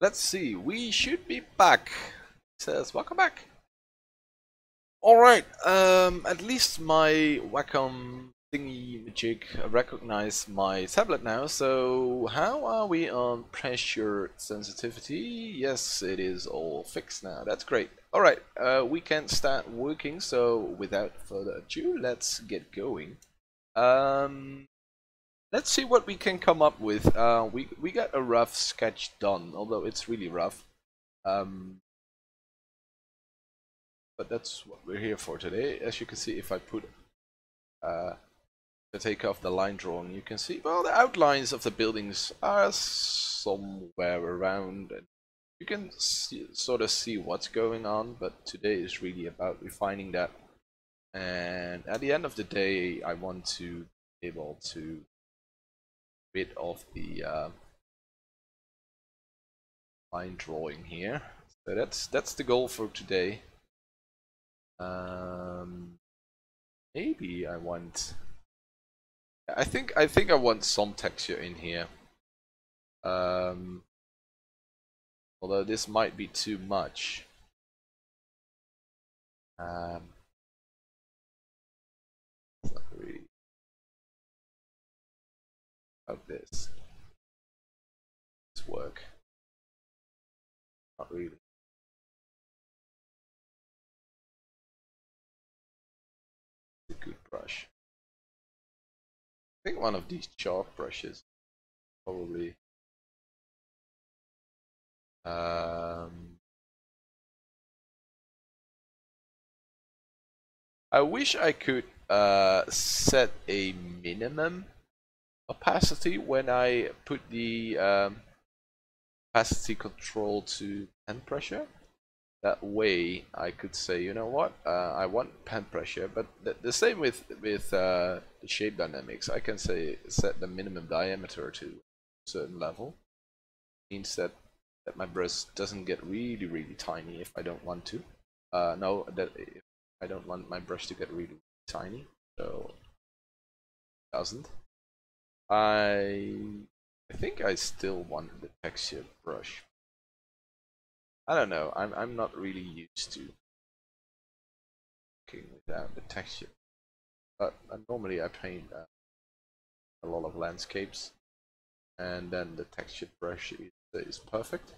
Let's see, we should be back. It says welcome back. Alright, at least my Wacom thingy majig recognize my tablet now. So how are we on pressure sensitivity? Yes, it is all fixed now. That's great. Alright, we can start working, so without further ado, let's get going. Let's see what we can come up with. We got a rough sketch done, although it's really rough. But that's what we're here for today. As you can see, if I take off the line drawing, you can see, well, the outlines of the buildings are somewhere around, and you can sort of see what's going on. But today is really about refining that. And at the end of the day, I want to be able to rid of the line drawing here. So that's the goal for today. Maybe I want. I think I want some texture in here. Although this might be too much. Not really about this. This work. Not really. It's a good brush. I think one of these chalk brushes probably. I wish I could set a minimum opacity when I put the opacity control to pen pressure. That way I could say, you know what, I want pen pressure, but the same with the shape dynamics. I can say set the minimum diameter to a certain level. Means that my brush doesn't get really tiny if I don't want to. No, that if I don't want my brush to get really tiny, so it doesn't. I think I still want the texture brush. I don't know. I'm not really used to working without the texture, but normally I paint a lot of landscapes, and then the textured brush is perfect.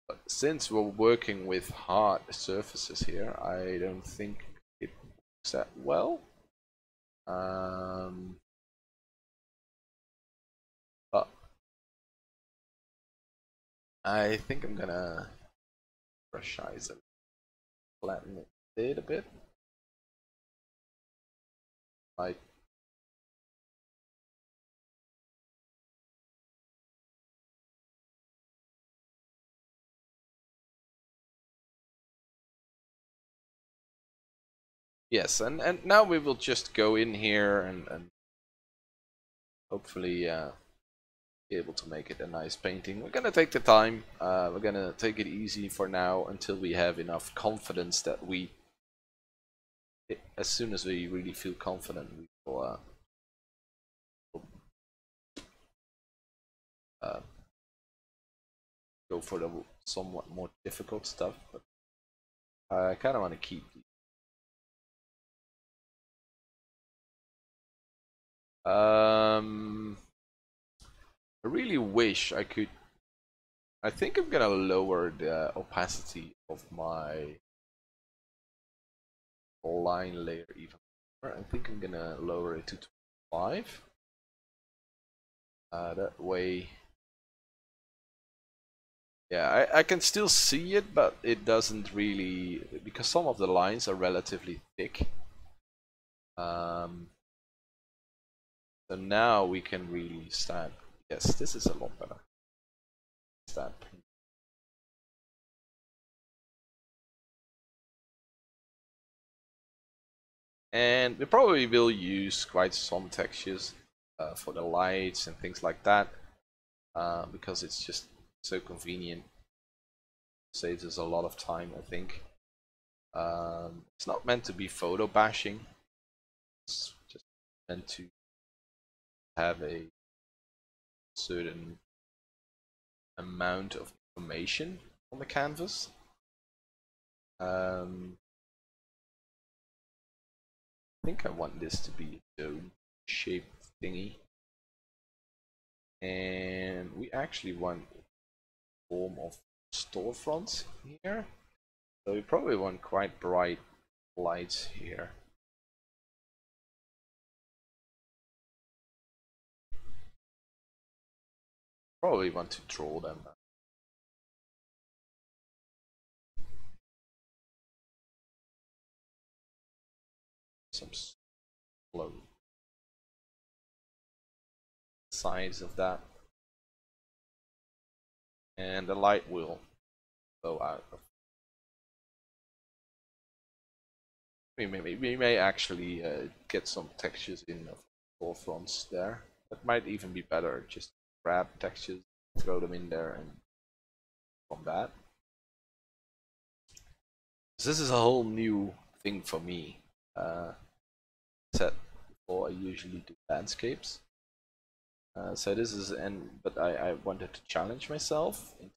But since we're working with hard surfaces here, I don't think it works that well. But I think I'm gonna brush size and flatten it a bit. Like yes, and now we will just go in here and hopefully be able to make it a nice painting. We're gonna take the time. We're gonna take it easy for now until we have enough confidence that as soon as we really feel confident, we will go for the somewhat more difficult stuff. But I kind of want to keep. I really wish I could. I think I'm gonna lower the opacity of my line layer even more. I think I'm gonna lower it to 25. That way, yeah, I can still see it, but it doesn't really, because some of the lines are relatively thick. So now we can really start. Yes, this is a lot better. Start. And we probably will use quite some textures for the lights and things like that, because it's just so convenient. Saves us a lot of time, I think. It's not meant to be photo bashing. It's just meant to have a certain amount of information on the canvas. I think I want this to be a dome shaped thingy, and we actually want a form of storefronts here, so we probably want quite bright lights here. Probably want to draw them. Some slow size of that, and the light will go out. We may actually get some textures in of storefronts there. That might even be better. Just grab textures, throw them in there, and from that. This is a whole new thing for me. Set before I usually do landscapes. So this is but I wanted to challenge myself in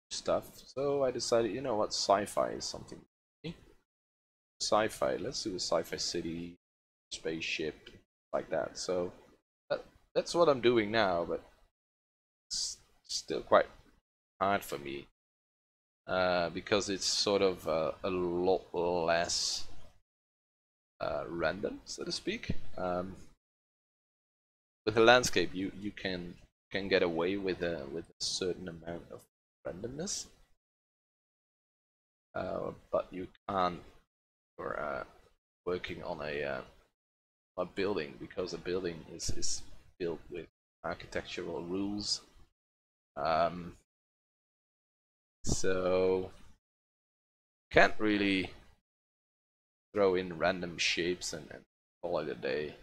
stuff. So I decided, you know what, sci-fi is something. Sci-fi. Let's do a sci-fi city, spaceship, like that. So that's what I'm doing now, but it's still quite hard for me because it's sort of a lot less random, so to speak. With a landscape, you can get away with a certain amount of randomness, but you can't for working on a building, because a building is built with architectural rules. So can't really throw in random shapes and call it a day.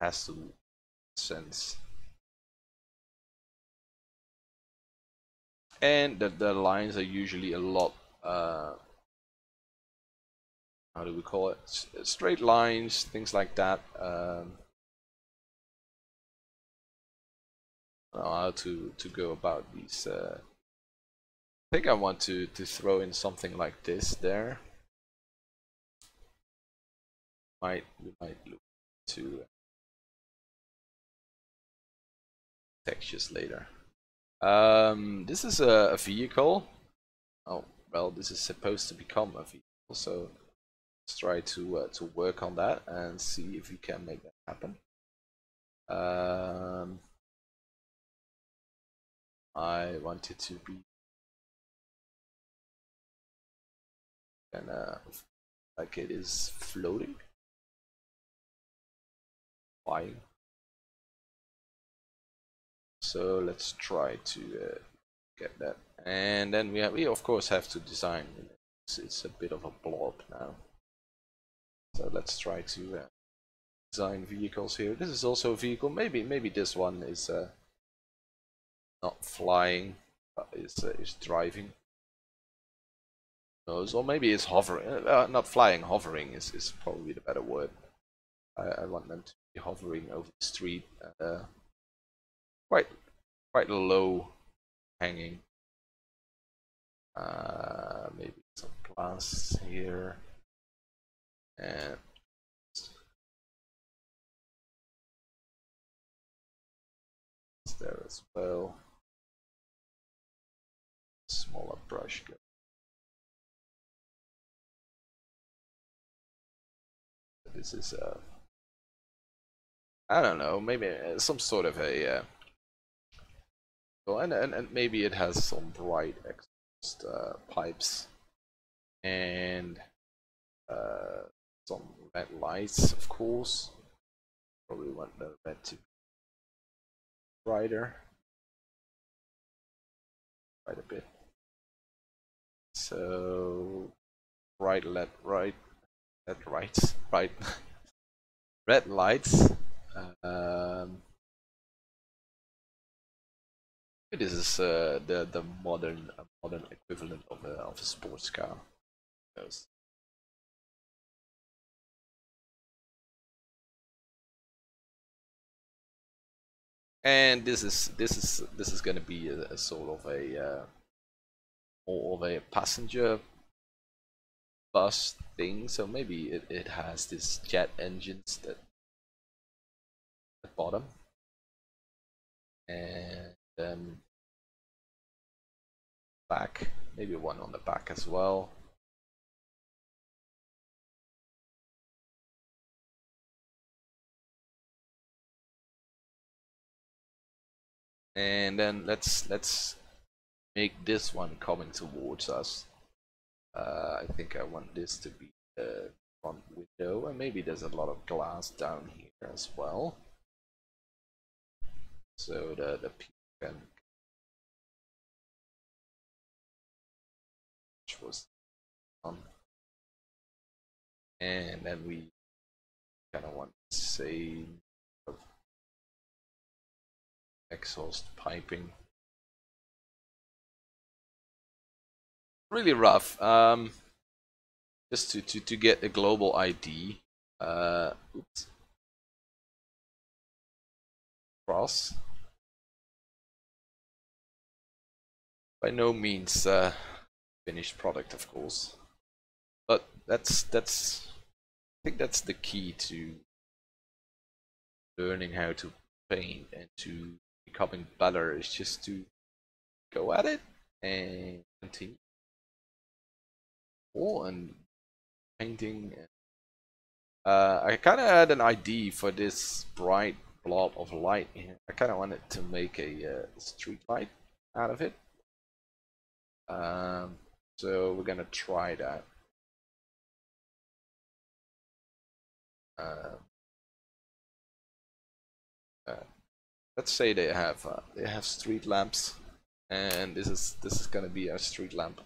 Has to make sense. And the lines are usually a lot how do we call it? Straight lines, things like that. I don't know how to go about these. I think I want to throw in something like this there. We might look to textures later. This is a vehicle. Oh well, this is supposed to become a vehicle, so let's try to work on that and see if we can make that happen. I want it to be kind of like it is floating, flying. So let's try to get that, and then we of course have to design. It's a bit of a blob now, so let's try to design vehicles here. This is also a vehicle. Maybe this one is not flying, but is driving. Or maybe it's hovering. Not flying, hovering is probably the better word. I want them to be hovering over the street, quite low hanging. Maybe some glass here, and it's there as well. Smaller brush. This is I don't know, maybe some sort of a and maybe it has some bright exhaust pipes and some red lights, of course. Probably want the red to be brighter quite a bit. So bright red lights. This is the modern equivalent of a sports car. Yes. And this is going to be a sort of a more of a passenger bus thing. So maybe it has this jet engines that at the bottom, and then back, maybe one on the back as well. And then let's make this one coming towards us. I think I want this to be the front window, and maybe there's a lot of glass down here as well, so the people can, which was on. And then we kind of want the same exhaust piping. Really rough. Just to get a global ID. Oops. Cross. By no means finished product, of course, but that's I think that's the key to learning how to paint and to becoming better, is just to go at it and continue. And painting. I kind of had an idea for this bright blob of light here. I kind of wanted to make a street light out of it. So we're gonna try that. Let's say they have street lamps, and this is gonna be a street lamp.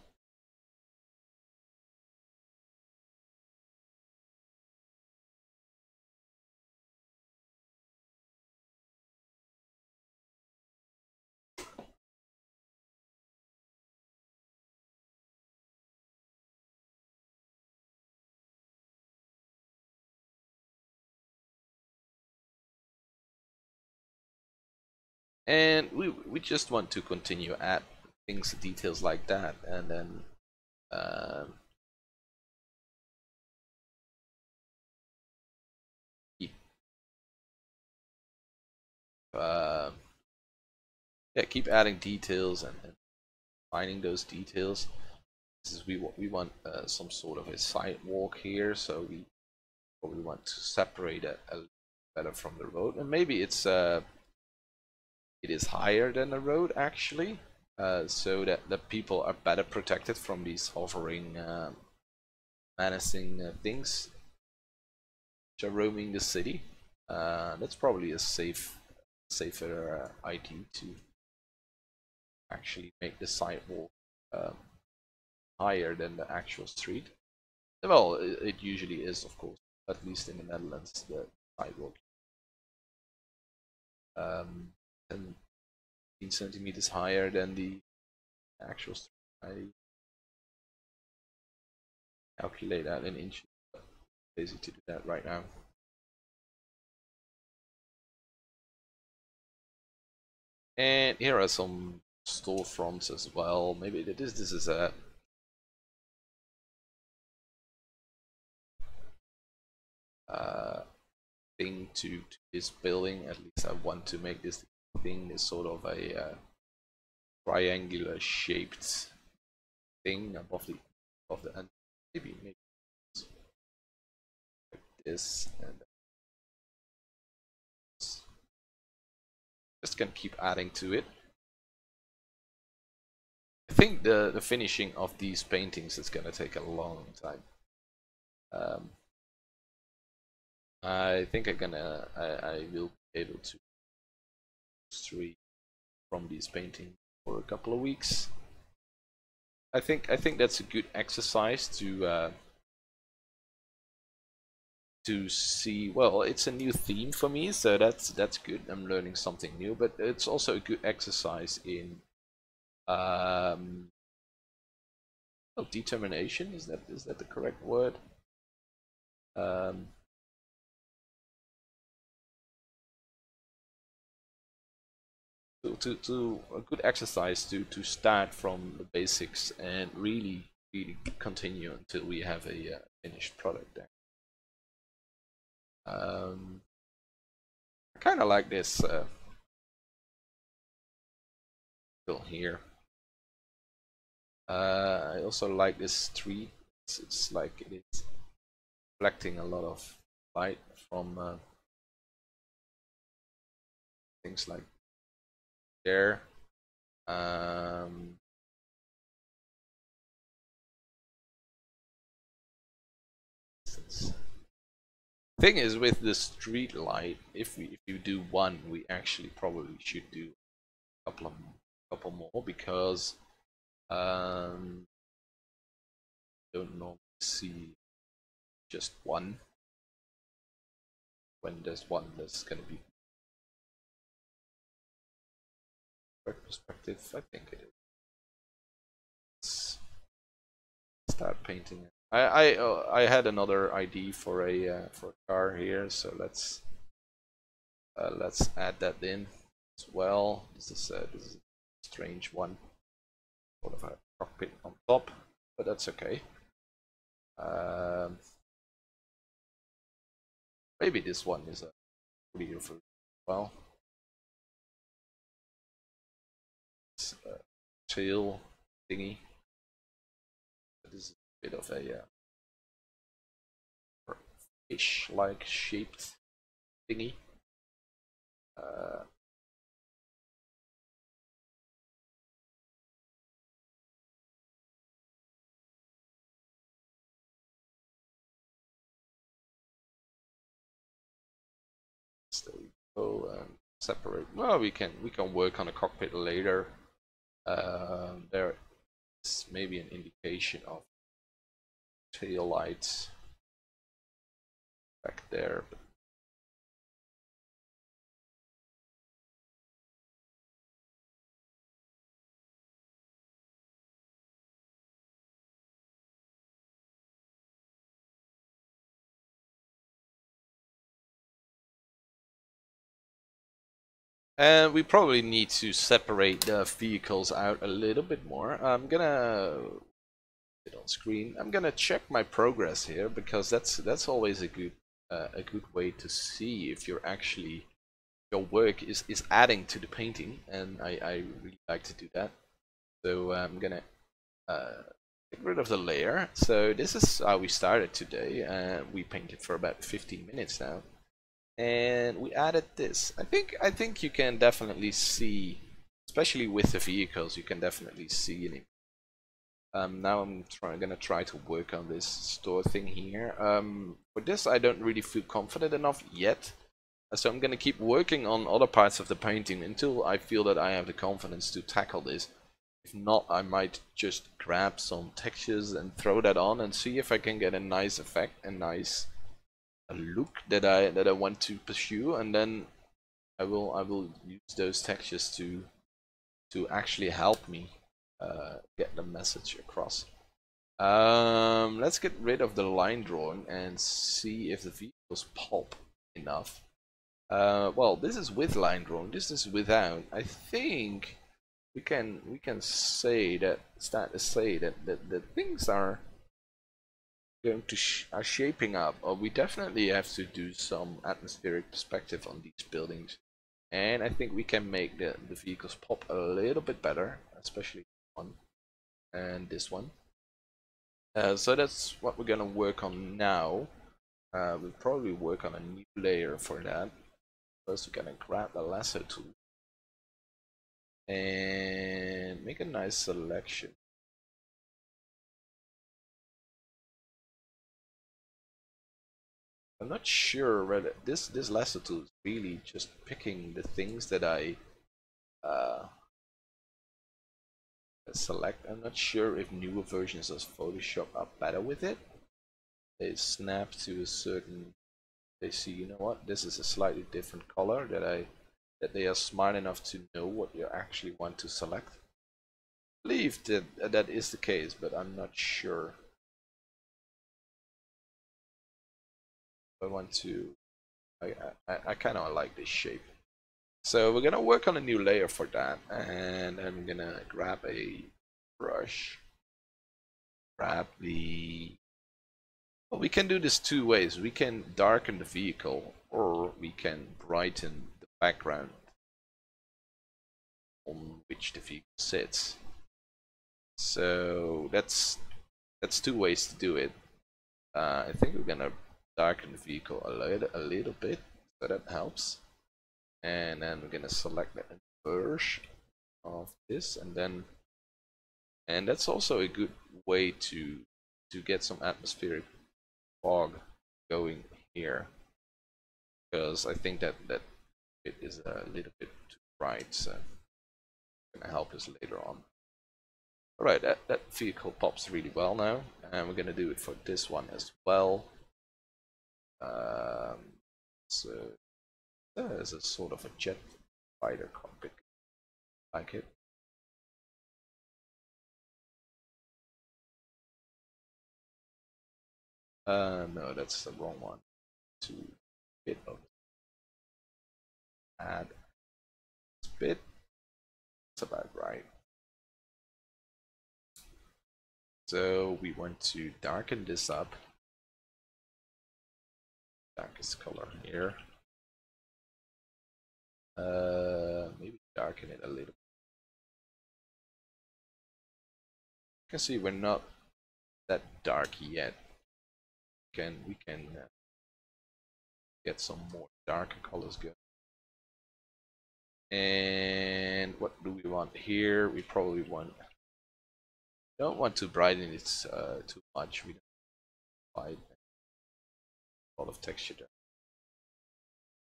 And we just want to continue add things, details like that, and then keep yeah, keep adding details and finding those details. This is we want some sort of a sidewalk here, so we probably want to separate it a little better from the road, and maybe it is higher than the road actually, so that the people are better protected from these hovering, menacing things which are roaming the city. That's probably a safer idea to actually make the sidewalk higher than the actual street. Well, it usually is, of course, at least in the Netherlands, the sidewalk. 10 centimeters higher than the actual street. I calculate that in inches, but lazy to do that right now. And here are some storefronts as well. Maybe this is a thing to this building. At least I want to make this thing is sort of a triangular shaped thing above the end. Maybe like this, and just gonna keep adding to it. I think the finishing of these paintings is gonna take a long time. I think I will be able to stream from these paintings for a couple of weeks. I think that's a good exercise to see. Well, it's a new theme for me, so that's good. I'm learning something new, but it's also a good exercise in determination. Is that the correct word? a good exercise to start from the basics and really continue until we have a finished product there. I kind of like this fill here. I also like this street. It's like it is reflecting a lot of light from things like there. Thing is with the street light, if you do one, we actually probably should do a couple more because don't normally see just one. When there's one, there's gonna be perspective. I think it is. Let's start painting it. I had another ID for a car here, so let's add that in as well. This is a strange one, sort of a cockpit on top, but that's okay. Maybe this one is a beautiful well. It's a tail thingy. This is a bit of a fish-like shaped thingy. There we go. Separate. Well, we can work on a cockpit later. There is maybe an indication of tail lights back there. And we probably need to separate the vehicles out a little bit more. I'm gonna get on screen. I'm gonna check my progress here because that's always a good way to see if you're actually your work is adding to the painting, and I really like to do that. So I'm gonna get rid of the layer. So this is how we started today. We painted for about 15 minutes now. And we added this. I think you can definitely see, especially with the vehicles, you can definitely see it. Now I'm gonna try to work on this store thing here. For this, I don't really feel confident enough yet, so I'm gonna keep working on other parts of the painting until I feel that I have the confidence to tackle this. If not, I might just grab some textures and throw that on and see if I can get a nice effect, a nice look that I want to pursue, and then I will use those textures to actually help me get the message across. Let's get rid of the line drawing and see if the vehicles pulp enough. Well, this is with line drawing. This is without. I think we can say that that things are going to are shaping up, or we definitely have to do some atmospheric perspective on these buildings, and I think we can make the vehicles pop a little bit better, especially one and this one. So that's what we're gonna work on now. We'll probably work on a new layer for that. First we're gonna grab the lasso tool and make a nice selection. I'm not sure whether this lasso tool is really just picking the things that I select. I'm not sure if newer versions of Photoshop are better with it. They snap to a certain. They see, you know what? This is a slightly different color that they are smart enough to know what you actually want to select. I believe that is the case, but I'm not sure. I want to. I kind of like this shape. So we're gonna work on a new layer for that, and I'm gonna grab a brush, grab the. Well, we can do this two ways. We can darken the vehicle, or we can brighten the background on which the vehicle sits. So that's two ways to do it. I think we're gonna darken the vehicle a little bit, so that helps. And then we're gonna select the inverse of this, and that's also a good way to get some atmospheric fog going here, because I think that it is a little bit too bright, so it's gonna help us later on. Alright, that vehicle pops really well now, and we're gonna do it for this one as well. So there's a sort of a jet fighter cockpit, like it. No, that's the wrong one. To bit of add bit. That's about right. So we want to darken this up. Darkest color here. Maybe darken it a little. You can see we're not that dark yet. We can get some more darker colors going. And what do we want here? We probably don't want to brighten it too much. We don't like a lot of texture there.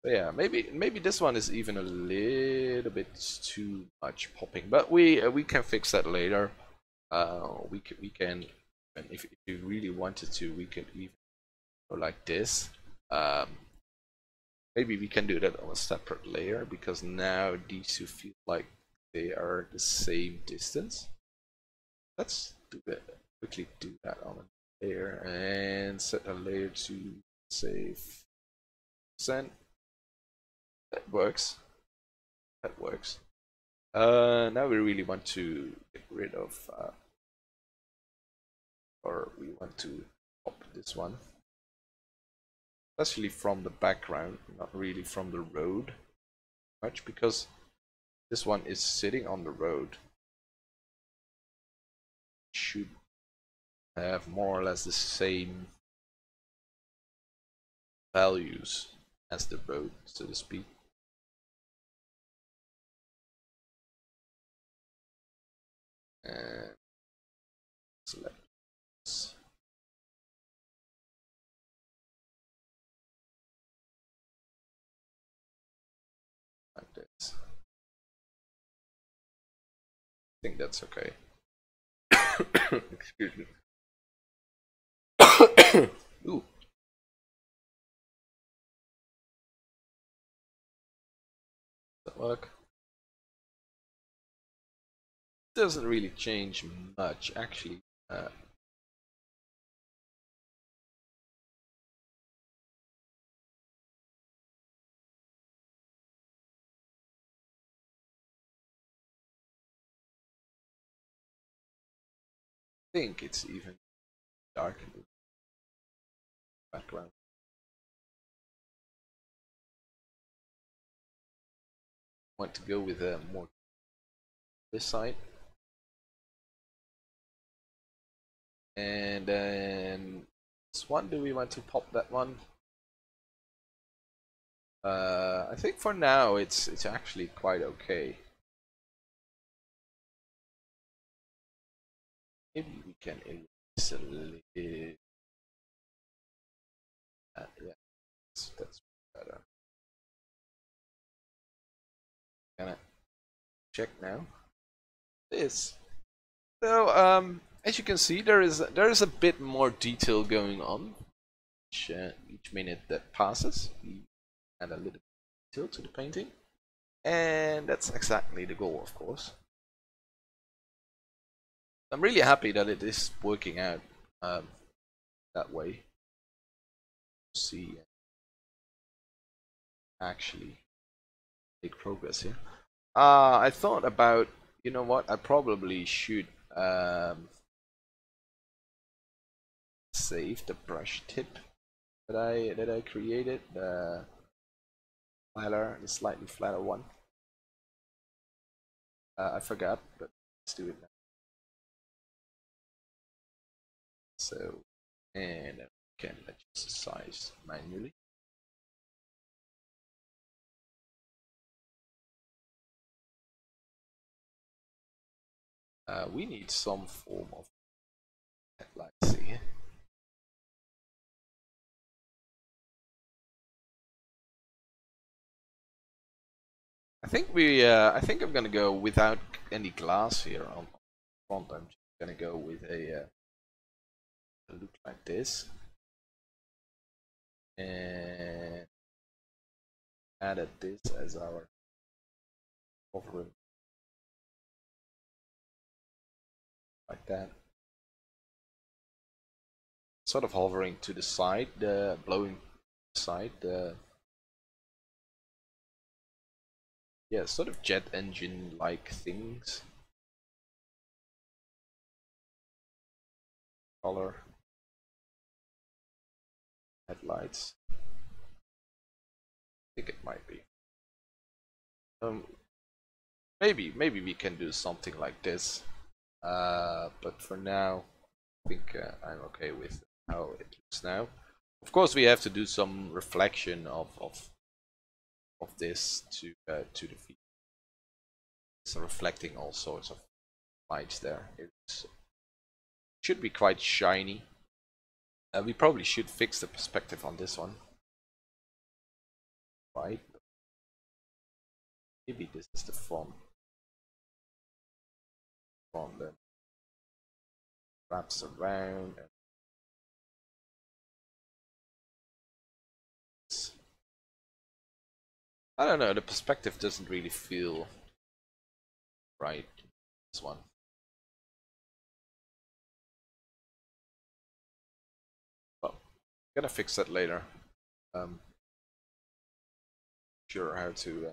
But yeah, maybe this one is even a little bit too much popping, but we can fix that later. We can, and if you really wanted to, we could even go like this. Maybe we can do that on a separate layer, because now these two feel like they are the same distance. Let's quickly do that on a layer and set a layer to say 5%. That works. That works. Now we really want to get rid of, or we want to pop this one, especially from the background, not really from the road much, because this one is sitting on the road. It should have more or less the same values as the road, so to speak. And select this. Like this. I think that's okay. Excuse me. Ooh. Does that work? Doesn't really change much, actually. I think it's even darker in the background. Want to go with more this side, and then this one. Do we want to pop that one? I think for now it's actually quite okay. Maybe we can erase a little. Yeah, that's better. Can I check now? This. So as you can see, there is a bit more detail going on each minute that passes. We add a little detail to the painting, and that's exactly the goal, of course. I'm really happy that it is working out that way. See, actually make progress here. I thought about, you know what, I probably should save the brush tip that I created, the slightly flatter one. I forgot, but let's do it now. So, and we can adjust the size manually. We need some form of headlights here. I think I'm gonna go without any glass here on front. I'm just gonna go with a look like this, and added this as our hovering, like that. Sort of hovering to the side, blowing side. Yeah, sort of jet engine-like things. Color. Headlights. I think it might be. Maybe we can do something like this. But for now, I think I'm okay with how it looks now. Of course, we have to do some reflection of this to the feet. So reflecting all sorts of lights there. It should be quite shiny. We probably should fix the perspective on this one. Right? Maybe this is the front. Then wraps around. And I don't know, the perspective doesn't really feel right. This one. Well, I'm gonna fix that later. Sure how to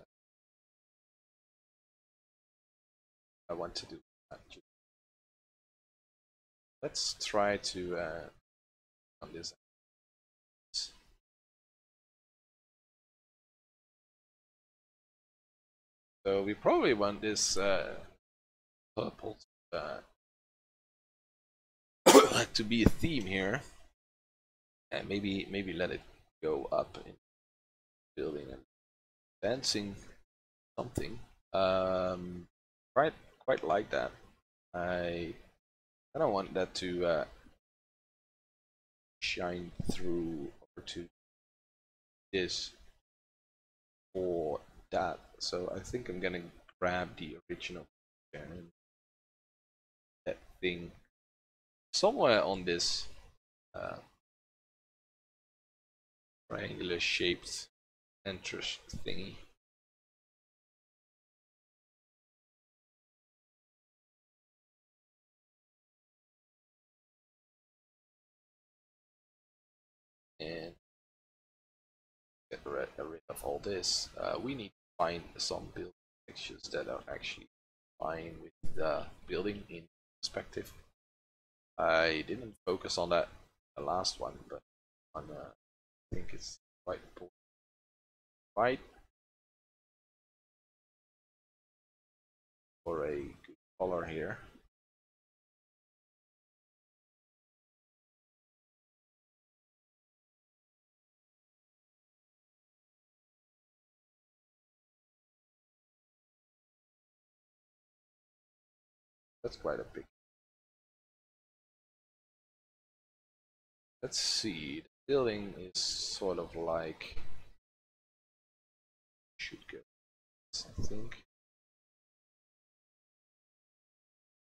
I want to do that. Let's try to on this. So we probably want this purple to be a theme here, and maybe let it go up in building and dancing something. Quite like that. I don't want that to shine through over to this or that. So I think I'm gonna grab the original and that thing somewhere on this triangular shaped entrance thingy. And get rid of all this. We need to find some building textures that are actually fine with the building in perspective. I didn't focus on that the last one, but I think it's quite important. Right? For a good color here. That's quite a big. Let's see. The building is sort of like should go. I think.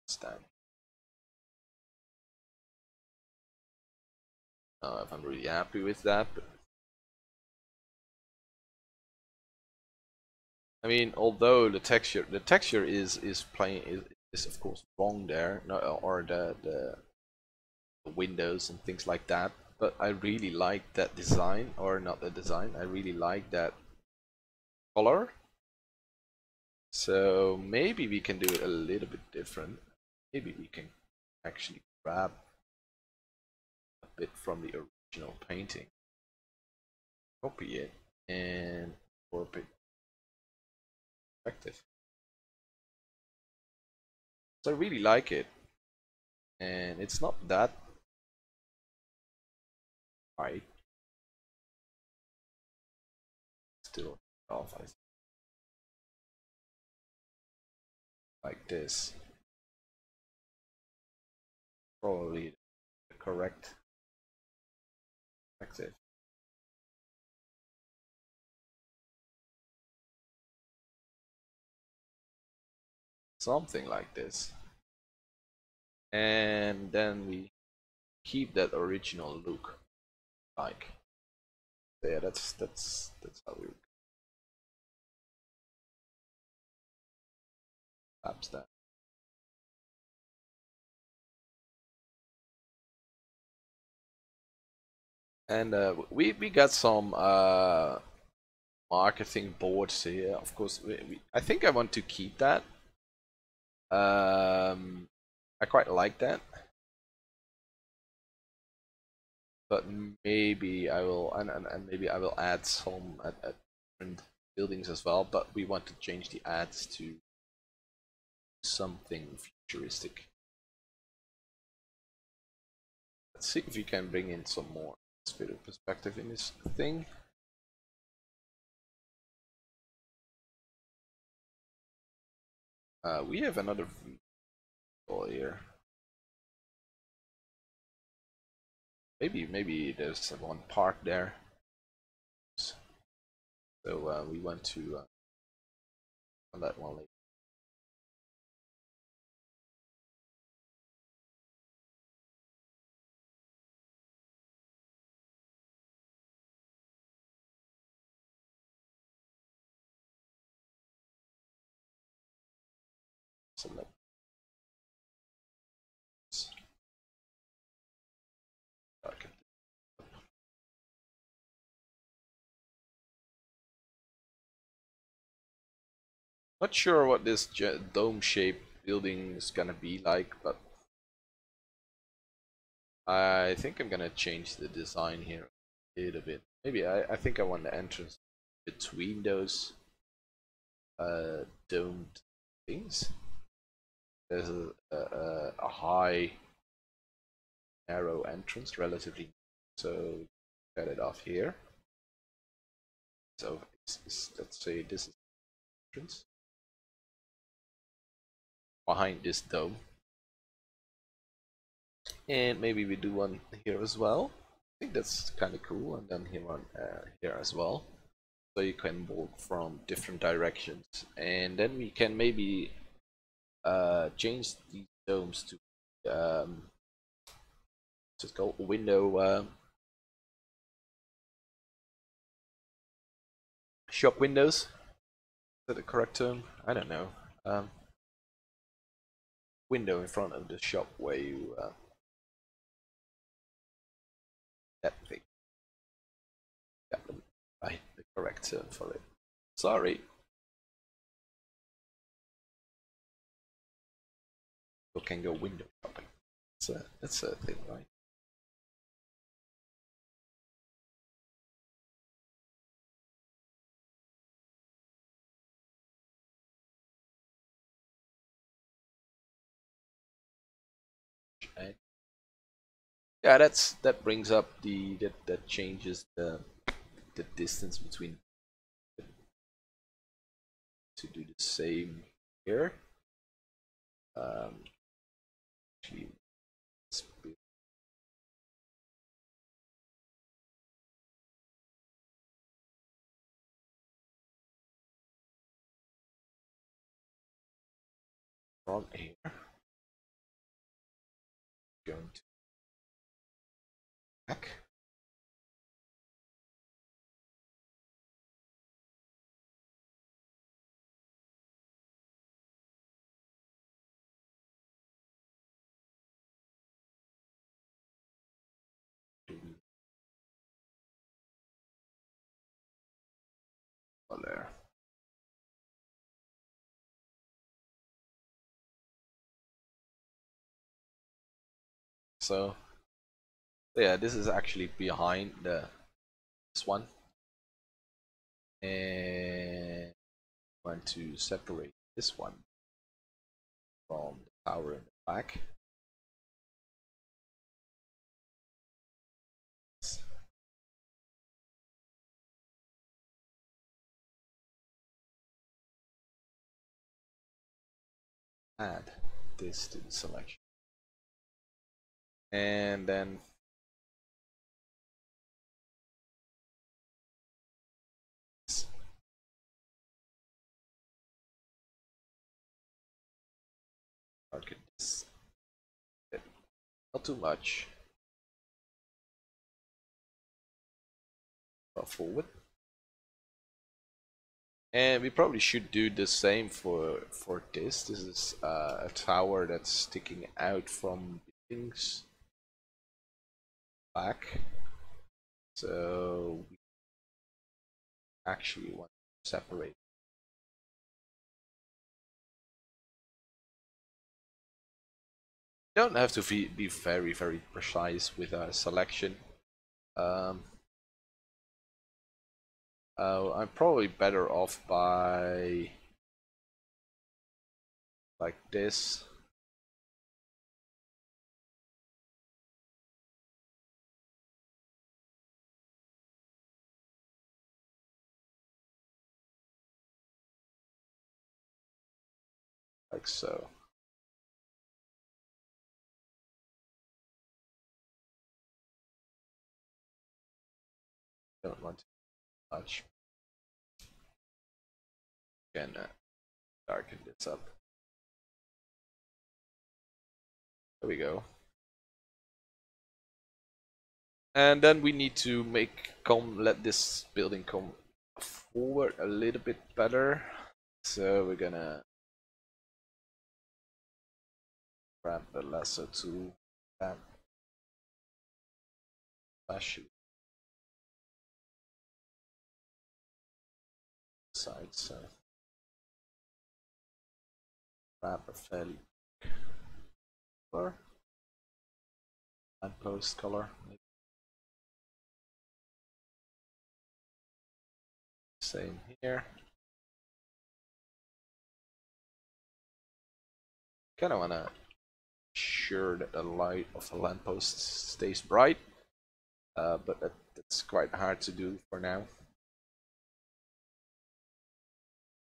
Stand. I don't know if I'm really happy with that, but I mean, although the texture is playing is of course wrong there, no, or the windows and things like that. But I really like that design, or not the design. I really like that color. So maybe we can do it a little bit different. Maybe we can actually grab a bit from the original painting, copy it, and warp it perspective. So I really like it, and it's not that bright. Still off, I think. Like this. Probably the correct perspective. Something like this. And then we keep that original look. Like, yeah, that's how we collapse that. And we got some marketing boards here. Of course, I think I want to keep that. I quite like that, but maybe I will, and maybe I will add some at different buildings as well. But we want to change the ads to something futuristic. Let's see if we can bring in some more spirit perspective in this thing. We have another vehicle here. Maybe there's one park there. So we want to on that one later. Select. Okay. Not sure what this dome-shaped building is gonna be like, but I think I'm gonna change the design here a little bit. Maybe I think I want the entrance between those domed things. There's a high, narrow entrance, relatively, so cut it off here. So let's say this is the entrance behind this dome. And maybe we do one here as well. I think that's kind of cool. And then here as well, so you can walk from different directions. And then we can maybe change these domes to just called window shop windows. Is that the correct term? I don't know. Window in front of the shop where you that thing. Yeah, the correct term for it. Sorry. You can go window shopping. That's a thing, right? And yeah, that brings up that changes the distance between to do the same here. Actually, from here, going to back. There. So yeah, this is actually behind this one, and I want to separate this one from the tower in the back. Add this to the selection, and then target this. Not too much. Forward. And we probably should do the same for this. This is a tower that's sticking out from buildings back. So we actually want to separate. You don't have to be very precise with a selection. I'm probably better off by like this. Like so. Don't want too much. Can darken this up. There we go. And then we need to let this building come forward a little bit better. So we're gonna grab the lasso tool and flash it side. So grab a fairly color, lamppost color. Same here. Kind of wanna ensure that the light of the lamppost stays bright, but that's quite hard to do for now.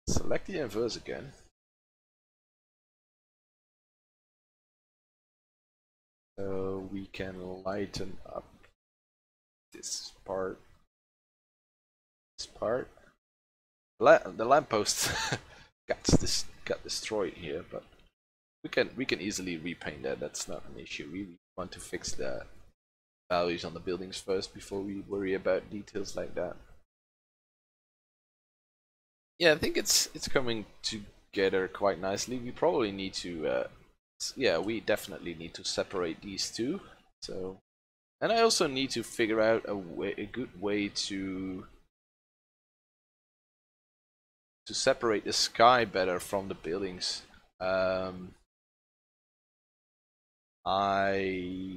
Select the inverse again. So we can lighten up this part. The lamppost got destroyed here, but we can easily repaint that. That's not an issue. We want to fix the values on the buildings first before we worry about details like that. Yeah, I think it's coming together quite nicely. We probably need to yeah, we definitely need to separate these two. So, and I also need to figure out a good way to separate the sky better from the buildings. I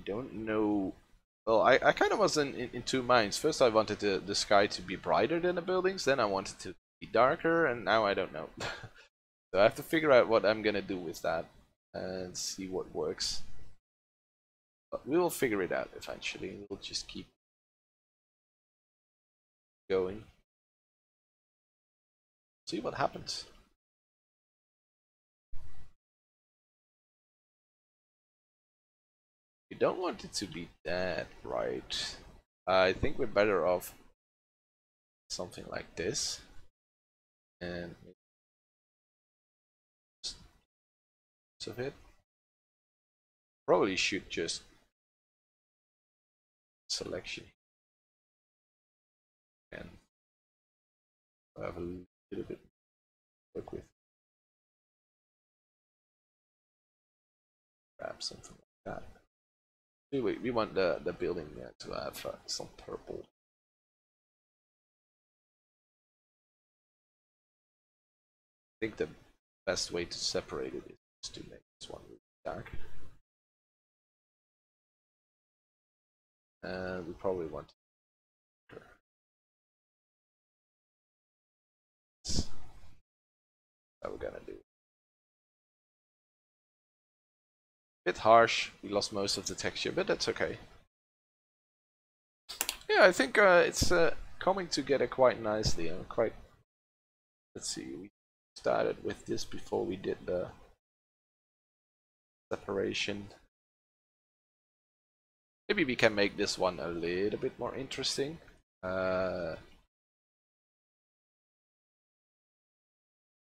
don't know. Well, I kind of was in two minds. First, I wanted the sky to be brighter than the buildings. Then I wanted to be darker, and now I don't know. So I have to figure out what I'm gonna do with that and see what works. But we will figure it out eventually. We'll just keep going. See what happens. You don't want it to be that bright. I think we're better off something like this. And of it. Probably should just selection and have a little bit to work with. Grab something like that. Anyway, we want the building to have some purple. I think the best way to separate it is to make this one really dark. and we probably want to. That we're gonna do. Bit harsh. We lost most of the texture, but that's okay. Yeah, I think it's coming together quite nicely. I'm quite. Let's see. We started with this before we did the separation. Maybe we can make this one a little bit more interesting.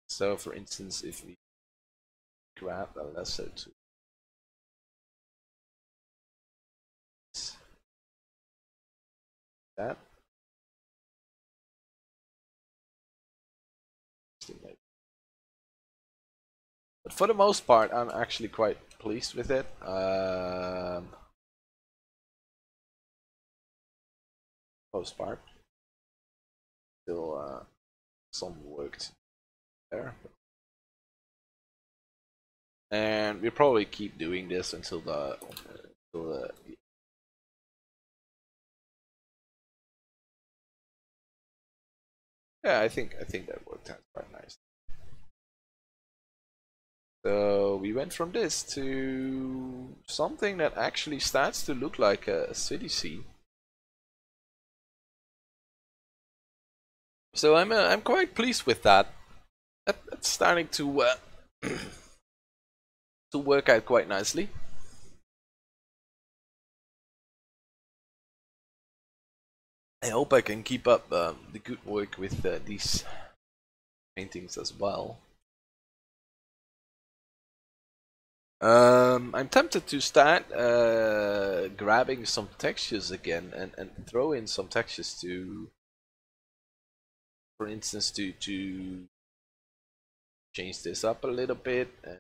So, for instance, if we grab a lasso tool, that. But for the most part, I'm actually quite pleased with it. Most part, still some work there, and we'll probably keep doing this until the yeah, I think that worked out quite nice. So we went from this to something that actually starts to look like a city scene. So I'm quite pleased with that. That's starting to to work out quite nicely. I hope I can keep up the good work with these paintings as well. I'm tempted to start grabbing some textures again and throw in some textures to, for instance, to change this up a little bit and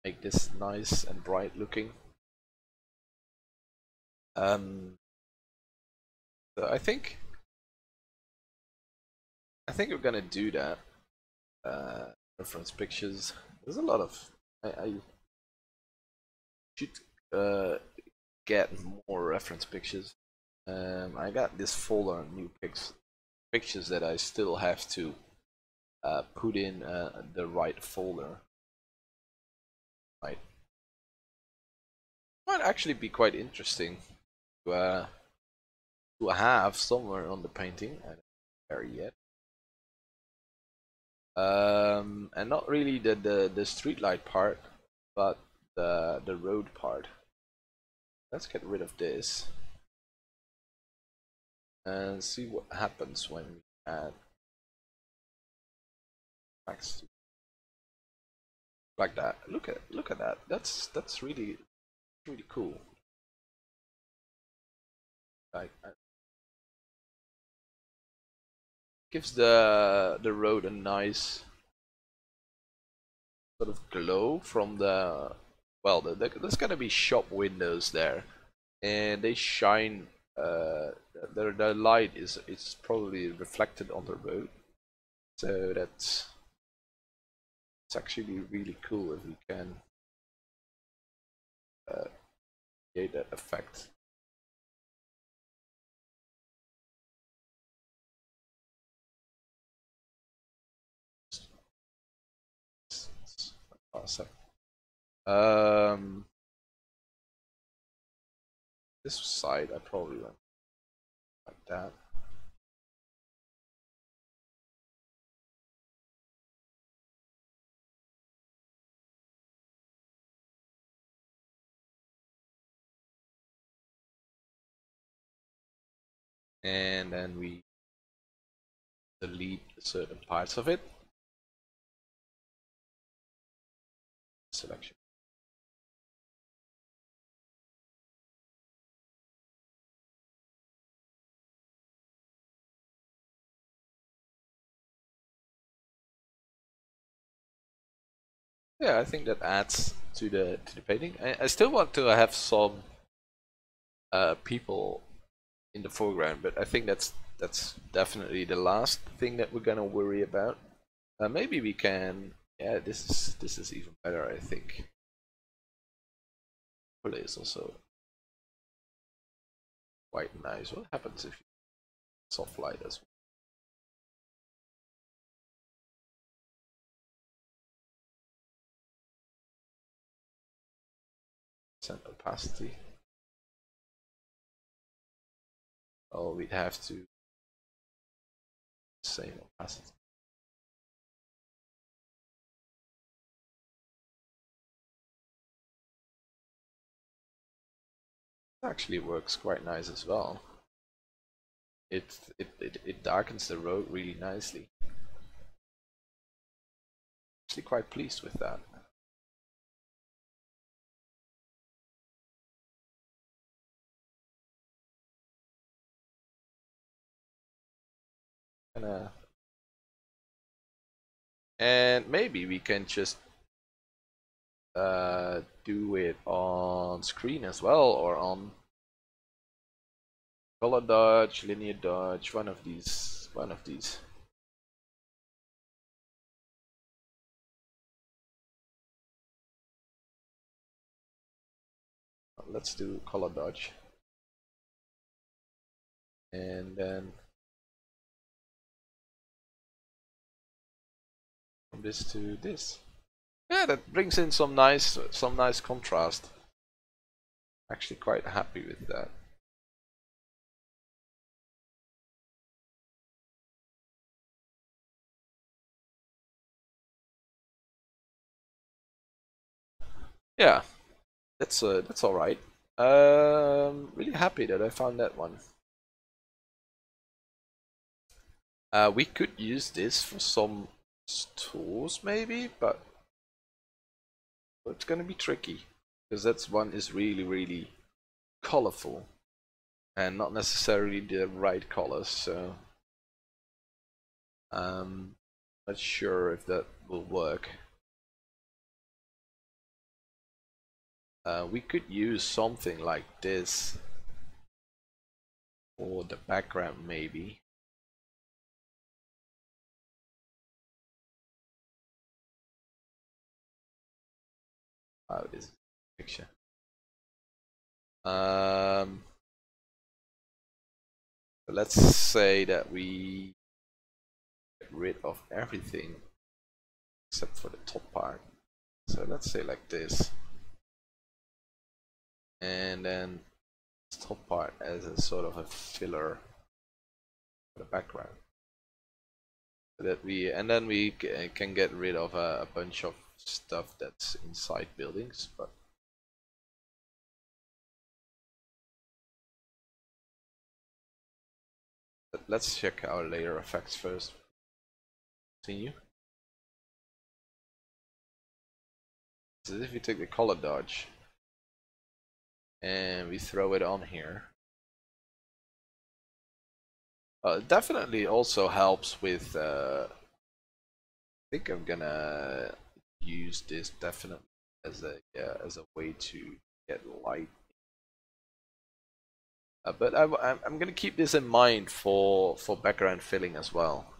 make this nice and bright looking. So I think we're gonna do that. Reference pictures. There's a lot of I should get more reference pictures. I got this folder on new pictures that I still have to put in the right folder. Might actually be quite interesting to have somewhere on the painting. I don't know where yet. And not really the street light part, but the road part. Let's get rid of this and see what happens when we add max like that. Look at that. That's really cool. Like gives the road a nice sort of glow from the there's gonna be shop windows there, and they shine. The light is it's probably reflected on the road, so it's actually really cool if we can create that effect. Awesome. This side I probably went like that. And then we delete certain parts of it. Selection. Yeah, I think that adds to the painting. I still want to have some people in the foreground, but I think that's definitely the last thing that we're gonna worry about. Maybe we can. Yeah, this is even better. I think. Play is also quite nice. What happens if you soft light as well? Percent opacity. Oh, we'd have to same opacity. It actually works quite nice as well. It darkens the road really nicely. Actually quite pleased with that. And maybe we can just do it on screen as well, or on color dodge, linear dodge, one of these. Let's do color dodge. And then from this to this. Yeah, that brings in some nice contrast. Actually quite happy with that. Yeah, that's all right. Really happy that I found that one. We could use this for some tools maybe, but it's gonna be tricky because that one is really colorful and not necessarily the right colors. So not sure if that will work. We could use something like this for the background maybe. Oh, this is a picture. Let's say that we get rid of everything except for the top part. So let's say like this. And then this top part as a sort of a filler for the background. So that then we can get rid of a bunch of stuff that's inside buildings, but let's check our layer effects first. Continue. So if we take the color dodge and we throw it on here, it definitely also helps with. I think I'm gonna use this definitely as a way to get light. But I'm gonna keep this in mind for background filling as well.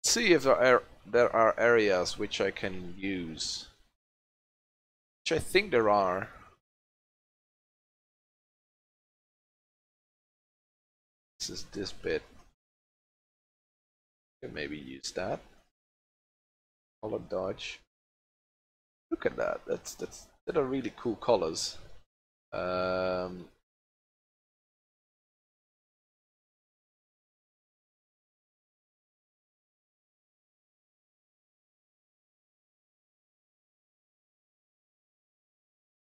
See if there are areas which I can use, which I think there are. This is this bit. Can maybe use that. Color dodge. Look at that. That are really cool colors.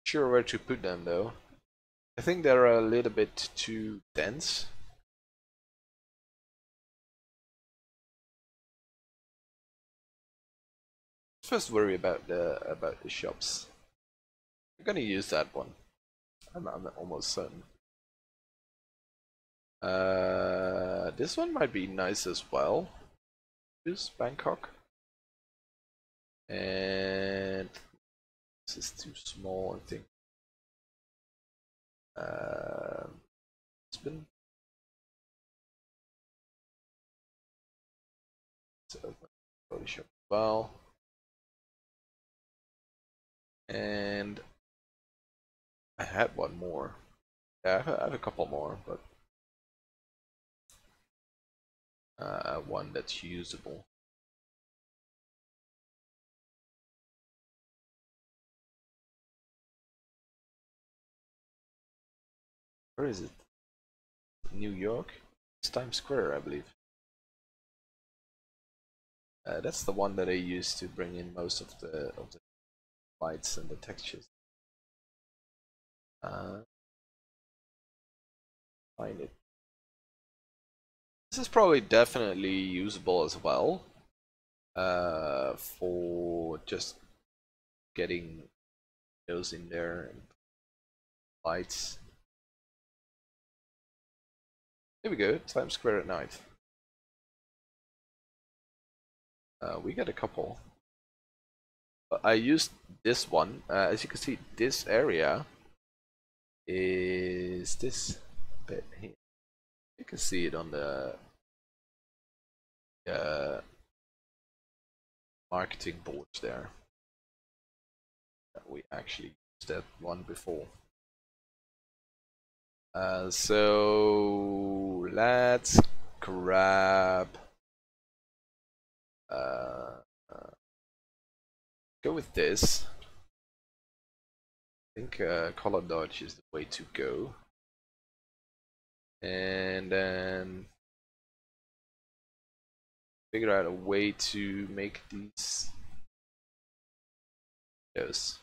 Sure where to put them though. I think they're a little bit too dense. First worry about the shops. I'm gonna use that one. I'm almost certain. This one might be nice as well. Use Bangkok. And this is too small, I think. Spin. Let's open Photoshop as well. And I had one more. Yeah, I have a couple more, but one that's usable. Where is it? New York? It's Times Square, I believe. That's the one that I used to bring in most of the lights and the textures. Find it. This is probably definitely usable as well. For just getting those in there and lights. Here we go, Times Square at night. We got a couple. But I used this one. As you can see, this area is this bit here. You can see it on the marketing boards there. We actually used that one before. So let's grab go with this. I think color dodge is the way to go. And then figure out a way to make these windows.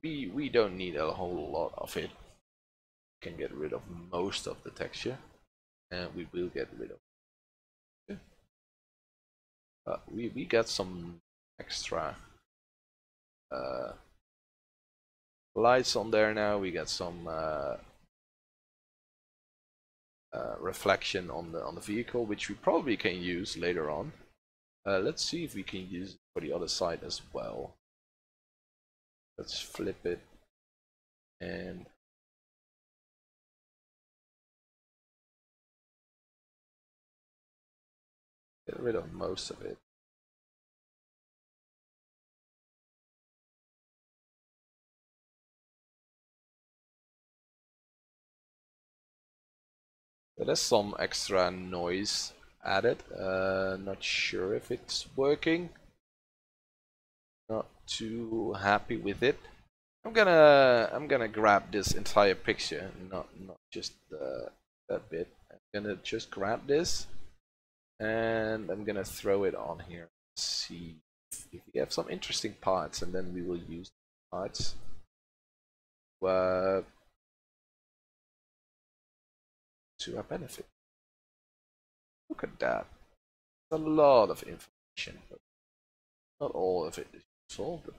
We don't need a whole lot of it. We can get rid of most of the texture, and we will get rid of it. We got some extra lights on there now. We got some reflection on the vehicle, which we probably can use later on. Let's see if we can use it for the other side as well. Let's flip it and get rid of most of it. There's some extra noise added. Not sure if it's working. Not too happy with it. I'm gonna grab this entire picture, not just that bit. I'm gonna just grab this, and I'm gonna throw it on here. See if we have some interesting parts, and then we will use the parts to our benefit. Look at that. It's a lot of information, but not all of it is useful, but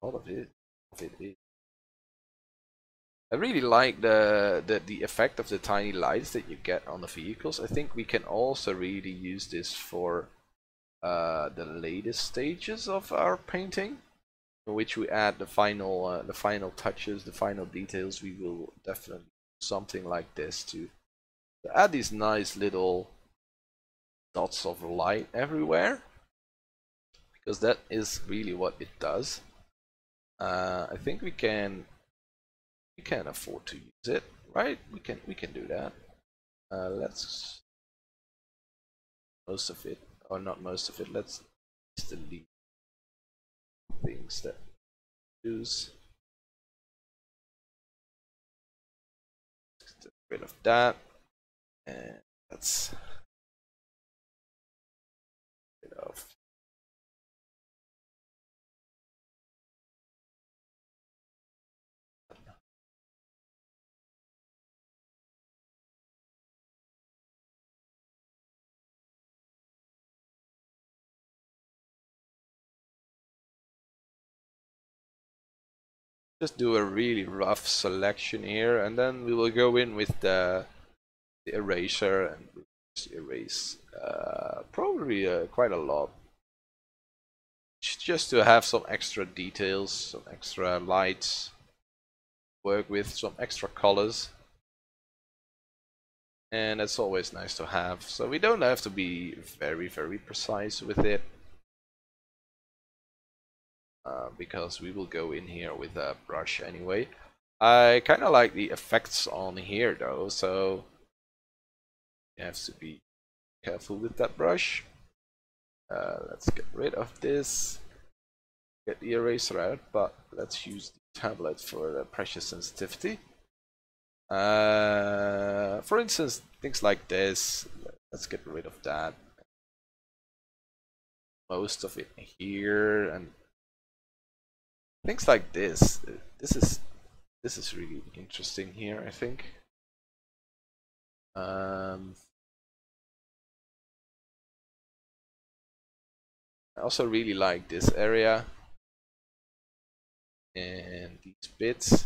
all of it is. I really like the effect of the tiny lights that you get on the vehicles. I think we can also really use this for the latest stages of our painting, in which we add the final touches, the final details. We will definitely do something like this to add these nice little dots of light everywhere, because that is really what it does. I think we can afford to use it, right? We can do that. Let's most of it, or not most of it. Let's delete things that use. Get rid of that, and let's get rid of. Just do a really rough selection here, and then we will go in with the the eraser and just erase probably quite a lot, just to have some extra details, some extra lights, work with some extra colors, and it's always nice to have. So we don't have to be very precise with it, because we will go in here with a brush anyway. I kind of like the effects on here though, so you have to be careful with that brush. Let's get rid of this, get the eraser out, but let's use the tablet for the pressure sensitivity. For instance, things like this, let's get rid of that. Most of it here, and things like this. This is really interesting here, I think. I also really like this area and these bits.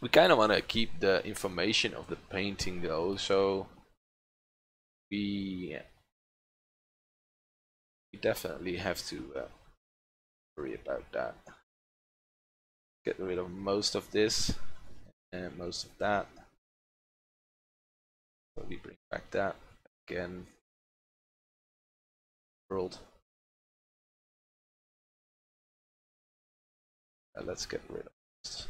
We kind of want to keep the information of the painting though, so we definitely have to worry about that. Get rid of most of this and most of that. So we bring back that again. World. Let's get rid of this.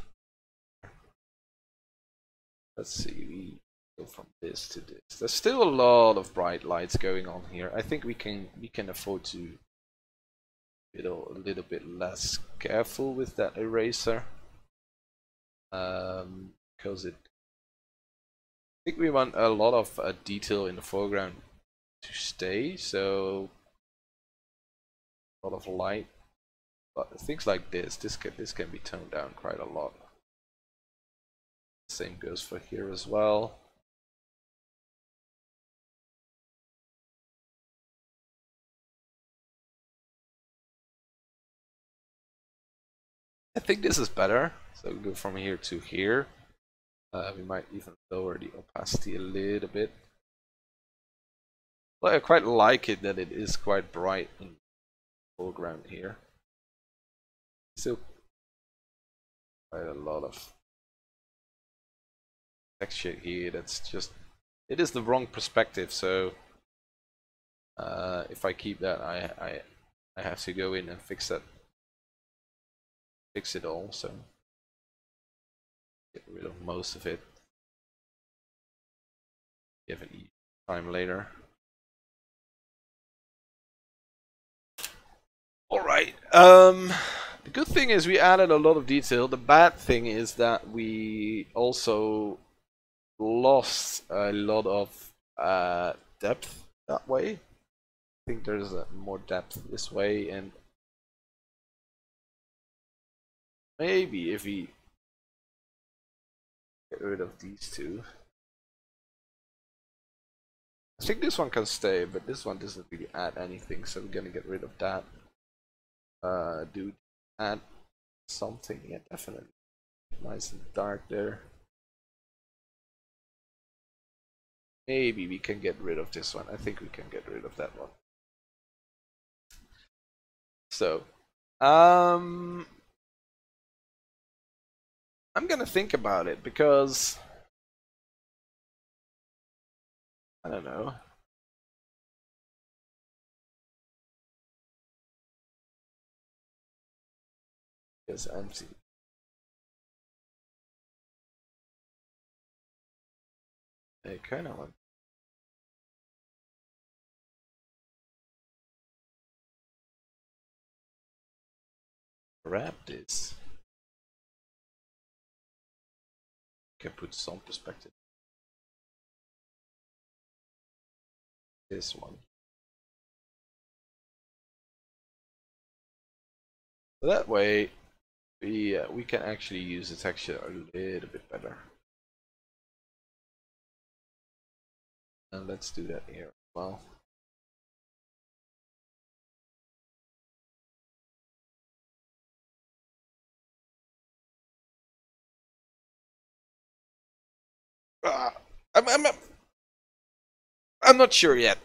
Let's see, we go from this to this. There's still a lot of bright lights going on here. I think we can afford to be a little bit less careful with that eraser, because I think we want a lot of detail in the foreground to stay, so a lot of light. But things like this can be toned down quite a lot. Same goes for here as well. I think this is better. So we go from here to here. We might even lower the opacity a little bit. But I quite like it that it is quite bright in the foreground here. Still quite a lot of texture here. That's just, it is the wrong perspective. So if I keep that, I have to go in and fix that, fix it all. So get rid of most of it. Give it time later. All right. The good thing is we added a lot of detail. The bad thing is that we also lost a lot of depth that way. I think there's more depth this way, and maybe if we get rid of these two, I think this one can stay, but this one doesn't really add anything, so we're gonna get rid of that. Do add something? Yeah, definitely. Nice and dark there. Maybe we can get rid of this one. I think we can get rid of that one. So, I'm gonna think about it because I don't know. It's empty. I kind of want. Wrap this. Can put some perspective. This one. So that way, we can actually use the texture a little bit better. And let's do that here as well. uh, I'm, I'm I'm not sure yet.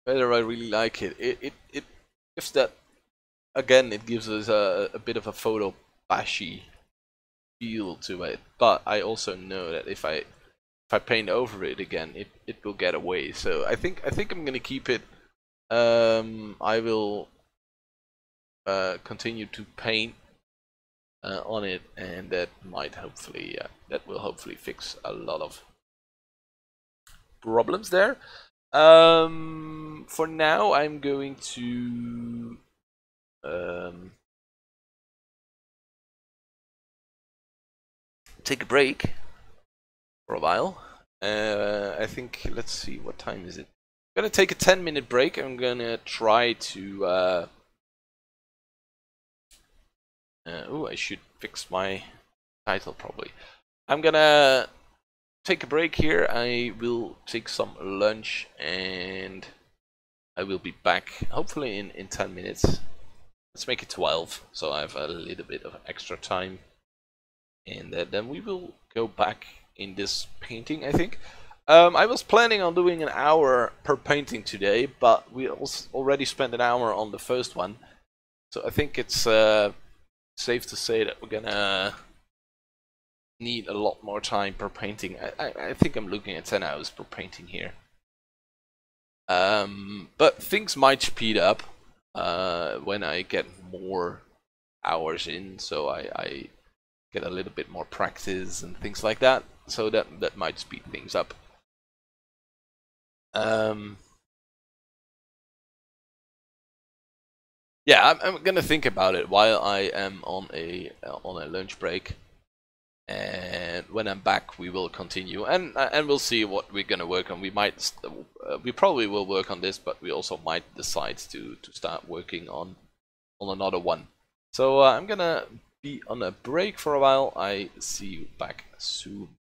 Whether I really like it. It gives that again. It gives us a bit of a photo bashy feel to it. But I also know that if I paint over it again, it will get away. So I think I'm gonna keep it. I will continue to paint on it, and that might hopefully that will hopefully fix a lot of problems there. For now, I'm going to take a break for a while. I think, let's see, what time is it? I'm gonna take a 10-minute break. I'm gonna try to. Oh, I should fix my title probably. I'm gonna take a break here. I will take some lunch and I will be back hopefully in 10 minutes. Let's make it 12 so I have a little bit of extra time. And then we will go back in this painting, I think. I was planning on doing an hour per painting today, but we already spent an hour on the first one. So I think it's safe to say that we're gonna need a lot more time per painting. I think I'm looking at 10 hours per painting here. But things might speed up when I get more hours in, so I get a little bit more practice and things like that. So that might speed things up. Yeah, I'm gonna think about it while I am on a lunch break, and when I'm back, we will continue and we'll see what we're gonna work on. We probably will work on this, but we also might decide to start working on another one. So I'm gonna be on a break for a while. I see you back soon.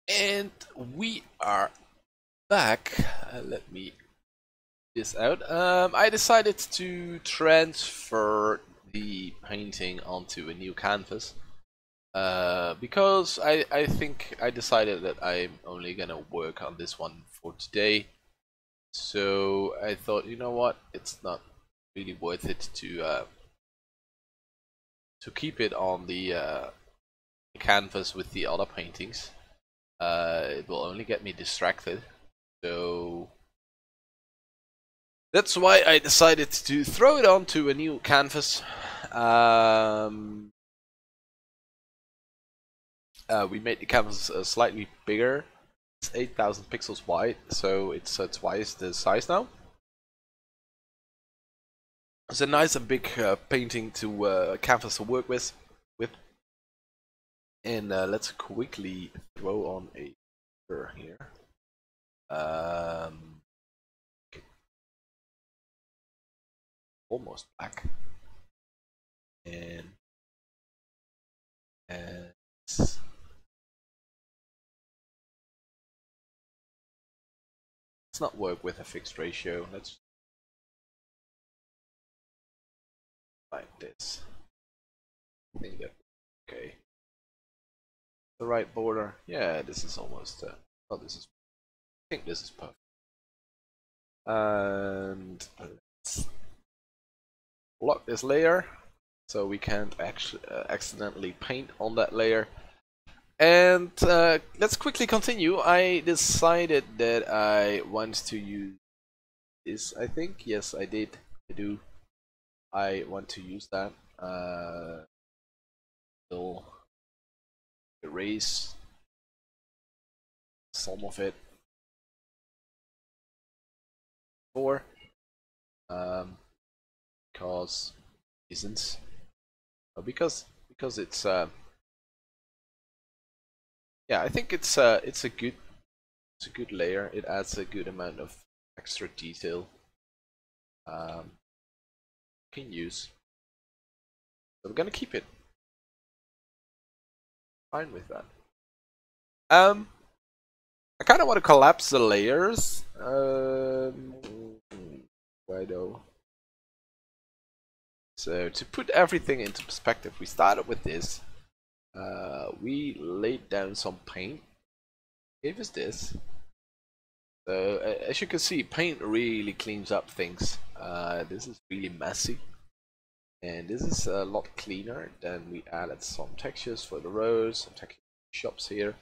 And we are back. Let me this out. I decided to transfer the painting onto a new canvas because I think I decided that I'm only gonna work on this one for today. So I thought, you know what, it's not really worth it to keep it on the canvas with the other paintings. It will only get me distracted. So that's why I decided to throw it onto a new canvas. We made the canvas slightly bigger. It's 8,000 pixels wide, so it's twice the size now. It's a nice and big painting to canvas to work with. And let's quickly throw on a blur here. Okay. Almost black. And let's not work with a fixed ratio. Let's like this. I think that okay. The right border. Yeah, this is almost. Oh, this is. I think this is perfect. And let's lock this layer so we can't actually accidentally paint on that layer. And let's quickly continue. I decided that I want to use this. I think yes, I did. I do. I want to use that. Will erase some of it. Because reasons. Because it's yeah, I think it's a good layer. It adds a good amount of extra detail. Can use. So we're gonna keep it. Fine with that. I kind of want to collapse the layers. Why though? So to put everything into perspective, we started with this. We laid down some paint. Gave us this. So as you can see, paint really cleans up things. This is really messy. And this is a lot cleaner. Then we added some textures for the rows, some texture shops here,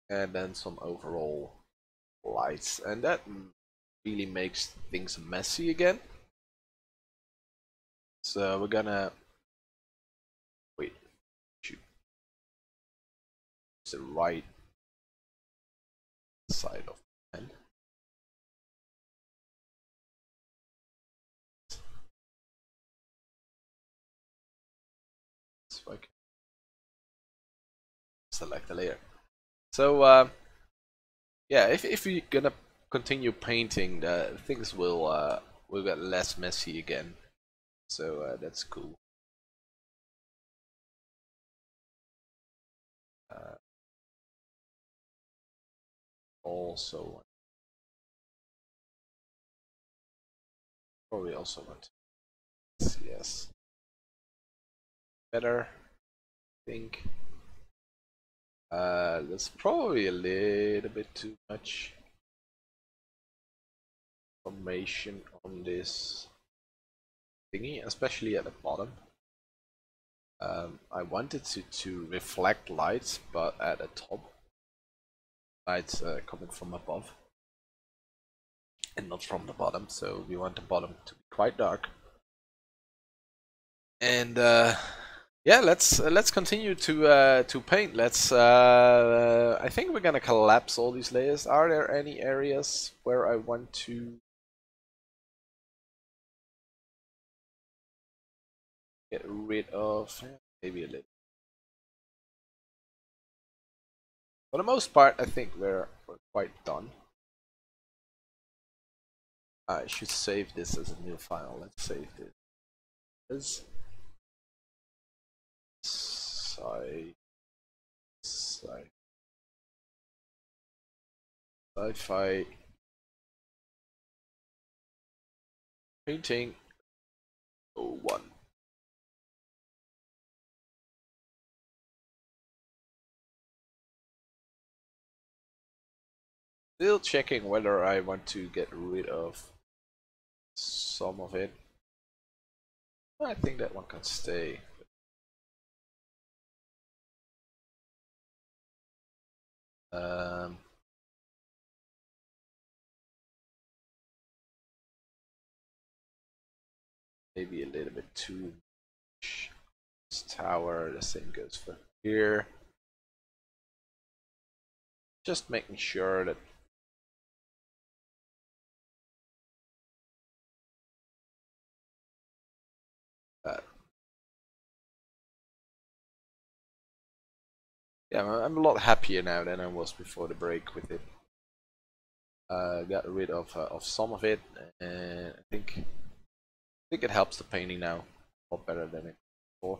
and then some overall lights. And that really makes things messy again. So we're gonna wait. Shoot. It's the right side of the pen. So I can select the layer. So yeah, if you're gonna continue painting, things will get less messy again. So that's cool. Also, probably also want yes better. I think that's probably a little bit too much information on this thingy, especially at the bottom. I wanted to reflect lights, but at the top, lights coming from above and not from the bottom. So we want the bottom to be quite dark. And yeah, let's continue to paint. Let's. I think we're gonna collapse all these layers. Are there any areas where I want to get rid of? Maybe a little. For the most part, I think we're quite done. I should save this as a new file. Let's save this. Sci-Fi. Sci-Fi painting 01. Still checking whether I want to get rid of some of it. I think that one can stay. Maybe a little bit too much. This tower, the same goes for here. Just making sure that yeah, I'm a lot happier now than I was before the break with it. Got rid of some of it, and I think it helps the painting now a lot better than it before.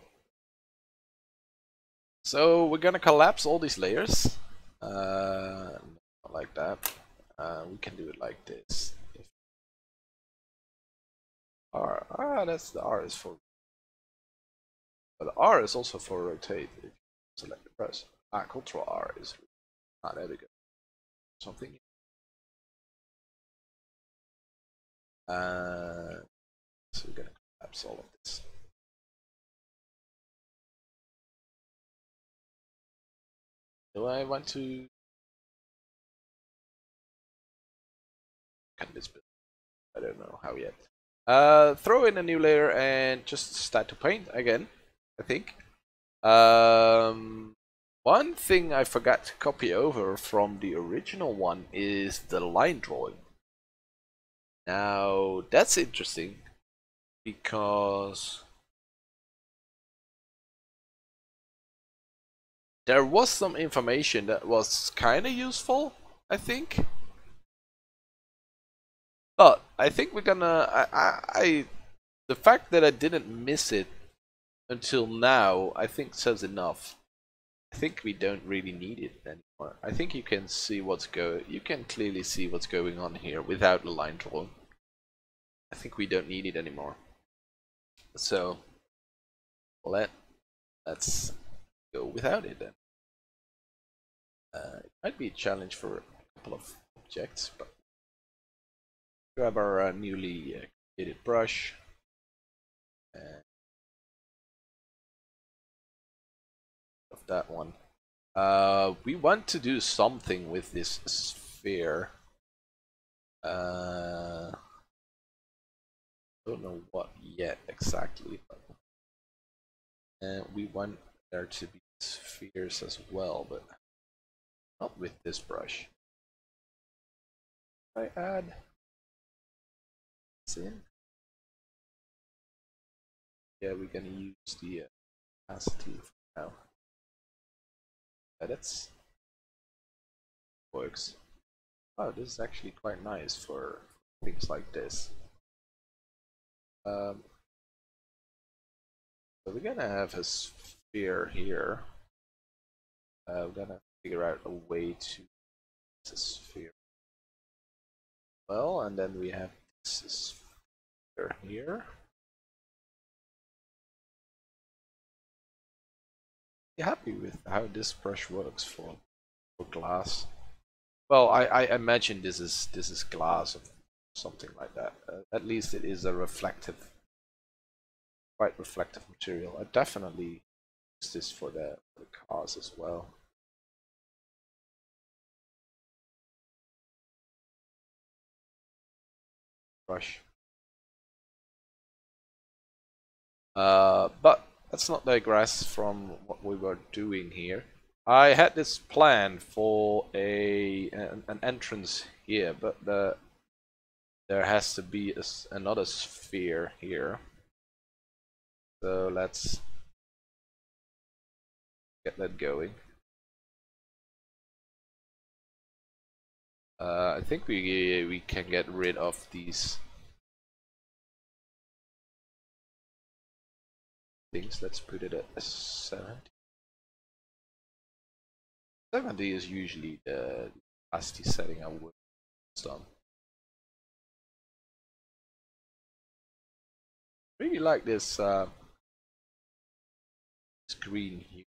So we're gonna collapse all these layers, not like that. We can do it like this. R, that's the R is for, but the R is also for rotate. If you select the press, Control R is. There we go. Something. So we're gonna collapse all of this. Do I want to cut this bit? I don't know how yet. Throw in a new layer and just start to paint again, I think. One thing I forgot to copy over from the original one is the line drawing. Now, that's interesting because there was some information that was kind of useful, I think. But I think we're gonna. The fact that I didn't miss it until now, I think says enough. I think we don't really need it anymore. I think you can see you can clearly see what's going on here without the line drawing. I think we don't need it anymore. So let's go without it then. It might be a challenge for a couple of objects, but grab our newly created brush and of that one. We want to do something with this sphere. Don't know what yet exactly, but we want there to be spheres as well, but not with this brush. If I add this in, yeah, we're gonna use the opacity for now. That's works. Oh, this is actually quite nice for things like this. So we're gonna have a sphere here. We're gonna figure out a way to use a sphere. Well, and then we have this sphere here. You happy with how this brush works for glass? Well, I imagine this is glass or something like that. At least it is a quite reflective material. I definitely use this for the cars as well. Brush. But let's not digress from what we were doing here. I had this plan for an entrance here, but there has to be another sphere here. So let's get that going. I think we can get rid of these things. Let's put it at 70. 70 is usually the opacity setting I would have done. Really like this green here.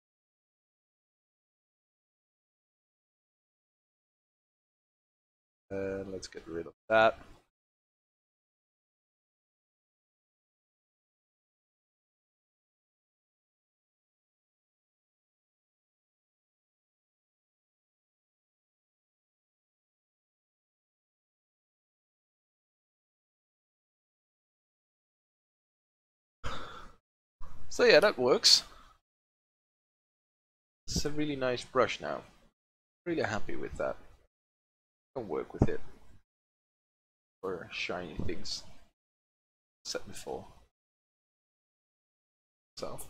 Let's get rid of that. So yeah, that works. It's a really nice brush now. Really happy with that. Can work with it for shiny things. Said before. So,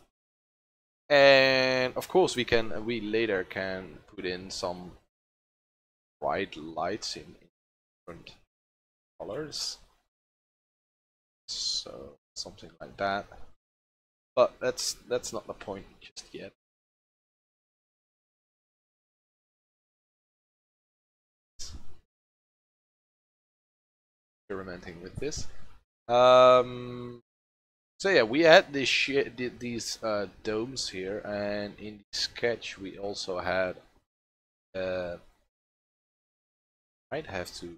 and of course we later can put in some bright lights in different colors. So something like that. But that's not the point just yet. Experimenting with this. So yeah, we had these domes here, and in the sketch we also had. Might have to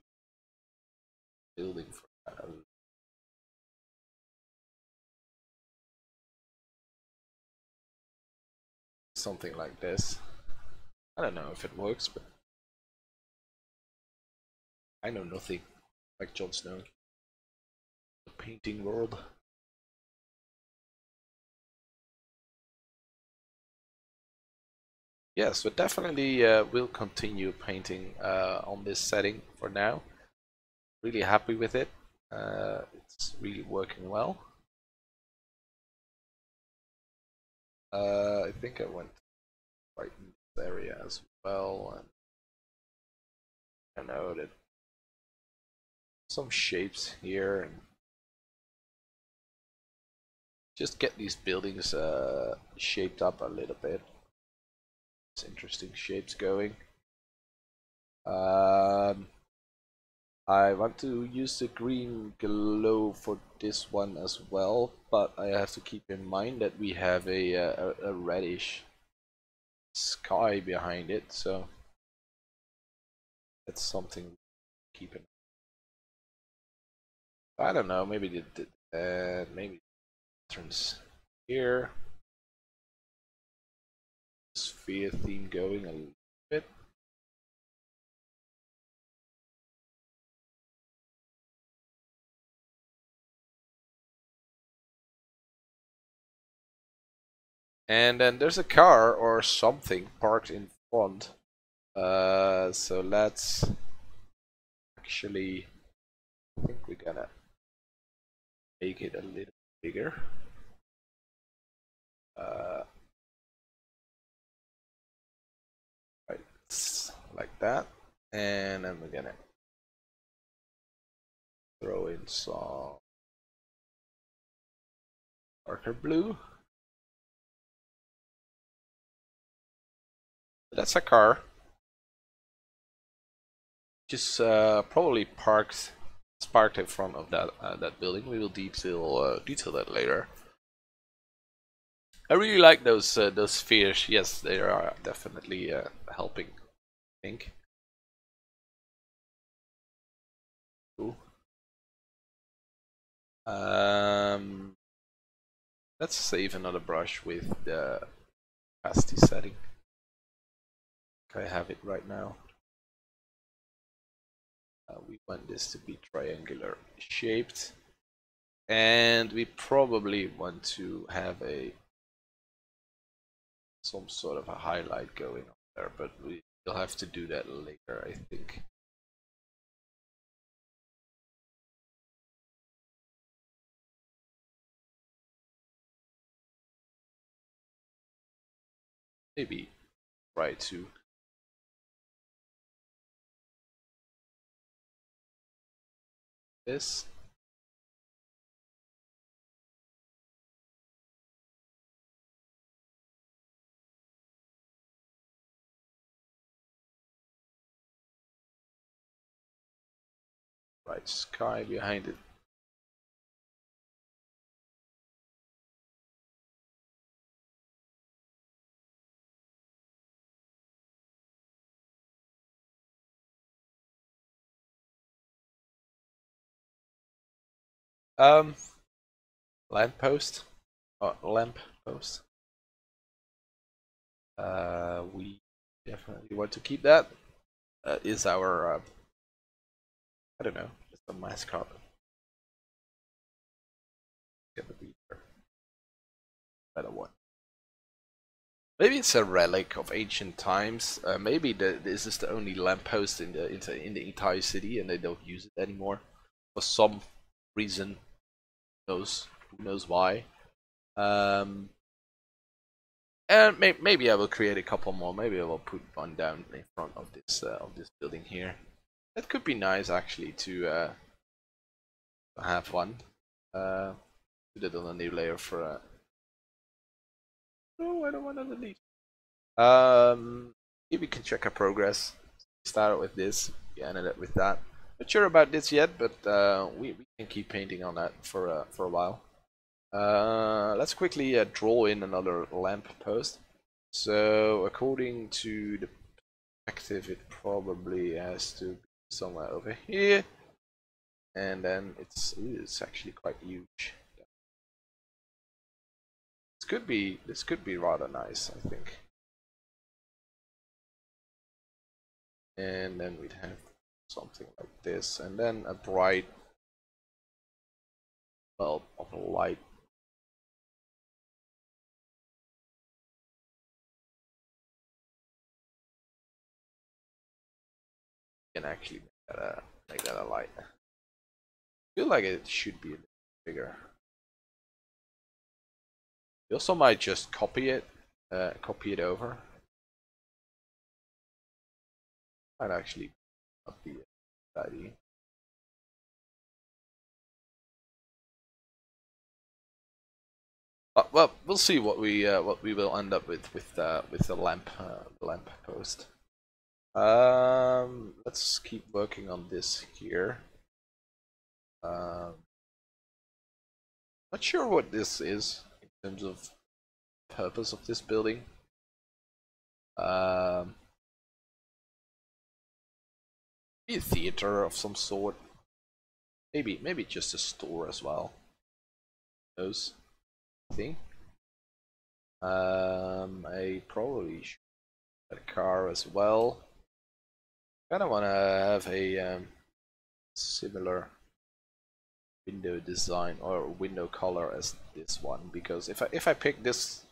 building for that. Something like this. I don't know if it works, but I know nothing like Jon Snow. The painting world. Yes, but definitely will continue painting on this setting for now. Really happy with it. It's really working well. I think I went right in this area as well, and I know that some shapes here, and just get these buildings shaped up a little bit. It's interesting shapes going. I want to use the green glow for this one as well, but I have to keep in mind that we have a reddish sky behind it, so that's something to keep in mind. I don't know, maybe maybe turns here. Sphere theme going a little bit. And then there's a car or something parked in front. So let's actually, I think we're gonna make it a little bigger. Right, like that. And then we're gonna throw in some darker blue. That's a car. Just probably parked in front of that building. We will detail that later. I really like those spheres. Yes, they are definitely helping. I think. Cool. Let's save another brush with the opacity setting. I have it right now. We want this to be triangular shaped, and we probably want to have some sort of a highlight going on there, but we'll have to do that later, I think. Maybe try to. This. bright sky behind it. Um, lamp post. Lamp post. We definitely want to keep that. Is our I don't know, it's a mascot. Gonna be a better one. Maybe it's a relic of ancient times. Maybe this is the only lamppost in the entire city, and they don't use it anymore for some reason. Who knows why? Um, and maybe I will create a couple more. Maybe I will put one down in front of this building here. That could be nice actually to have one. Put it on a new layer for. No, I don't want to delete. Here we can check our progress. We started with this, we ended up with that. Not sure about this yet, but we can keep painting on that for a while. Let's quickly draw in another lamp post. So according to the perspective, it probably has to be somewhere over here, and then it's actually quite huge. This could be rather nice, I think. And then we'd have something like this, and then a bright bulb of light. Can actually make that a light. I feel like it should be a bit bigger. You also might just copy it over. Might actually not be a bad idea. Well, we'll see what we will end up with the lamp post. Let's keep working on this here. Not sure what this is in terms of purpose of this building. Maybe a theater of some sort. Maybe just a store as well. Those thing. I probably should get a car as well. Kind of want to have a similar window design or window color as this one, because if I pick this,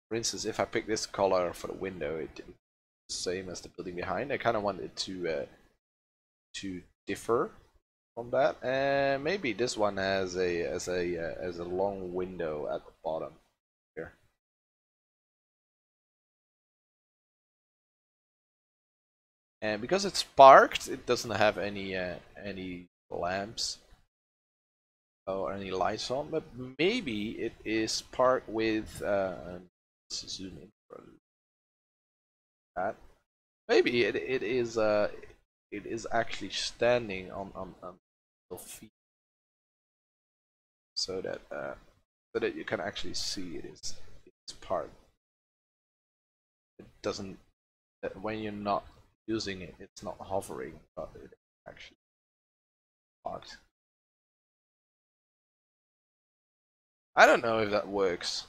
for instance, if I pick this color for the window, it's the same as the building behind. I kind of want it to differ from that, and maybe this one has a long window at the bottom here. And because it's parked, it doesn't have any lamps or any lights on, but maybe it is parked with let's zoom in for that. Maybe it is actually standing on the feet, so that you can actually see it's parked. It doesn't, when you're not using it, it's not hovering, but it actually parked. I don't know if that works.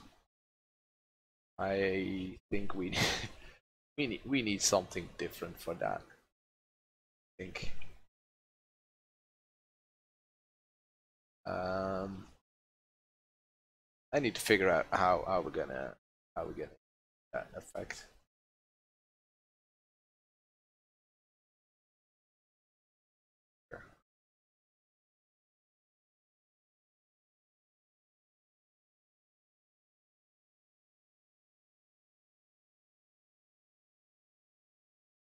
I think we we need something different for that. I think. I need to figure out how we're gonna that effect.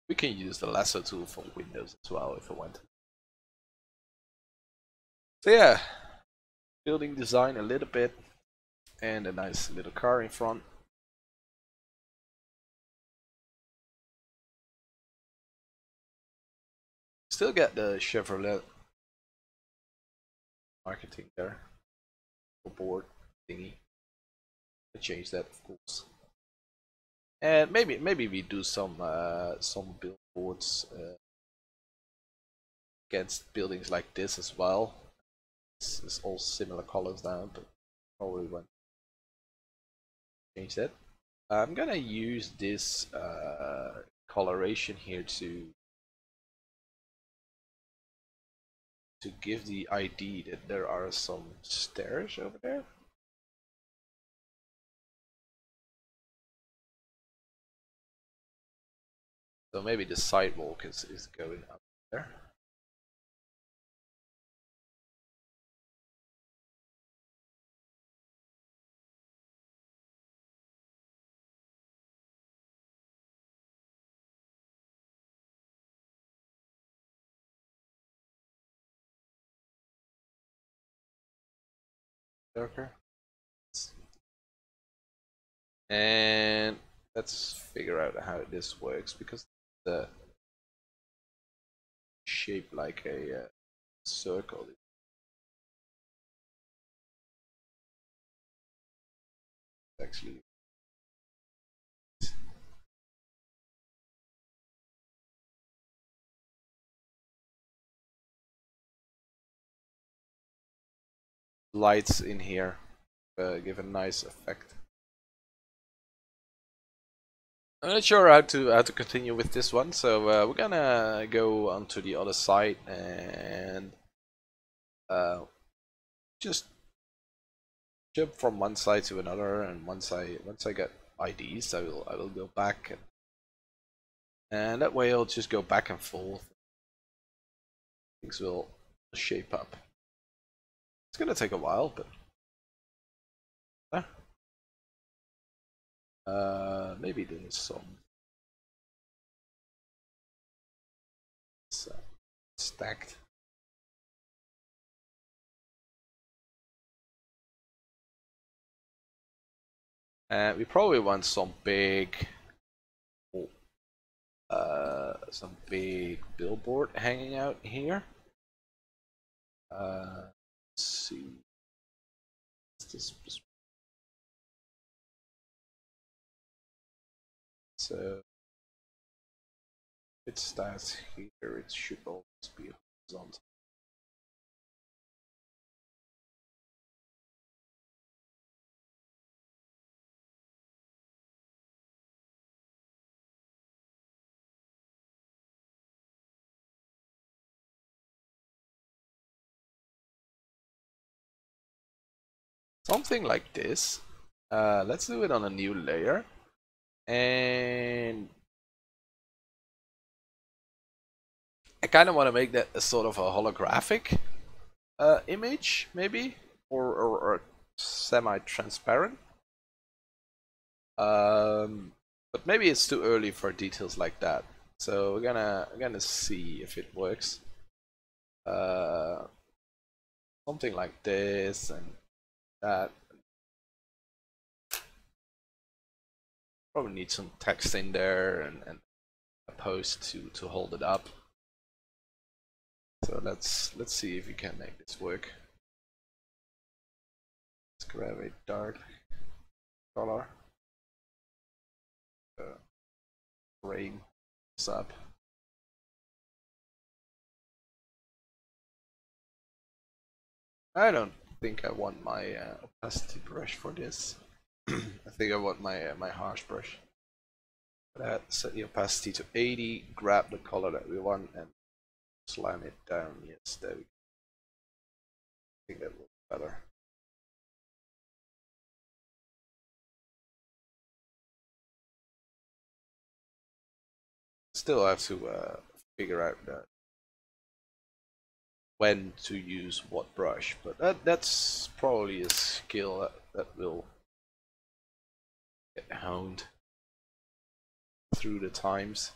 We can use the lasso tool for Windows as well if I want. So yeah, building design a little bit, and a nice little car in front. Still get the Chevrolet marketing there. Board thingy. I change that, of course. And maybe we do some billboards against buildings like this as well. It's all similar colors now, but probably want to change that. I'm gonna use this coloration here to give the ID that there are some stairs over there. So maybe the sidewalk is going up there. Darker. And let's figure out how this works, because the shape like a circle. Actually, lights in here give a nice effect. I'm not sure how to continue with this one, so we're gonna go onto the other side and just jump from one side to another. And once I get IDs, I will go back, and that way I'll just go back and forth. Things will shape up. It's gonna take a while, but maybe there's some stacked. We probably want some big billboard hanging out here. Let's see. So if it starts here, it should always be horizontal. Something like this. Let's do it on a new layer, and I kind of want to make that a sort of a holographic image, maybe, or semi-transparent. But maybe it's too early for details like that. So we're gonna see if it works. Something like this and that. Probably need some text in there and a post to hold it up. So let's see if we can make this work. Let's grab a dark color. Frame this up. I don't think I want my opacity brush for this. I think I want my my harsh brush. Set the opacity to 80. Grab the color that we want and slam it down. Yes, there we go. I think that will be better. Still have to figure out when to use what brush, but that's probably a skill that will get honed through the times.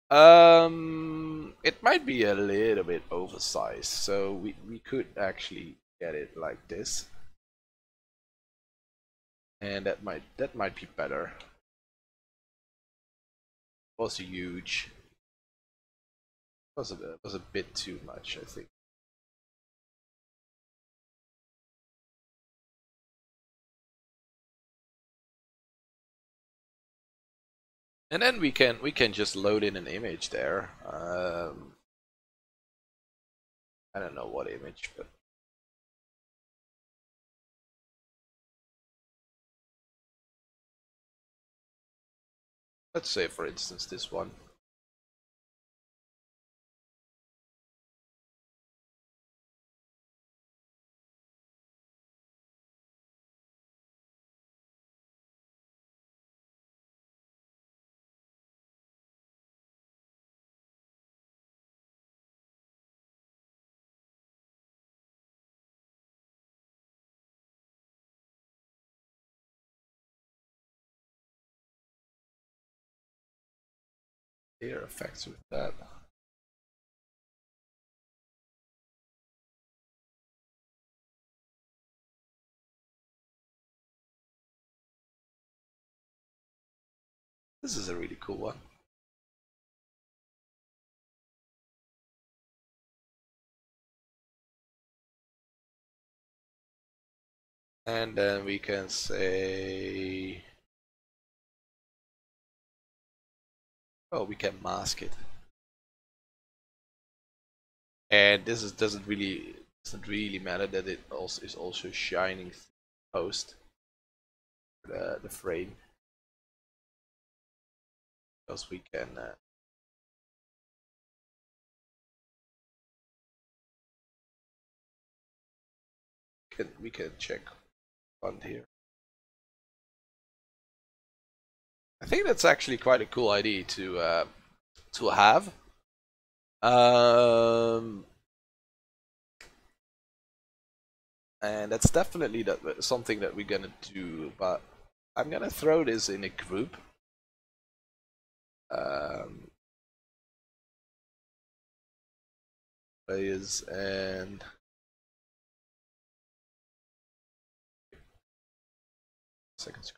It might be a little bit oversized, so we could actually get it like this, and that might be better. It was huge. It was a bit too much, I think. And then we can just load in an image there. I don't know what image, but let's say, for instance, this one. Here effects with that. This is a really cool one. And then we can say, oh, we can mask it. And this doesn't really matter that it also is also shining post the frame, because we can we can check on here. I think that's actually quite a cool idea to have. And that's definitely something that we're gonna do. But I'm gonna throw this in a group. Players and seconds.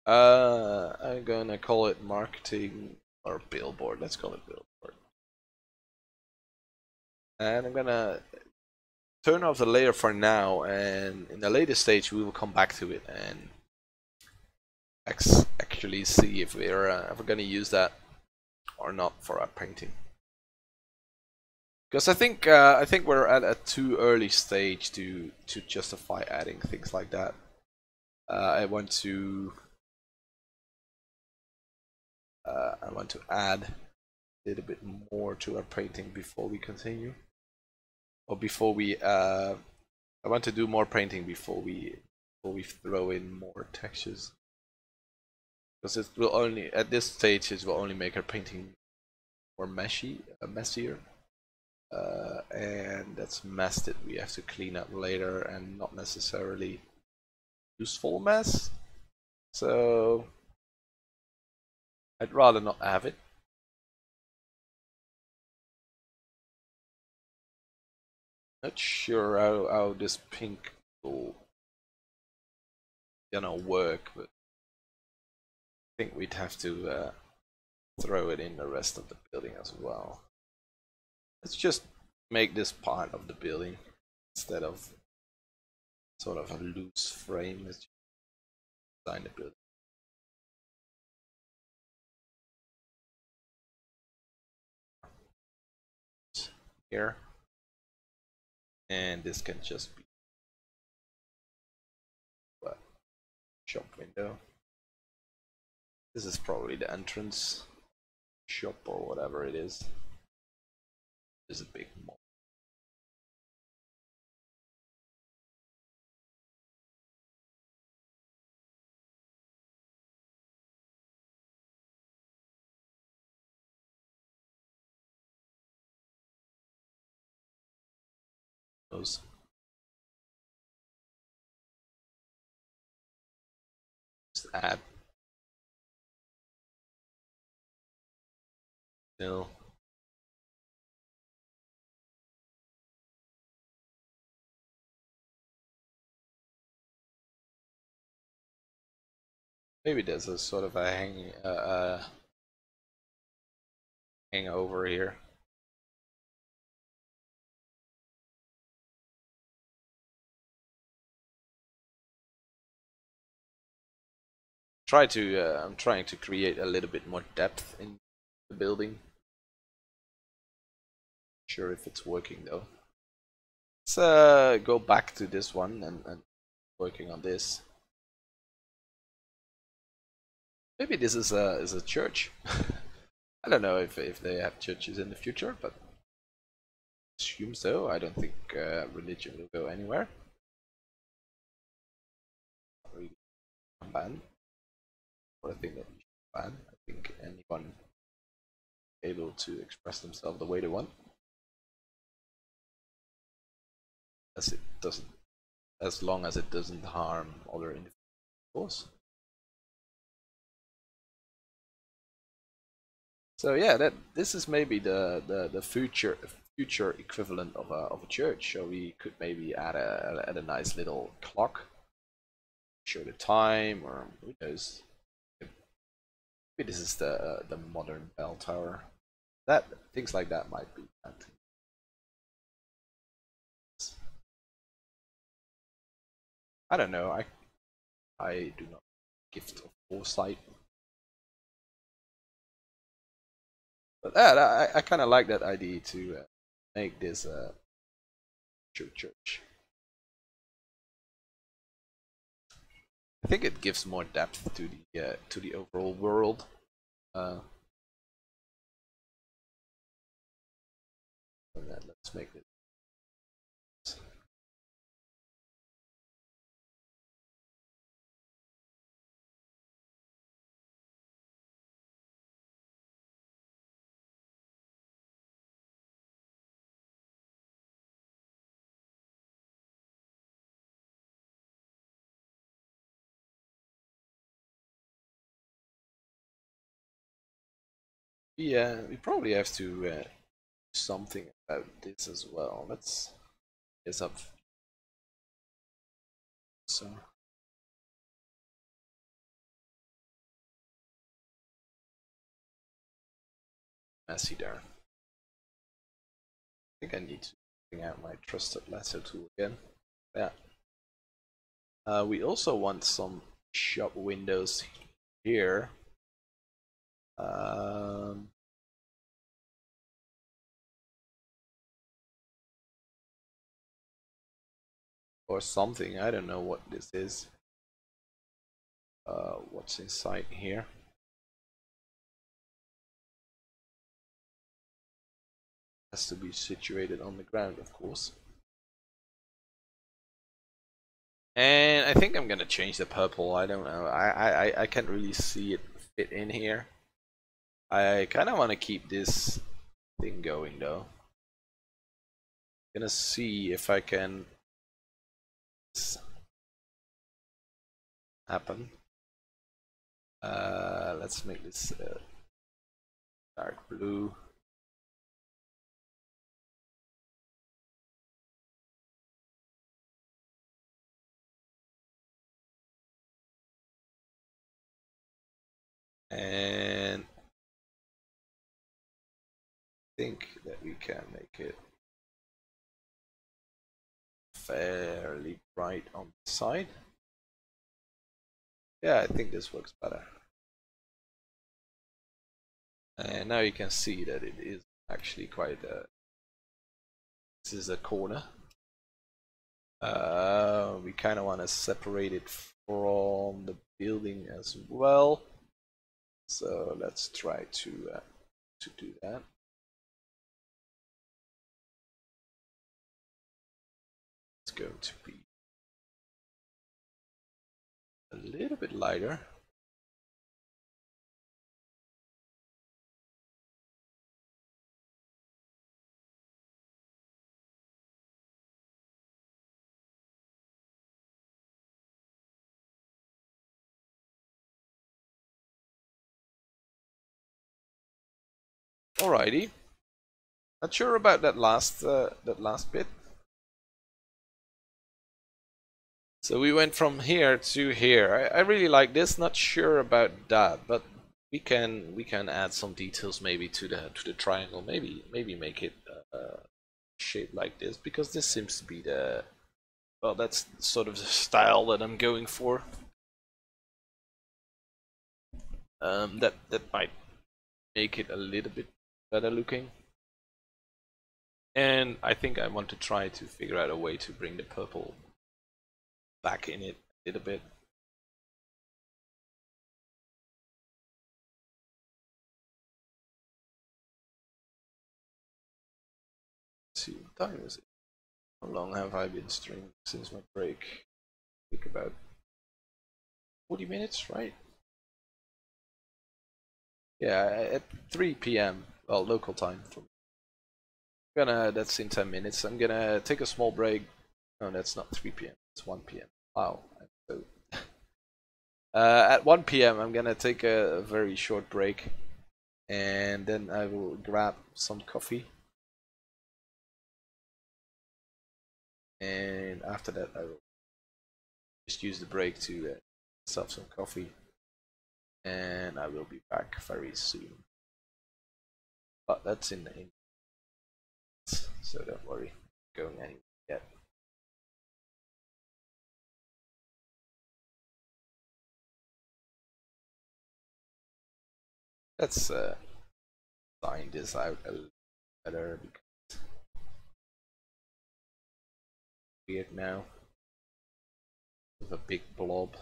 I'm gonna call it marketing or billboard. Let's call it billboard. And I'm gonna turn off the layer for now, and in a later stage we will come back to it and actually see if we're ever gonna use that or not for our painting. Because I think we're at a too early stage to justify adding things like that. I want to add a little bit more to our painting before we continue, or before we. I want to do more painting before we throw in more textures. Because it will only, at this stage, it will only make our painting more messier. And that's mess that we have to clean up later, and not necessarily useful mess. So I'd rather not have it. Not sure how this pink will, work, but I think we'd have to throw it in the rest of the building as well. Let's just make this part of the building instead of sort of a loose frame. Let's design the building. Here. And this can just be what? Shop window. This is probably the entrance shop or whatever it is. There's a big mall. Those. Just add. Still. Maybe there's a sort of a hangover here. I'm trying to create a little bit more depth in the building. Not sure if it's working though. Let's go back to this one and working on this. Maybe this is a church. I don't know if they have churches in the future, but I assume so. I don't think religion will go anywhere. Not really ban, or I think that we should ban. I think anyone able to express themselves the way they want, as long as it doesn't harm other individuals. So yeah, this is maybe the future equivalent of a church. So we could maybe add a nice little clock, show the time, or who knows. Maybe this is the modern bell tower. That things like that might be bad. I don't know. I do not gift of foresight. But I kind of like that idea to make this church. I think it gives more depth to the overall world. And then let's make it. Yeah, we probably have to do something about this as well. Let's get up. So messy there. I think I need to bring out my trusted lasso tool again. Yeah. We also want some shop windows here. Or something. I don't know what this is. What's inside here? Has to be situated on the ground, of course. And I think I'm gonna change the purple. I don't know. I can't really see it fit in here. I kind of want to keep this thing going though. Gonna see if I can happen. Let's make this dark blue. And I think that we can make it fairly bright on the side. Yeah, I think this works better. And now you can see that it is actually quite a. This is a corner. We kind of want to separate it from the building as well. So let's try to do that. It's going to be a little bit lighter. Alrighty. Not sure about that last bit. So we went from here to here. I really like this. Not sure about that, but we can add some details maybe to the triangle. Maybe make it shaped like this, because this seems to be the, well, that's sort of the style that I'm going for. That might make it a little bit better looking. And I think I want to try to figure out a way to bring the purple back in it a little bit. Let's see, what time is it? How long have I been streaming since my break? I think about 40 minutes, right? Yeah, at 3 p.m. Well, local time for me. That's in 10 minutes. I'm gonna take a small break. No, that's not 3 p.m. It's 1 p.m. Wow. So, at 1 p.m. I'm gonna take a very short break, and then I will grab some coffee. And after that, I will just use the break to myself some coffee, and I will be back very soon. But that's in so don't worry, going anywhere yet. Let's sign this out a little better because weird now with a big blob.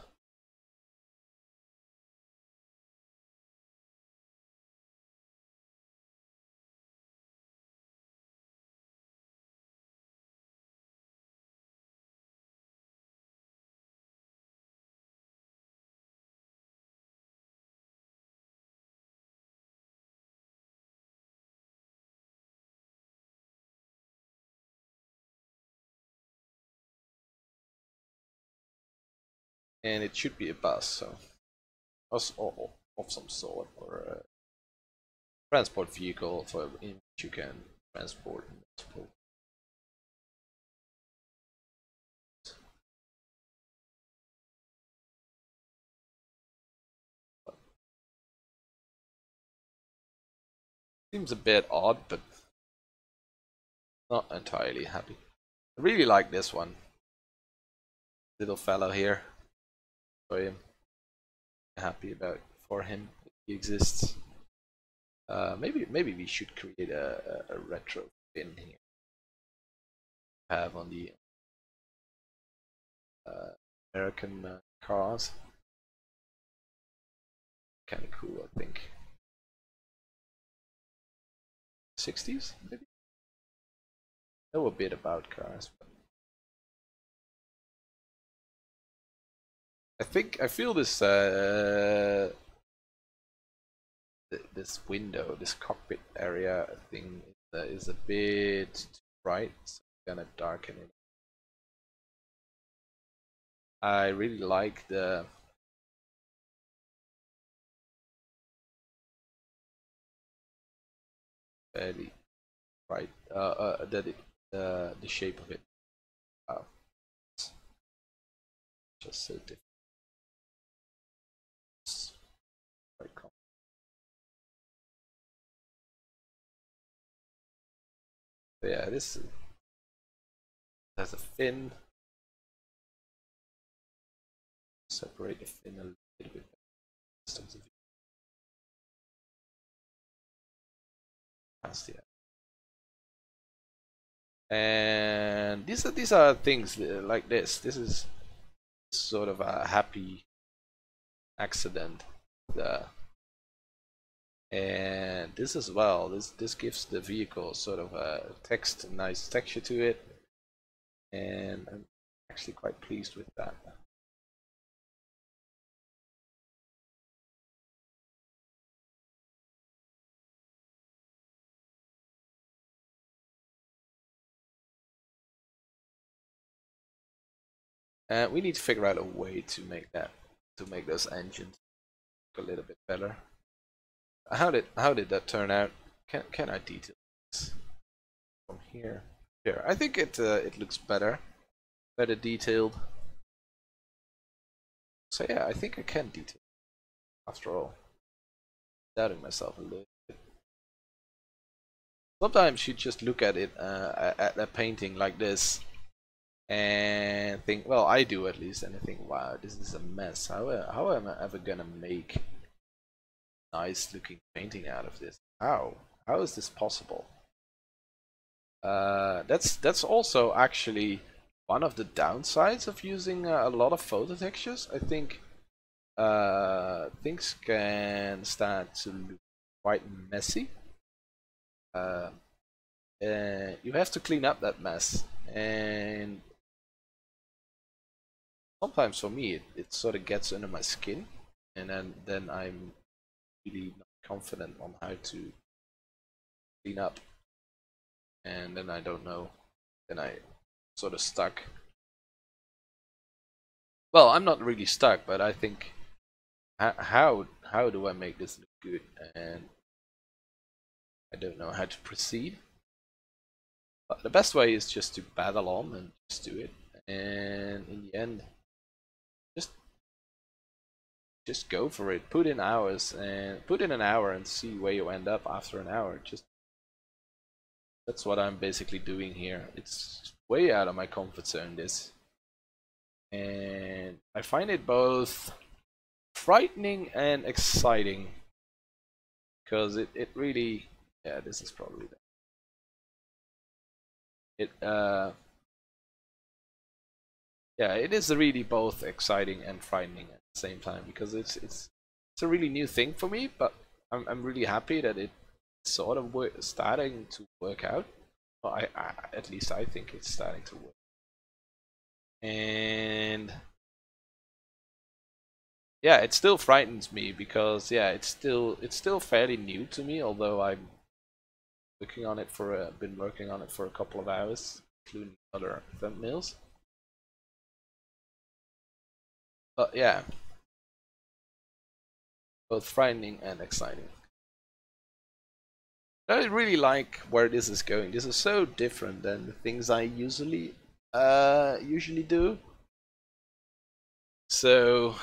And it should be a bus, so of some sort, or a transport vehicle for in which you can transport multiple. Seems a bit odd, but not entirely happy. I really like this one, little fellow here. So I'm happy about for him that he exists. Maybe we should create a retro pin here. Have on the American cars. Kind of cool, I think. 60s, maybe. Know a bit about cars, but I feel this this window, this cockpit area thing is a bit too bright, so I'm gonna darken it. I really like the fairly bright the shape of it. Wow, it's just so different. It's quite cool. But yeah, this has a fin. Separate the fin a little bit. Past the and these are things like this. This is sort of a happy accident. And this as well. This gives the vehicle sort of a nice texture to it, and I'm actually quite pleased with that. And we need to figure out a way to make those engines look a little bit better. How did that turn out? Can I detail this from here? Here, I think it looks better detailed. So yeah, I think I can detail. After all, doubting myself a little bit. Sometimes you just look at it at a painting like this and think, well, I do at least, and I think, wow, this is a mess. How am I ever gonna make nice looking painting out of this. How is this possible? That's also actually one of the downsides of using a lot of photo textures. I think things can start to look quite messy. You have to clean up that mess, and sometimes for me it sort of gets under my skin, and then I'm really not confident on how to clean up, and then I don't know, then I sort of stuck. Well, I'm not really stuck, but I think how do I make this look good, and I don't know how to proceed. But the best way is just to battle on and just do it, and in the end just go for it. Put in hours and put in an hour and see where you end up after an hour. Just that's what I'm basically doing here. It's way out of my comfort zone, this, and I find it both frightening and exciting, because it really, yeah, this is probably it yeah, it is really both exciting and frightening at the same time, because it's a really new thing for me, but I'm really happy that it's sort of starting to work out. Well, I at least I think it's starting to work, and yeah, it still frightens me because yeah, it's still fairly new to me, although I'm working on it for been working on it for a couple of hours, including other thumbnails. But yeah, both frightening and exciting. I really like where this is going. This is so different than the things I usually do. So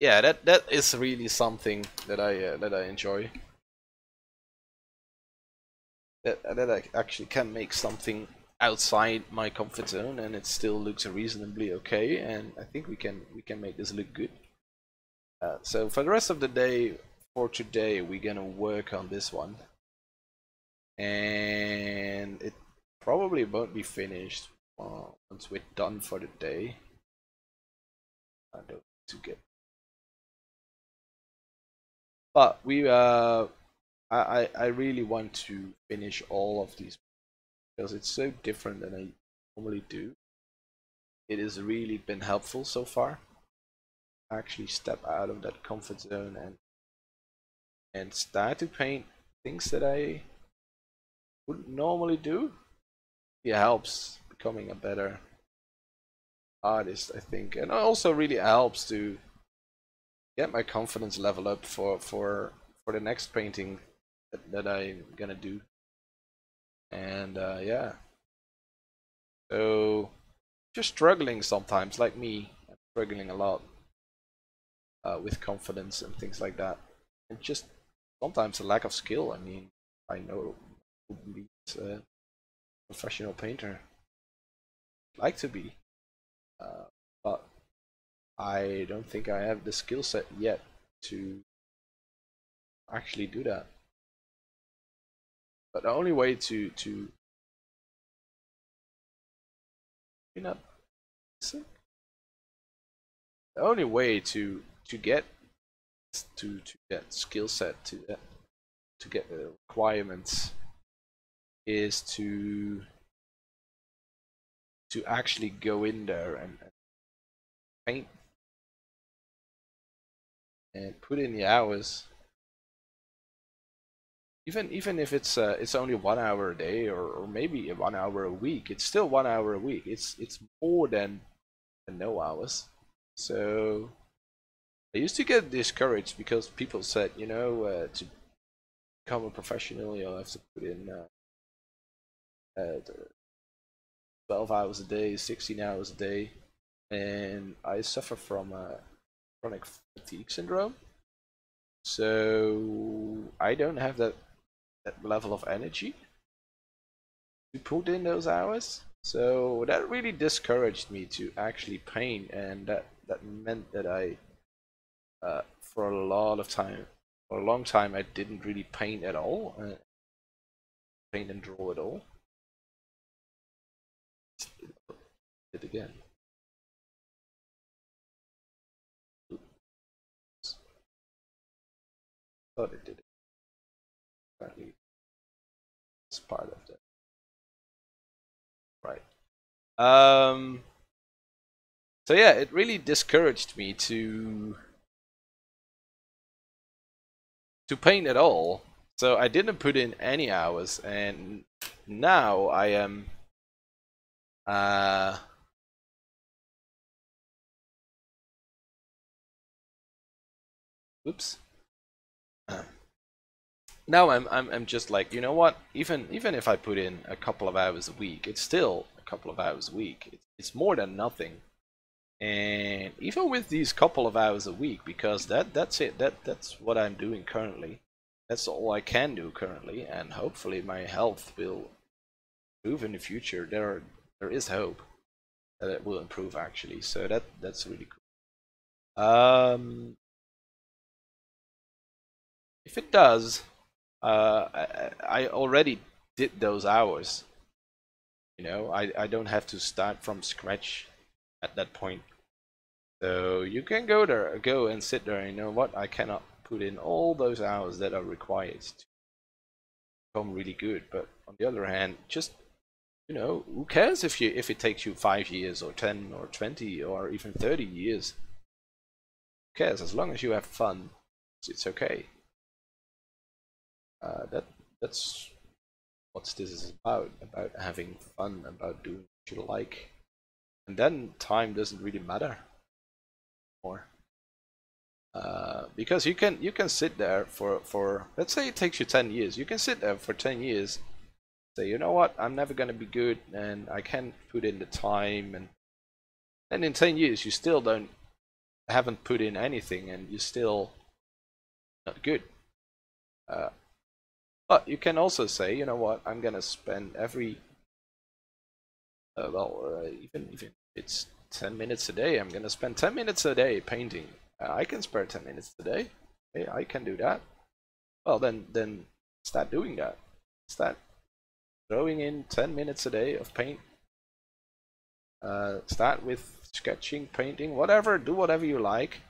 yeah, that is really something that I enjoy. That I actually can make something outside my comfort zone and it still looks reasonably okay, and I think we can make this look good. So for the rest of the day, for today, we're gonna work on this one, and it probably won't be finished once we're done for the day. I don't need to get, but I really want to finish all of these because it's so different than I normally do. It has really been helpful so far. Actually step out of that comfort zone and start to paint things that I wouldn't normally do. It helps becoming a better artist, I think, and it also really helps to get my confidence level up for the next painting that I'm gonna do. And yeah, so just struggling sometimes, like me, I'm struggling a lot with confidence and things like that, and just sometimes a lack of skill. I mean, I know I wouldn't be a professional painter, I'd like to be, but I don't think I have the skill set yet to actually do that. But the only way to you know the only way to get to that skill set, to get the requirements, is to actually go in there and paint and put in the hours. Even if it's only 1 hour a day, or maybe 1 hour a week, it's still 1 hour a week. It's more than no hours. So I used to get discouraged because people said, to become a professional, you'll have to put in 12 hours a day, 16 hours a day, and I suffer from chronic fatigue syndrome. So I don't have that level of energy to put in those hours. So that really discouraged me to actually paint, and that meant that I, for a lot of time, For a long time, I didn't really paint at all, paint and draw at all. It again. Oops. Thought it did it. Apparently, it's part of that. Right. So yeah, it really discouraged me to paint at all. So I didn't put in any hours, and now I am oops. Now I'm just like, you know what? Even if I put in a couple of hours a week, it's still a couple of hours a week. It's more than nothing. And even with these couple of hours a week, because that's it. That's what I'm doing currently. That's all I can do currently, and hopefully my health will improve in the future. There is hope that it will improve actually. So that's really cool. If it does, I already did those hours. You know, I don't have to start from scratch at that point. So you can go and sit there. And you know what? I cannot put in all those hours that are required to become really good. But on the other hand, just who cares if it takes you 5 years or 10 or 20 or even 30 years? Who cares? As long as you have fun, it's okay. That's what this is about having fun, about doing what you like, and then time doesn't really matter more. Because you can sit there for let's say it takes you 10 years. You can sit there for 10 years, say, you know what, I'm never gonna be good, and I can't put in the time, and in 10 years you still haven't put in anything, and you're still not good. But you can also say, you know what, I'm gonna spend every even if it's 10 minutes a day, I'm gonna spend 10 minutes a day painting. I can spare 10 minutes a day. Okay, I can do that. Well, then start doing that. Start throwing in 10 minutes a day of paint. Start with sketching, painting, whatever. Do whatever you like.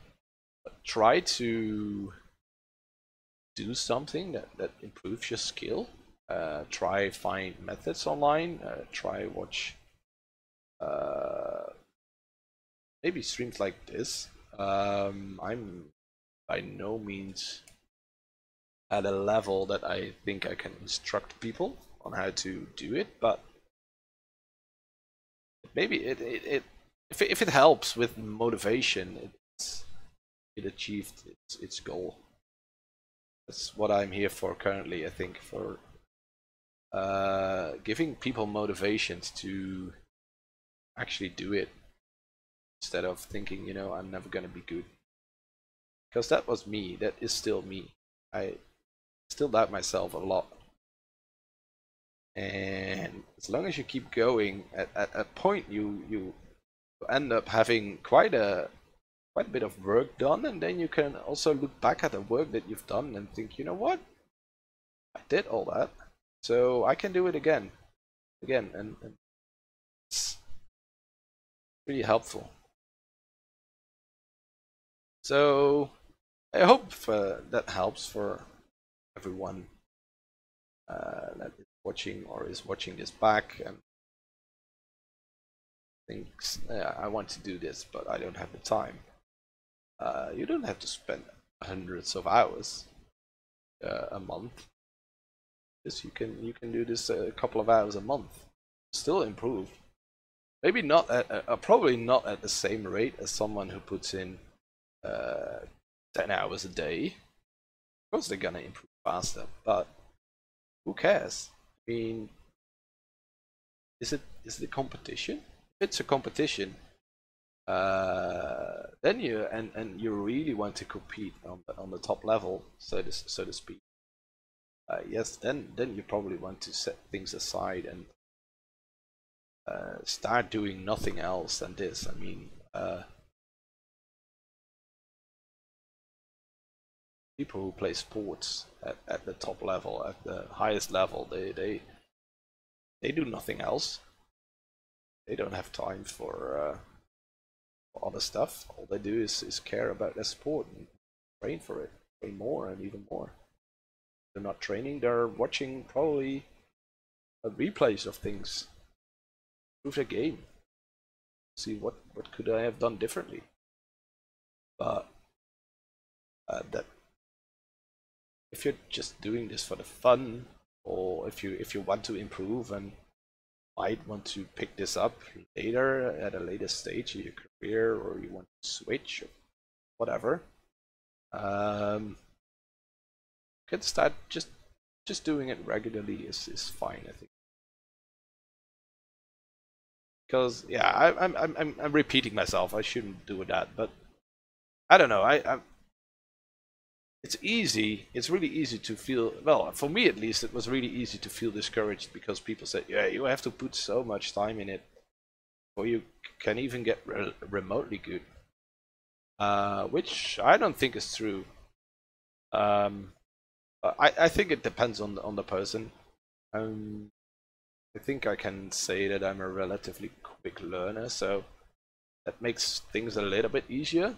Try to do something that improves your skill. Try find methods online. Try watch maybe streams like this. I'm by no means at a level that I think I can instruct people on how to do it, but maybe if it helps with motivation, it achieved its goal. That's what I'm here for currently. I think for giving people motivations to actually do it instead of thinking, I'm never gonna be good. Because that was me. That is still me. I still doubt myself a lot. And as long as you keep going, at a point you end up having quite a bit of work done, and then you can also look back at the work that you've done and think, you know what, I did all that, so I can do it again, and it's really helpful. So I hope that helps for everyone that is watching or is watching this back and thinks, yeah, I want to do this, but I don't have the time. You don't have to spend hundreds of hours a month. Yes, you can do this a couple of hours a month, still improve. Maybe not probably not at the same rate as someone who puts in 10 hours a day. Of course, they're gonna improve faster, but who cares? I mean, is it a competition? If it's a competition, then you really want to compete on the top level, so to speak. Yes, then you probably want to set things aside and start doing nothing else than this. I mean, people who play sports at the top level, at the highest level, they do nothing else. They don't have time for other stuff. All they do is care about their sport and train for it, train more and even more. They're not training, they're watching probably replays of things, improve their game, see what could I have done differently. But that if you're just doing this for the fun, or if you want to improve and might want to pick this up later at a later stage of your career, or you want to switch or whatever, you can start just doing it regularly is fine, I think. Because yeah, I'm repeating myself. I shouldn't do that, but I don't know. It's easy. It's really easy to feel. Well, for me at least, it was really easy to feel discouraged because people said, "Yeah, you have to put so much time in it, or you can even get remotely good," which I don't think is true. I think it depends on the person. I think I can say that I'm a relatively quick learner, so that makes things a little bit easier.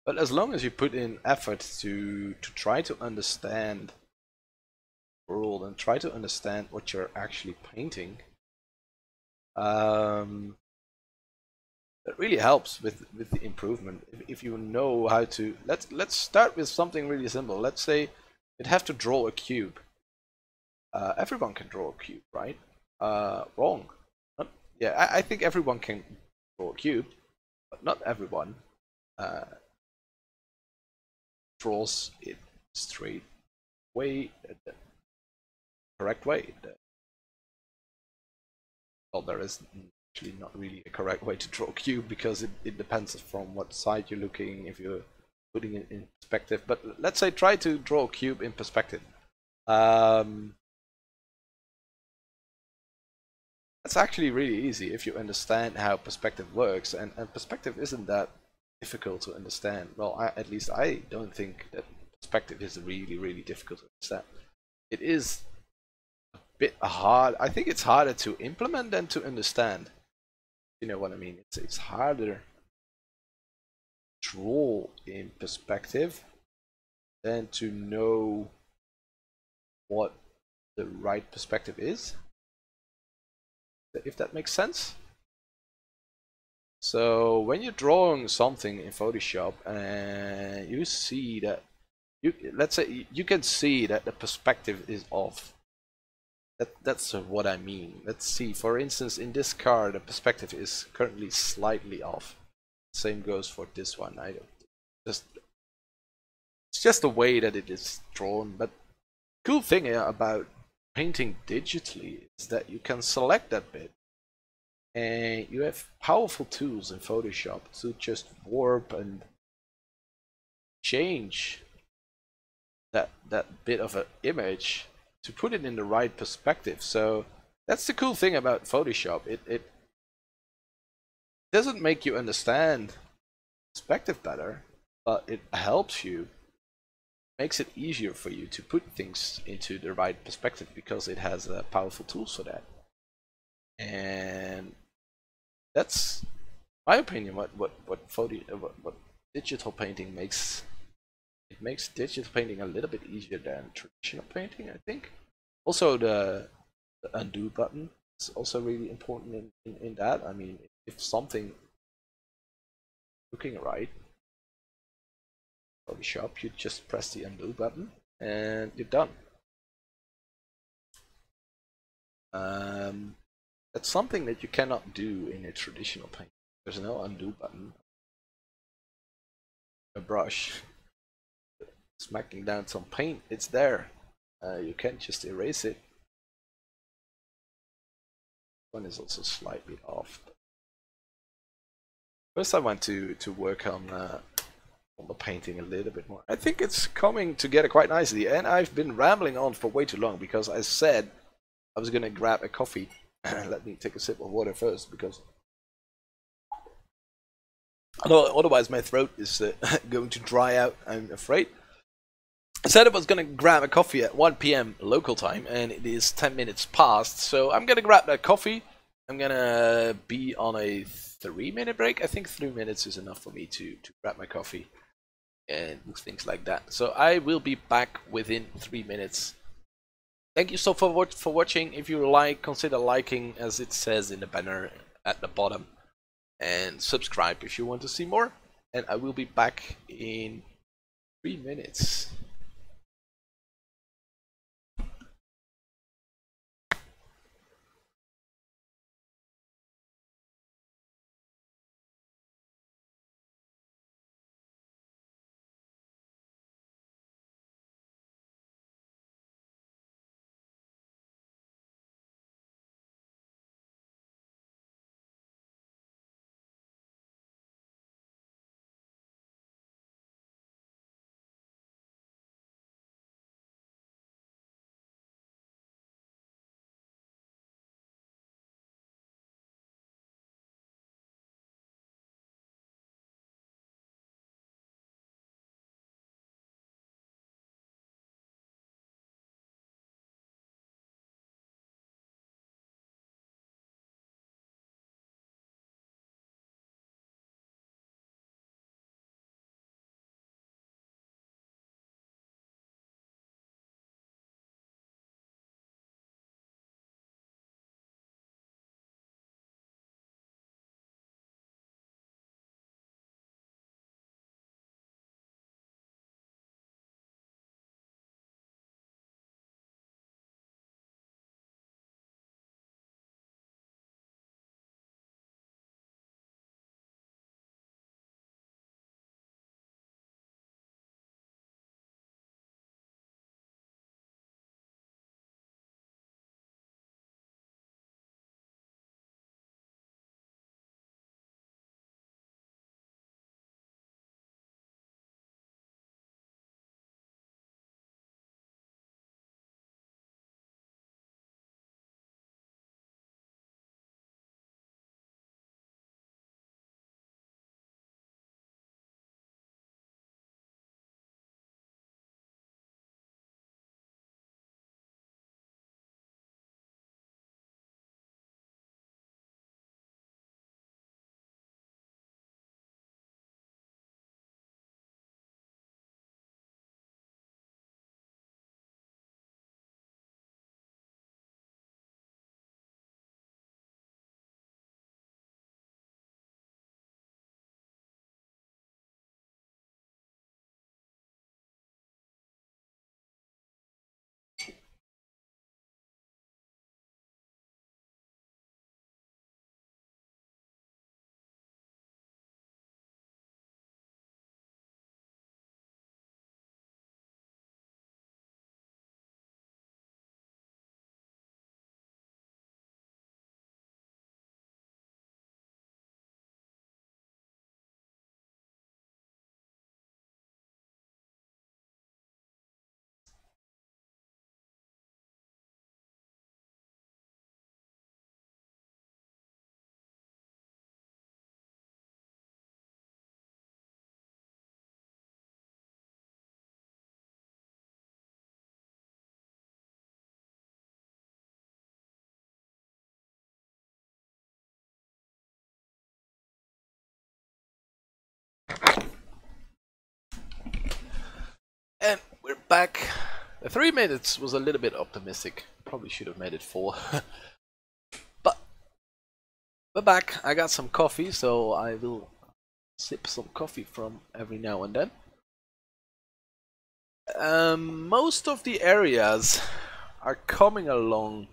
But as long as you put in effort to try to understand the world and try to understand what you're actually painting, that really helps with the improvement. If you know how to, let's start with something really simple. Let's say you'd have to draw a cube. Everyone can draw a cube, right? Wrong. Yeah, I think everyone can draw a cube, but not everyone draws it straight way, the correct way. Well, there is actually not really a correct way to draw a cube because it depends from what side you're looking, if you're putting it in perspective. But let's say try to draw a cube in perspective. That's actually really easy if you understand how perspective works, and perspective isn't that difficult to understand. Well, at least I don't think that perspective is really difficult to understand. It is a bit hard. I think it's harder to implement than to understand. You know what I mean? It's harder to draw in perspective than to know what the right perspective is. If that makes sense. So when you're drawing something in Photoshop and you see that let's say you can see that the perspective is off. That's what I mean. Let's see, for instance, in this car the perspective is currently slightly off. Same goes for this one. It's just the way that it is drawn. But cool thing about painting digitally is that you can select that bit. And you have powerful tools in Photoshop to just warp and change that bit of an image to put it in the right perspective. So that's the cool thing about Photoshop. It doesn't make you understand perspective better, but it helps you, makes it easier for you to put things into the right perspective because it has powerful tools for that. And that's my opinion. What digital painting makes digital painting a little bit easier than traditional painting, I think. Also, the undo button is also really important in that. I mean, if something looking right, Photoshop, you just press the undo button and you're done. That's something that you cannot do in a traditional paint. There's no undo button. A brush, smacking down some paint, it's there. You can't just erase it. One is also slightly off. First I want to work on the painting a little bit more. I think it's coming together quite nicely, and I've been rambling on for way too long because I said I was gonna grab a coffee. Let me take a sip of water first because Otherwise, my throat is going to dry out, I'm afraid. I said I was going to grab a coffee at 1 p.m. local time, and it is 10 minutes past, so I'm going to grab that coffee. I'm going to be on a 3-minute break. I think 3 minutes is enough for me to grab my coffee and things like that. So I will be back within 3 minutes. Thank you so for watching. If you like, consider liking, as it says in the banner at the bottom, and subscribe if you want to see more. And I will be back in 3 minutes. And we're back. 3 minutes was a little bit optimistic. Probably should have made it 4. But we're back. I got some coffee, so I will sip some coffee from every now and then. Most of the areas are coming along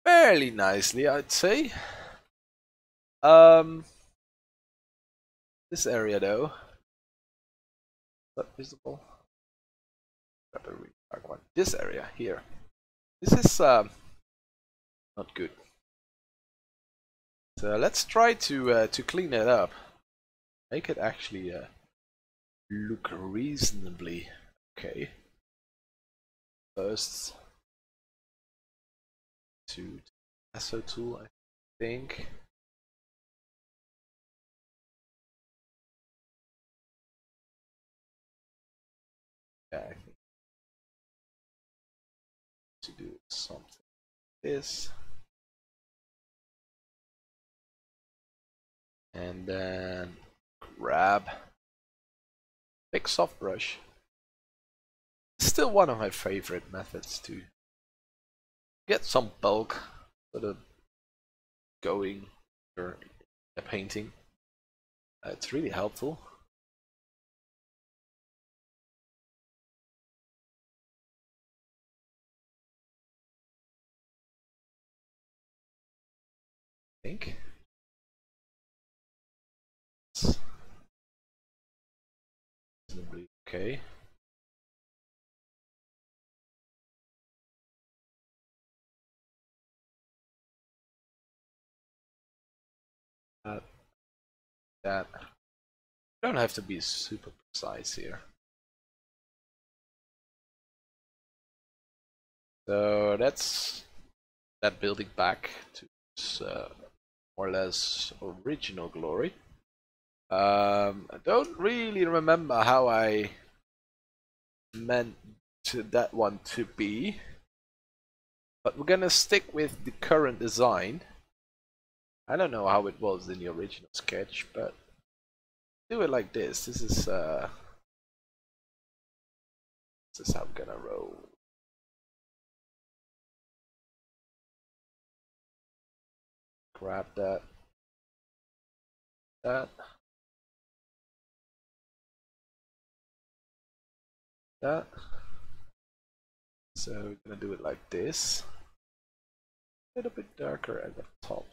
fairly nicely, I'd say. This area though, not visible. Grab a really dark one. This area here. This is not good. So let's try to clean it up. Make it actually look reasonably okay. First, to lasso tool, I think. Yeah, I think to do something like this. And then grab big soft brush. Still one of my favorite methods to get some bulk sort of going for a painting. It's really helpful. I think. It's reasonably okay. That don't have to be super precise here. So that's that building back to its more or less original glory. I don't really remember how I meant that one to be, but we're gonna stick with the current design. I don't know how it was in the original sketch, but do it like this. This is how I'm gonna roll. Grab that. That. So we're gonna do it like this. A little bit darker at the top.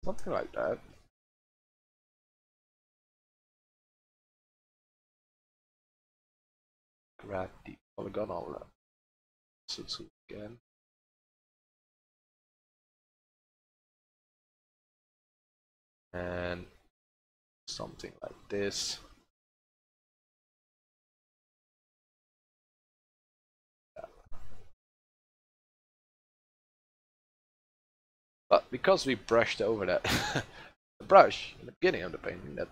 Something like that. Grab the polygonal so again. And something like this. But because we brushed over that the brush in the beginning of the painting, that's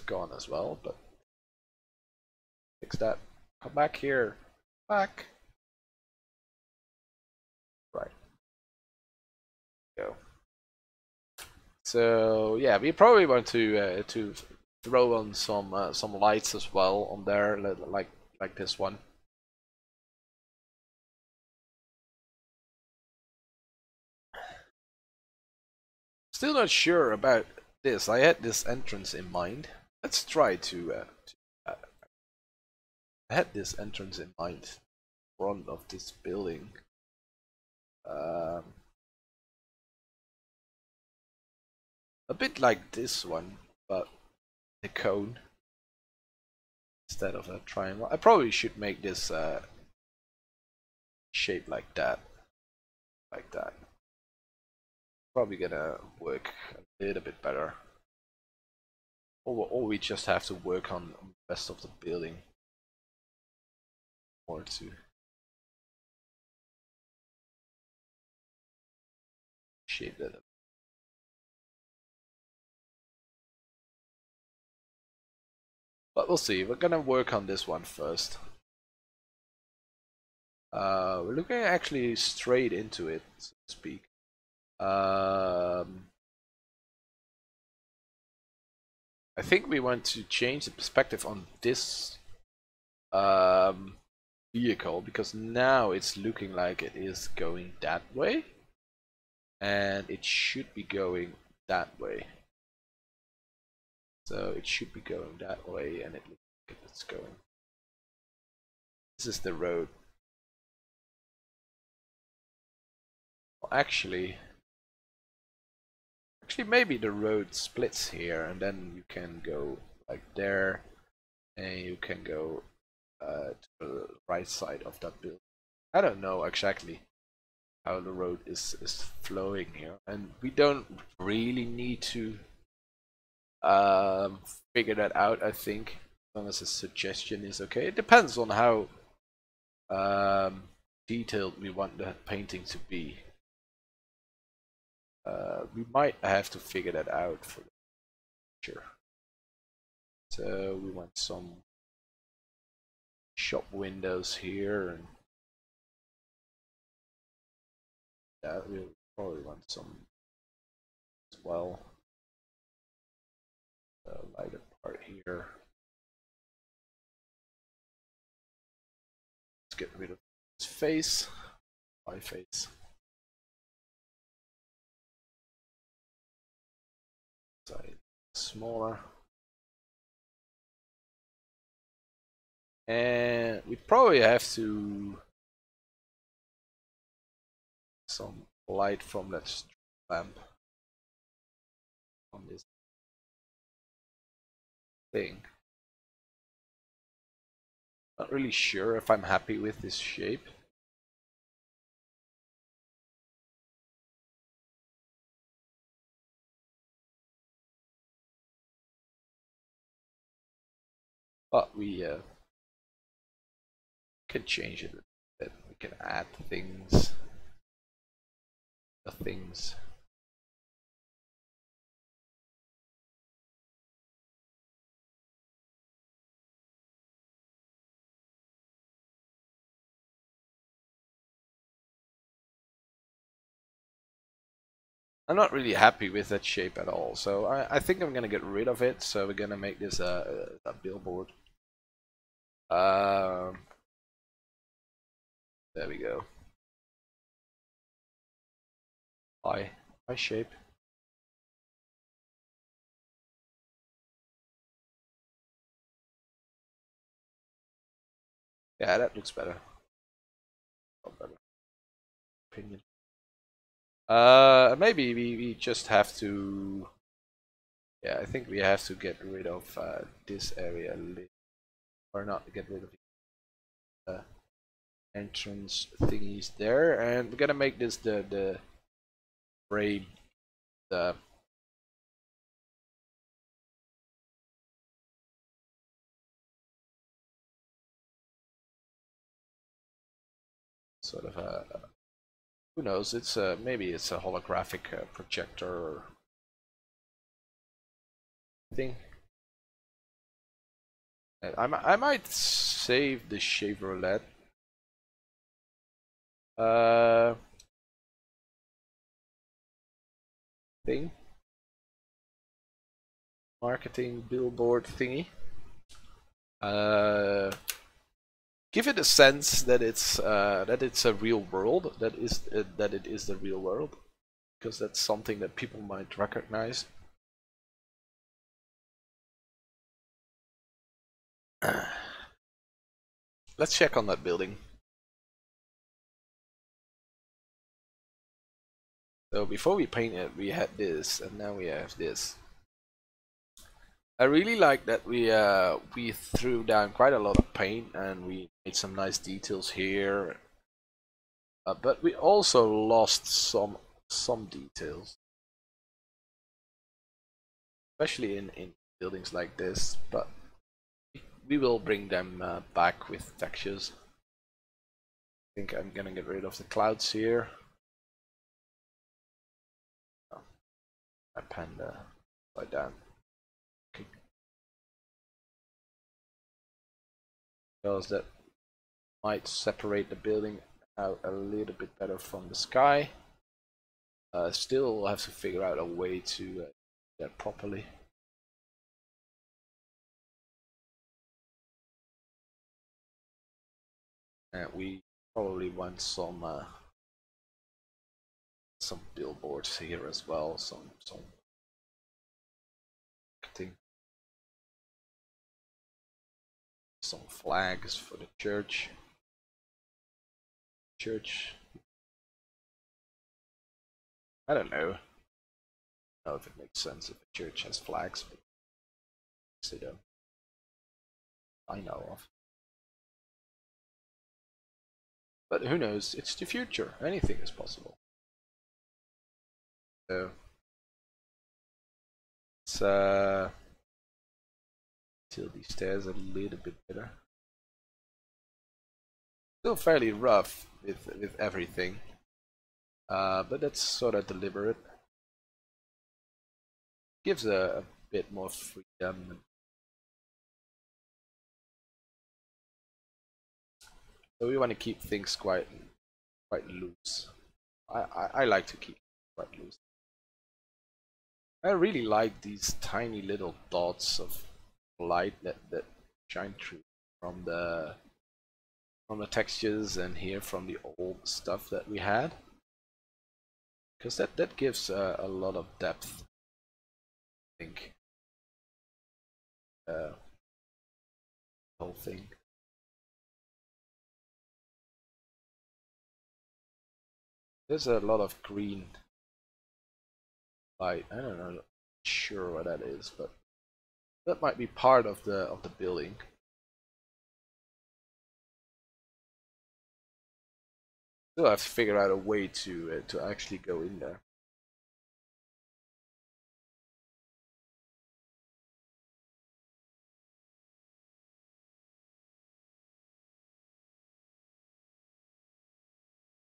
gone as well. But fix that. Come back here. Back. Right. Go. So yeah, we probably want to throw on some lights as well on there, like this one. Still not sure about this. I had this entrance in mind. Let's try to I had this entrance in mind, front of this building. A bit like this one, but a cone instead of a triangle. I probably should make this shape like that, Probably gonna work a little bit better. Or we just have to work on the rest of the building more to shape that up. But we'll see. We're gonna work on this one first. We're looking actually straight into it, so to speak. I think we want to change the perspective on this vehicle, because now it's looking like it is going that way, and it should be going that way. So it should be going that way, and it looks like it's going. This is the road. Well, actually maybe the road splits here, and then you can go like there, and you can go to the right side of that building. I don't know exactly how the road is flowing here, and we don't really need to figure that out. I think as long as a suggestion is okay. It depends on how detailed we want the painting to be. We might have to figure that out for the future. So we want some shop windows here, and yeah, we probably want some as well. The lighter part here. Let's get rid of this face, my face. Size smaller. And we probably have to some light from that lamp on this thing. Not really sure if I'm happy with this shape. But we can change it a bit. We can add things. The things. I'm not really happy with that shape at all, so I think I'm gonna get rid of it. So we're gonna make this a billboard. There we go. Eye shape. Yeah, that looks better. Better. Opinion. Maybe we just have to. Yeah, I think we have to get rid of this area, or not get rid of the entrance thingies there, and we're gonna make this the frame, the sort of a. Who knows? It's maybe it's a holographic projector thing. And I might save the Chevrolet. Thing. Marketing billboard thingy. Give it a sense that it's a real world. That it is the real world, because that's something that people might recognize. Let's check on that building. So before we paint it, we had this, and now we have this. I really like that we threw down quite a lot of paint, and we made some nice details here. But we also lost some details, especially in buildings like this. But we will bring them back with textures. I think I'm gonna get rid of the clouds here. Oh, I panned right down. Okay. Because that might separate the building out a little bit better from the sky. Still have to figure out a way to do that properly. And we probably want some billboards here as well. Some marketing, some flags for the church. I don't know. I don't know if it makes sense if a church has flags, but they don't. I know of. But who knows? It's the future. Anything is possible. So let's tilt these stairs a little bit better. Still fairly rough with everything, but that's sort of deliberate. Gives a bit more freedom. So we want to keep things quite loose. I like to keep it quite loose. I really like these tiny little dots of light that shine through from the textures and here from the old stuff that we had, because that gives a lot of depth, I think. The whole thing. There's a lot of green light. I don't know, not sure what that is, but that might be part of the building. Still have to figure out a way to actually go in there.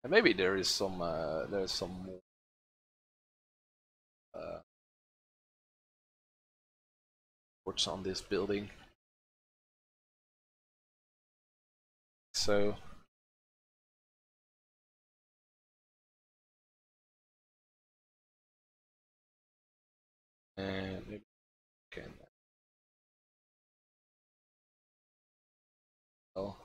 And maybe there's some more ports on this building. So and maybe we can well,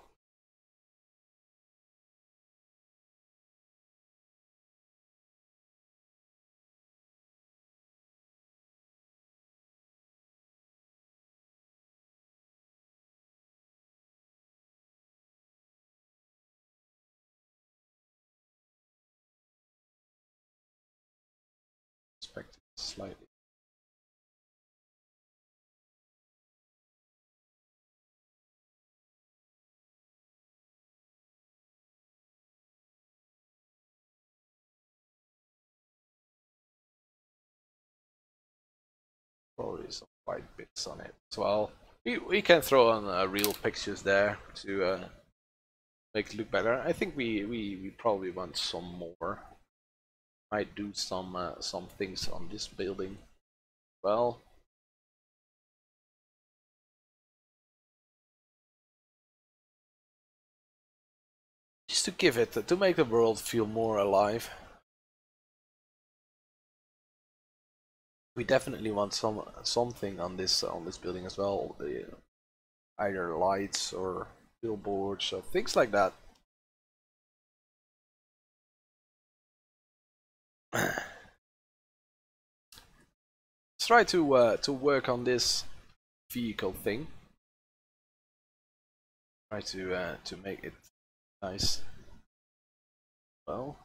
inspect it slightly. Probably some white bits on it as well. We can throw on real pictures there to make it look better. I think we probably want some more. Might do some things on this building. Well, just to give it to make the world feel more alive. We definitely want something on this building as well. Either lights or billboards or things like that. Let's try to work on this vehicle thing. Try to make it nice. Well,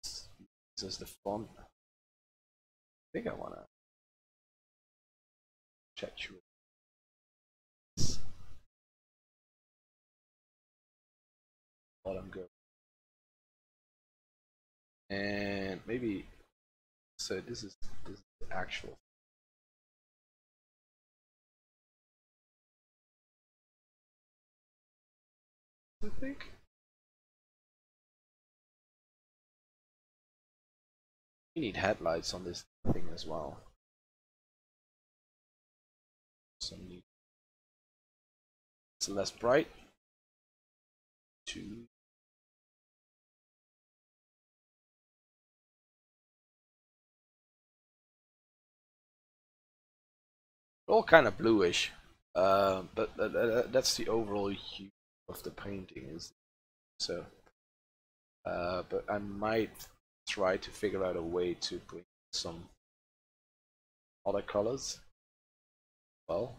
this is the font. I think I wanna check through this. Bottom go. And maybe so this is the actual. I think. We need headlights on this thing as well. Some need. It's less bright. 2. All kind of bluish, but that's the overall hue of the painting, is so. But I might try to figure out a way to bring some other colors. Well,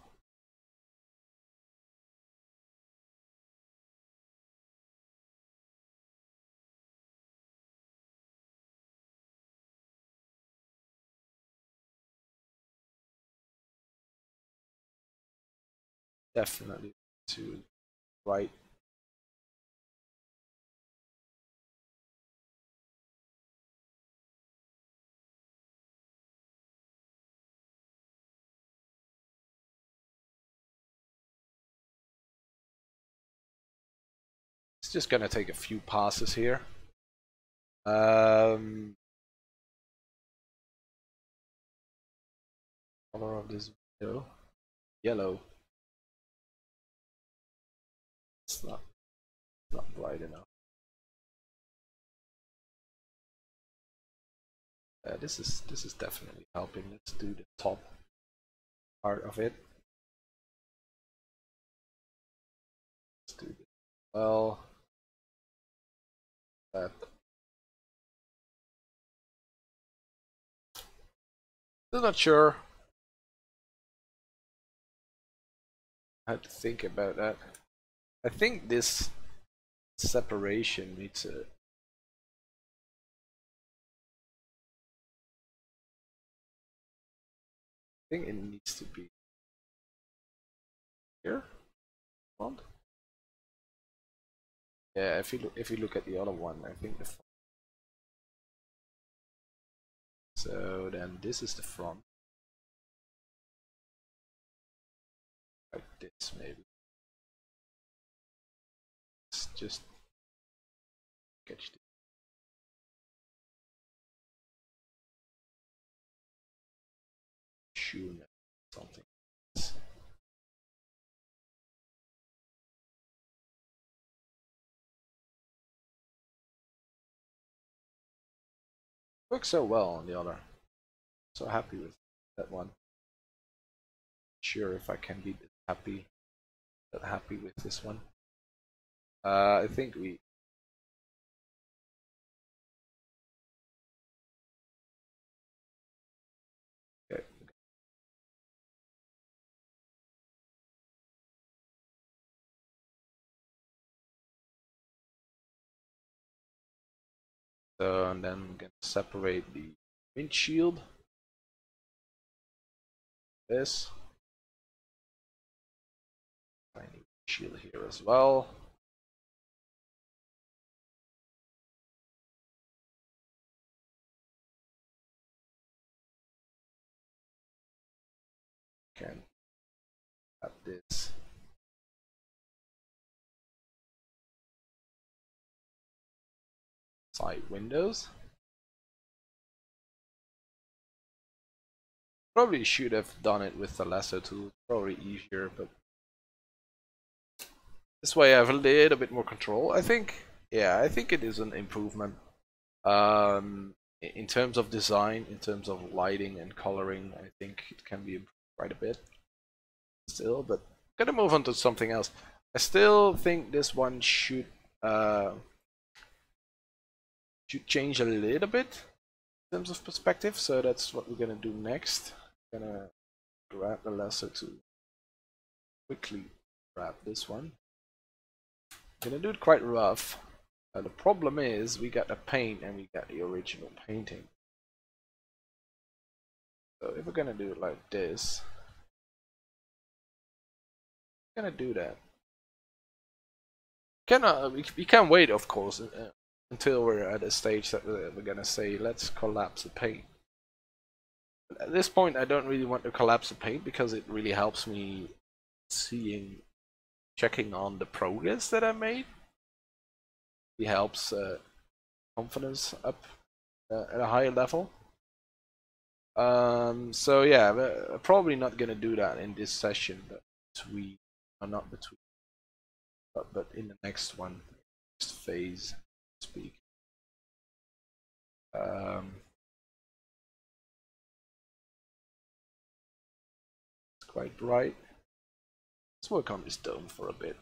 definitely to write. It's just gonna take a few passes here. Color of this video, yellow. It's not This is definitely helping. Let's do the top part of it. Let's do this. Well, that. Still not sure. I have to think about that. I think this separation needs a. I think it needs to be here. Font. Yeah, if you look at the other one, I think the front. So then this is the front. Like this maybe. Let's just sketch this. Shoe something. Works so well on the other. So happy with that one. Sure if I can be that happy with this one. I think we. Okay. So and then I'm gonna separate the windshield. This. Tiny windshield here as well. Can add this. Side windows. Probably should have done it with the lasso tool. Probably easier, but this way I have a little bit more control. I think, yeah, I think it is an improvement. In terms of design, in terms of lighting and coloring, I think it can be improved quite a bit still. But I'm gonna move on to something else. I still think this one should change a little bit in terms of perspective. So that's what we're gonna do next. I'm gonna grab the lasso to quickly grab this one. I'm gonna do it quite rough. The problem is we got the paint and we got the original painting. So if we're gonna do it like this, I'm gonna do that. We can't wait, of course, until we're at a stage that we're gonna say let's collapse the paint. At this point, I don't really want to collapse the paint because it really helps me checking on the progress that I made. It helps confidence up at a higher level. So yeah, we're probably not gonna do that in this session, but not between, but in the next one, next phase, so to speak. It's quite bright. Let's work on this dome for a bit.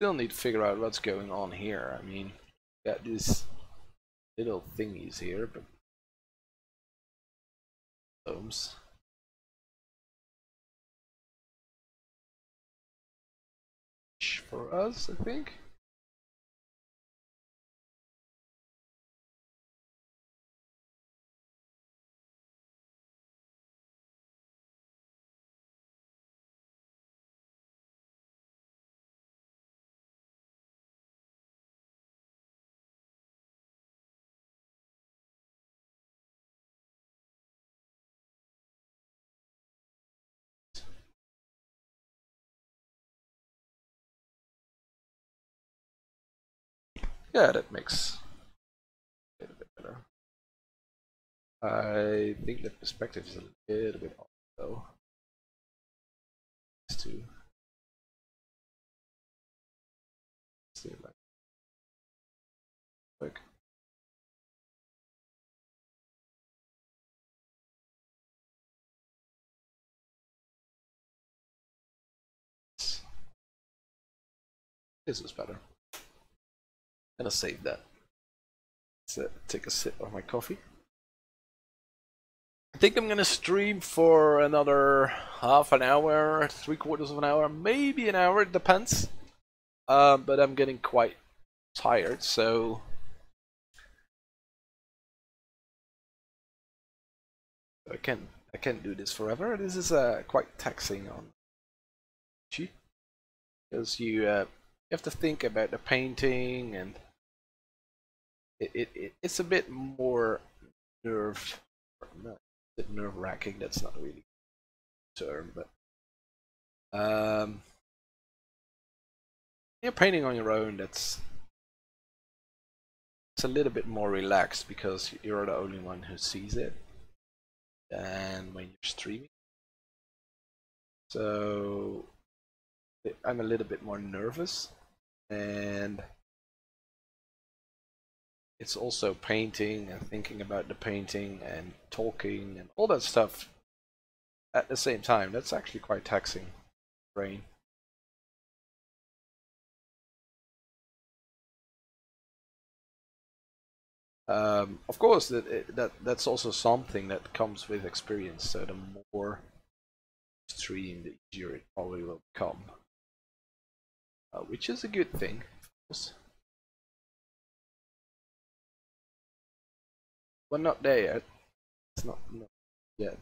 Still need to figure out what's going on here. I mean, got these little thingies here, but domes. For us, I think. Yeah, that makes it a bit better. I think the perspective is a little bit off though. It's too. See like quick. This is better. I'm gonna save that. Let's take a sip of my coffee. I think I'm gonna stream for another half an hour, 3/4 of an hour, maybe an hour. It depends. But I'm getting quite tired, so I can't do this forever. This is quite taxing on Chi, because you have to think about the painting, and it's a bit more nerve nerve wracking. That's not really a term, but you're painting on your own. It's a little bit more relaxed because you're the only one who sees it, than when you're streaming. So I'm a little bit more nervous, and it's also painting and thinking about the painting and talking and all that stuff at the same time. That's actually quite taxing brain. Of course, that's also something that comes with experience. So the more you stream, the easier it probably will become, which is a good thing, of course. But not there yet. It's not yet.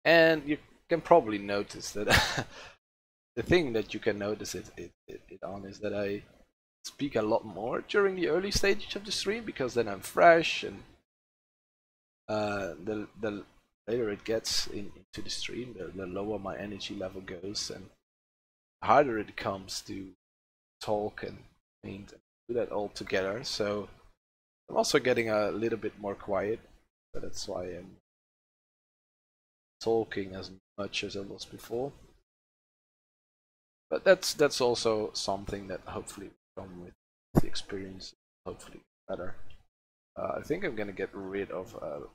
And you can probably notice that the thing that you can notice it on is that I speak a lot more during the early stages of the stream, because then I'm fresh, and the later it gets into the stream, the lower my energy level goes, and the harder it comes to talk and paint and do that all together. So I'm also getting a little bit more quiet, so that's why I'm talking as much as I was before. But that's also something that hopefully will come with the experience, hopefully better. I think I'm gonna get rid of a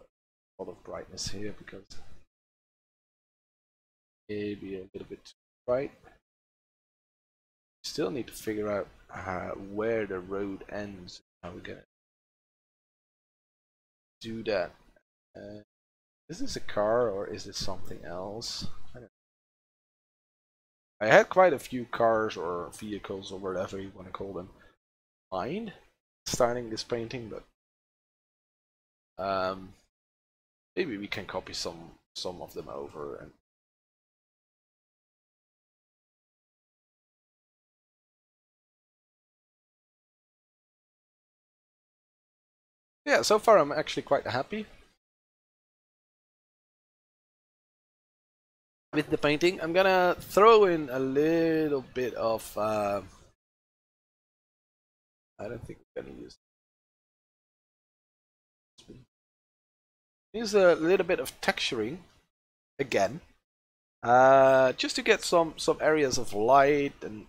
lot of brightness here, because maybe a little bit too bright. Still need to figure out where the road ends. How we're gonna do that. Is this a car or is this something else? I had quite a few cars or vehicles or whatever you want to call them mind starting this painting, but maybe we can copy some of them over. And yeah, so far I'm actually quite happy with the painting. I'm gonna throw in a little bit of I don't think we're gonna use a little bit of texturing again, just to get some areas of light, and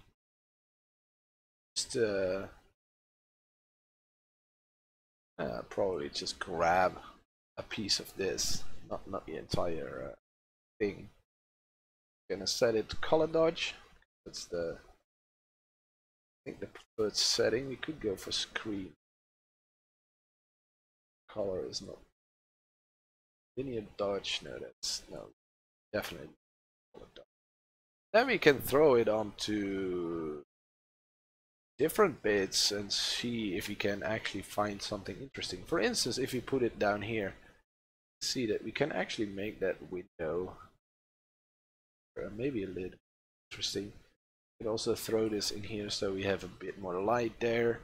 just probably just grab a piece of this, not the entire thing. Gonna set it to color dodge. That's the, I think, the preferred setting. We could go for screen. Color is not linear dodge. No, that's no, definitely color dodge. Then we can throw it onto different bits and see if we can actually find something interesting. For instance, if you put it down here, see that we can actually make that window maybe a little interesting. We can also throw this in here so we have a bit more light there.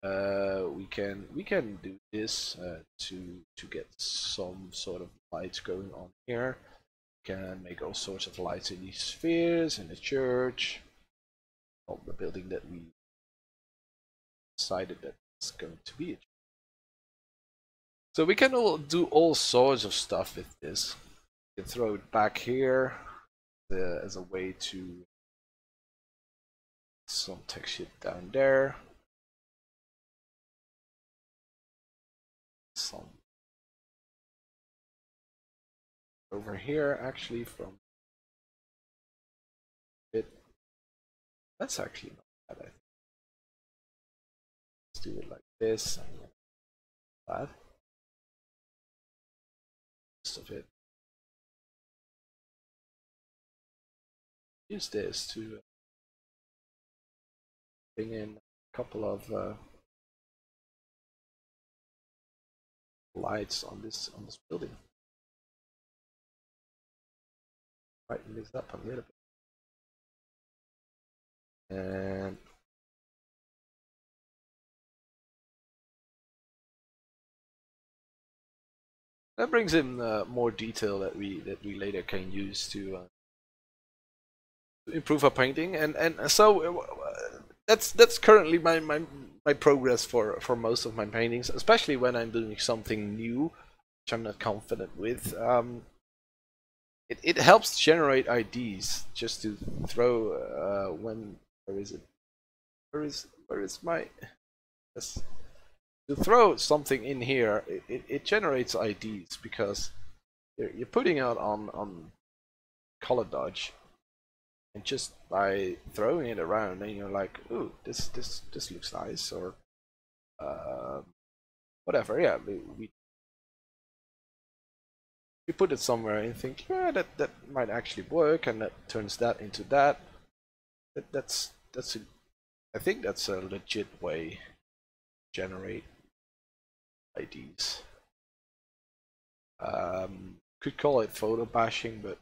We can do this to get some sort of lights going on here. We can make all sorts of lights in these spheres in the church, on the building that we decided that it's going to be. So we can do all sorts of stuff with this. We can throw it back here as a way to some texture down there. Some over here actually from it. That's actually not bad. Let's do it like this and that. Most of it. Use this to bring in a couple of lights on this building. Brighten this up a little bit, and that brings in more detail that we later can use to improve our painting. And so that's currently my progress for most of my paintings, especially when I'm doing something new which I'm not confident with. It helps generate ideas just to throw where is my yes, to throw something in here. It generates ideas because you're putting out on color dodge, and just by throwing it around, and you're like, ooh, this looks nice, or whatever. Yeah, we put it somewhere and think, yeah, that might actually work, and that turns that into that. I think that's a legit way to generate ideas. Could call it photo bashing, but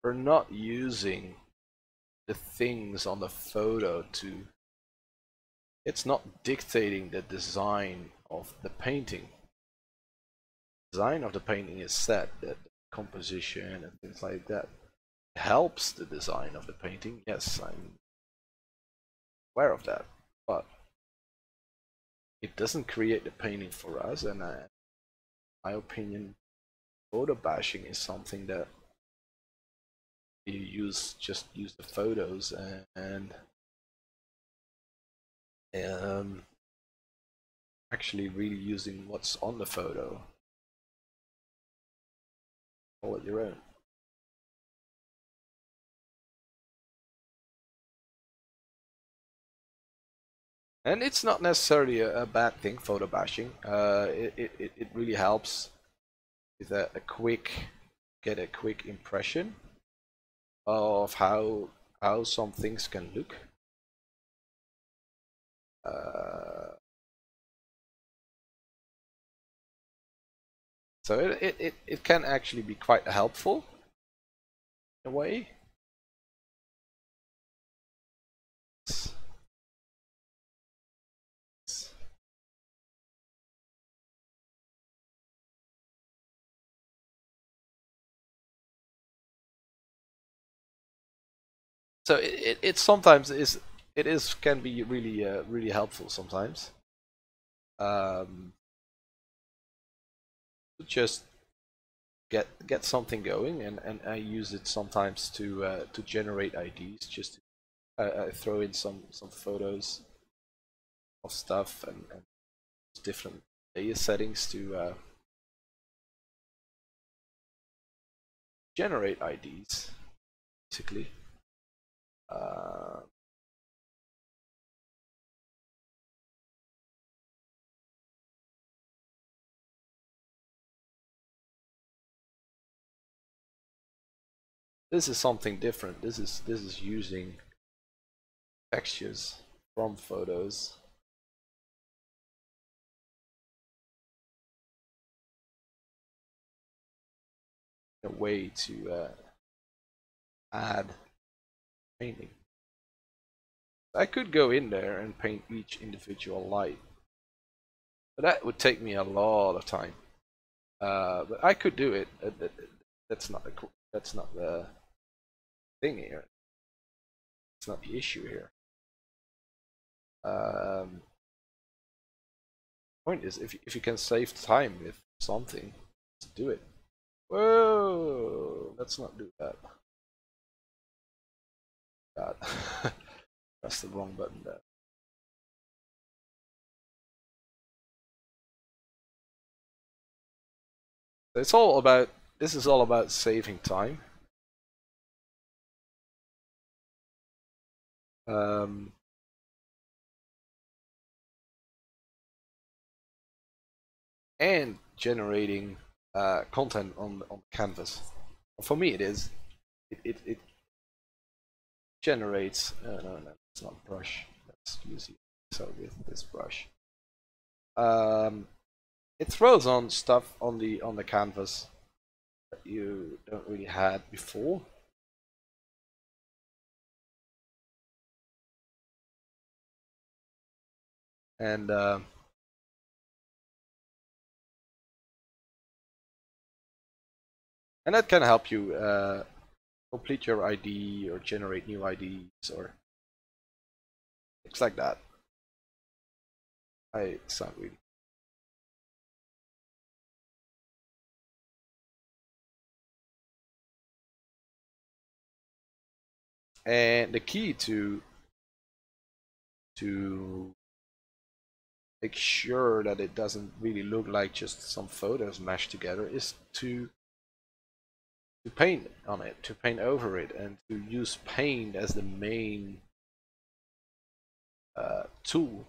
we're not using the things on the photo to. It's not dictating the design of the painting. The design of the painting is set, that composition and things like that helps the design of the painting. Yes, I'm aware of that, but it doesn't create the painting for us. And in my opinion, photo bashing is something that you just use the photos and actually really using what's on the photo. Call it your own. And it's not necessarily a bad thing, photo bashing. It really helps with a quick impression of how some things can look. So it can actually be quite helpful in a way. So it sometimes can be really really helpful sometimes. Just get something going, and I use it sometimes to generate ideas. Just I throw in some photos of stuff and different layer settings to generate ideas, basically. This is something different. This is using textures from photos. A way to add painting. I could go in there and paint each individual light, but that would take me a lot of time. But I could do it. That's not the thing here. It's not the issue here. Point is, if you can save time with something, just do it. Whoa! Let's not do that. God, press the wrong button there. It's all about. This is all about saving time. And generating content on canvas. For me, it is. It generates. No, it's not brush. Let's use it. So with this brush, it throws on stuff on the canvas that you don't really had before. And that can help you complete your ID or generate new IDs or things like that. It's not really. And the key to make sure that it doesn't really look like just some photos mashed together is to paint on it, to paint over it, and to use paint as the main tool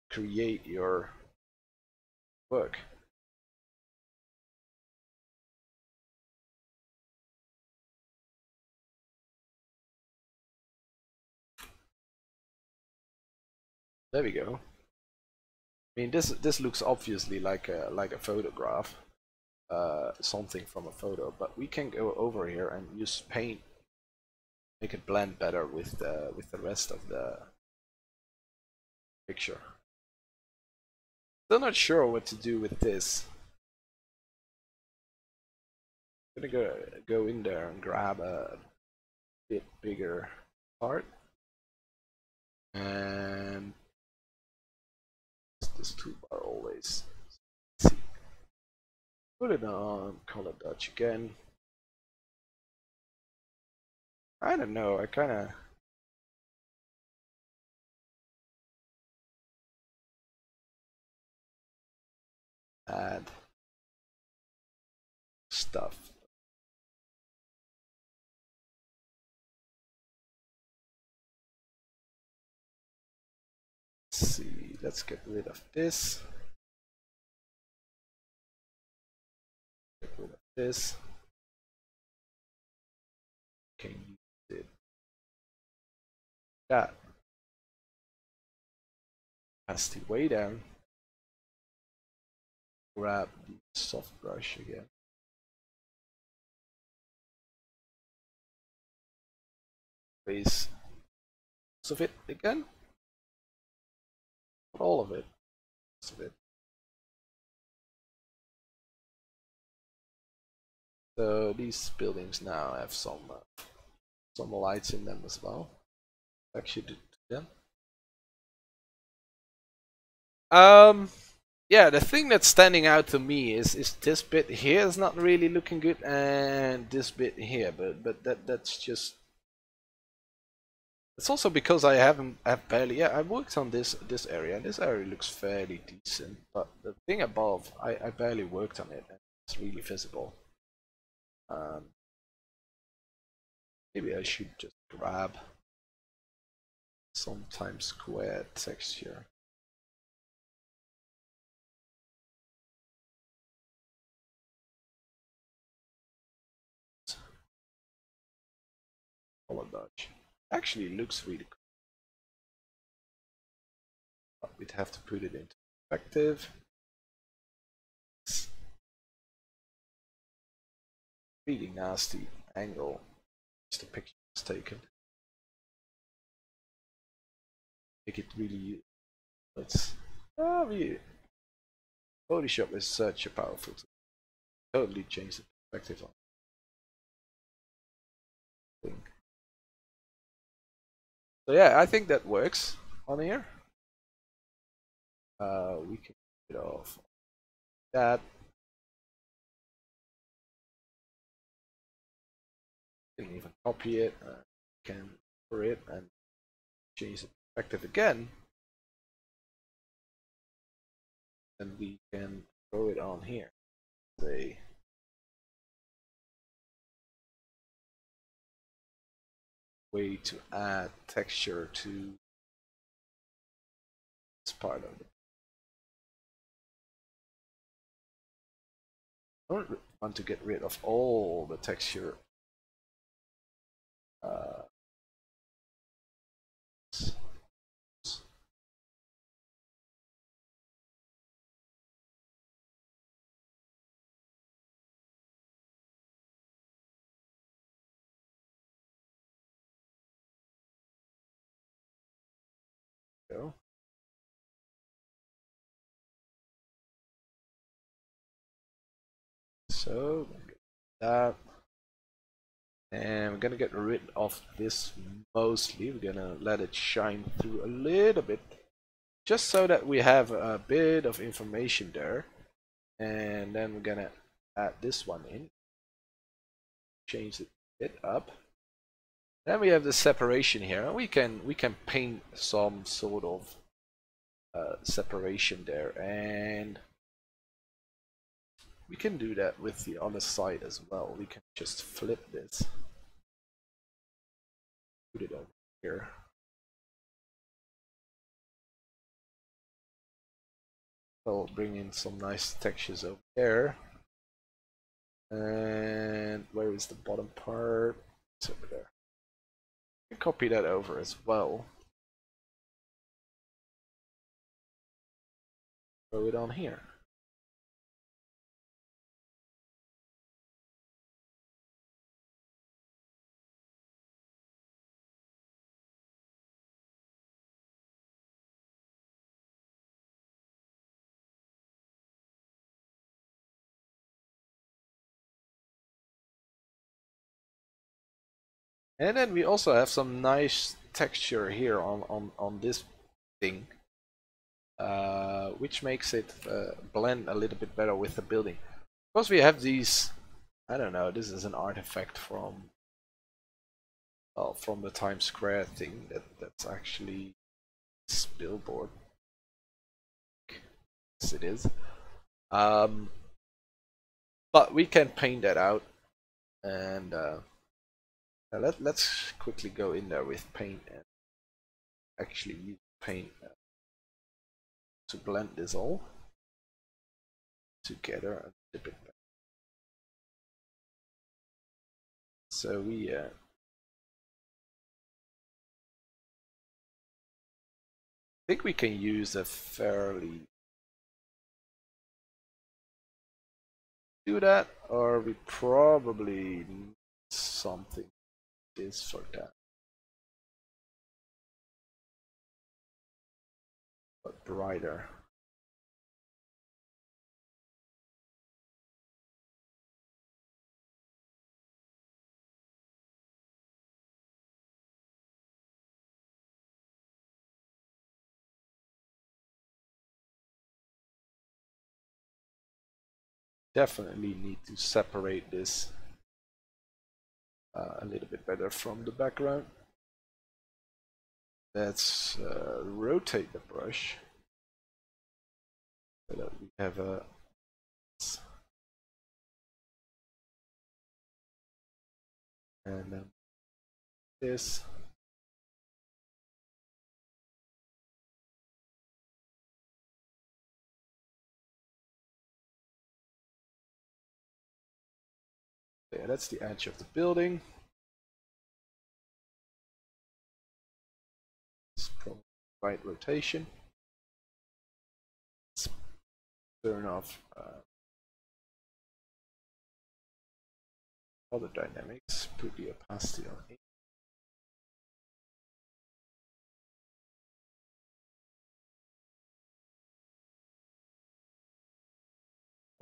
to create your work. There we go. I mean, this looks obviously like a photograph, something from a photo, but we can go over here and use paint, make it blend better with the rest of the picture. Still not sure what to do with this. I'm gonna go in there and grab a bit bigger part, and this toolbar always. Let's see. Put it on color Dutch again. I don't know. I kind of add stuff. Let's see. Let's get rid of this. Get rid of this. Can use it. That opacity way down. Grab the soft brush again. Base most of it again. Not all of it. Most of it. So these buildings now have some lights in them as well. Actually, do them. Yeah, the thing that's standing out to me is this bit here is not really looking good, and this bit here, but that's just. It's also because I've barely I worked on this area, and this area looks fairly decent, but the thing above I barely worked on it, and it's really visible. Maybe I should just grab some times squared texture. Color Dodge. Actually looks really cool. But we'd have to put it into perspective. It's really nasty angle. Just the picture was taken. Make it really. It's Photoshop is such a powerful tool. Totally changed the perspective on thing. So yeah, I think that works on here. We can get off that. We can even copy it. Can for it and change the perspective again. And we can throw it on here. Say way to add texture to this part of it. I don't want to get rid of all the texture. Go. So that, and we're gonna get rid of this mostly. We're gonna let it shine through a little bit, just so that we have a bit of information there. And then we're gonna add this one in, change it a bit up. Then we have the separation here, and we can paint some sort of separation there, and we can do that with the other side as well. We can just flip this, put it over here. I'll bring in some nice textures over there. And where is the bottom part? It's over there. You can copy that over as well. Throw it on here. And then we also have some nice texture here on this thing, which makes it blend a little bit better with the building. Because we have these, I don't know, this is an artifact from the Times Square thing that's actually this billboard. Yes, it is. But we can paint that out, and let's quickly go in there with paint and actually use paint to blend this all together a little bit better. So we think we can use a fairly do that, or we probably need something this for that, but brighter. Definitely need to separate this a little bit better from the background. Let's rotate the brush so that we have a and then this. Yeah, that's the edge of the building. right rotation. Let's turn off other dynamics, put the opacity on 8.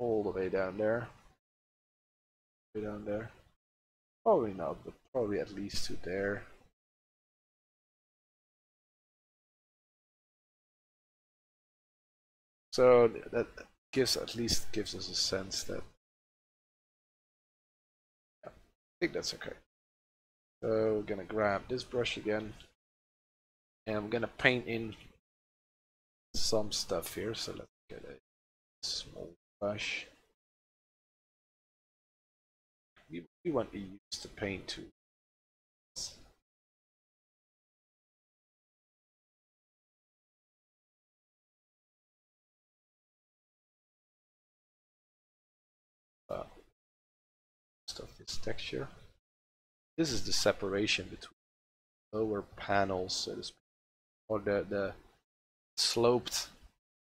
All the way down there. Way down there. Probably not, but probably at least to there. So that at least gives us a sense that, yeah, I think that's okay. So we're gonna grab this brush again, and I'm gonna paint in some stuff here. So let's get a small brush. We want to use the paint tool. Of this texture. This is the separation between lower panels, so to speak, or the sloped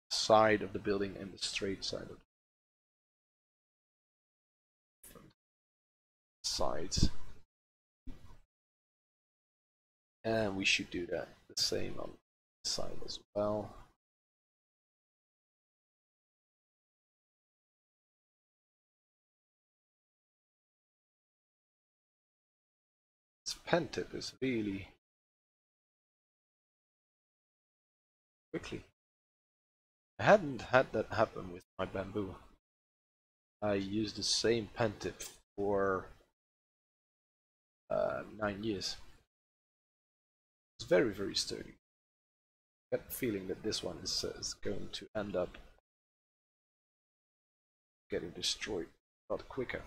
side of the building and the straight side of the sides. And we should do that the same on the side as well. This pen tip is really quickly. I hadn't had that happen with my bamboo. I used the same pen tip for 9 years. It's very, very sturdy. I get the feeling that this one is going to end up getting destroyed a lot quicker.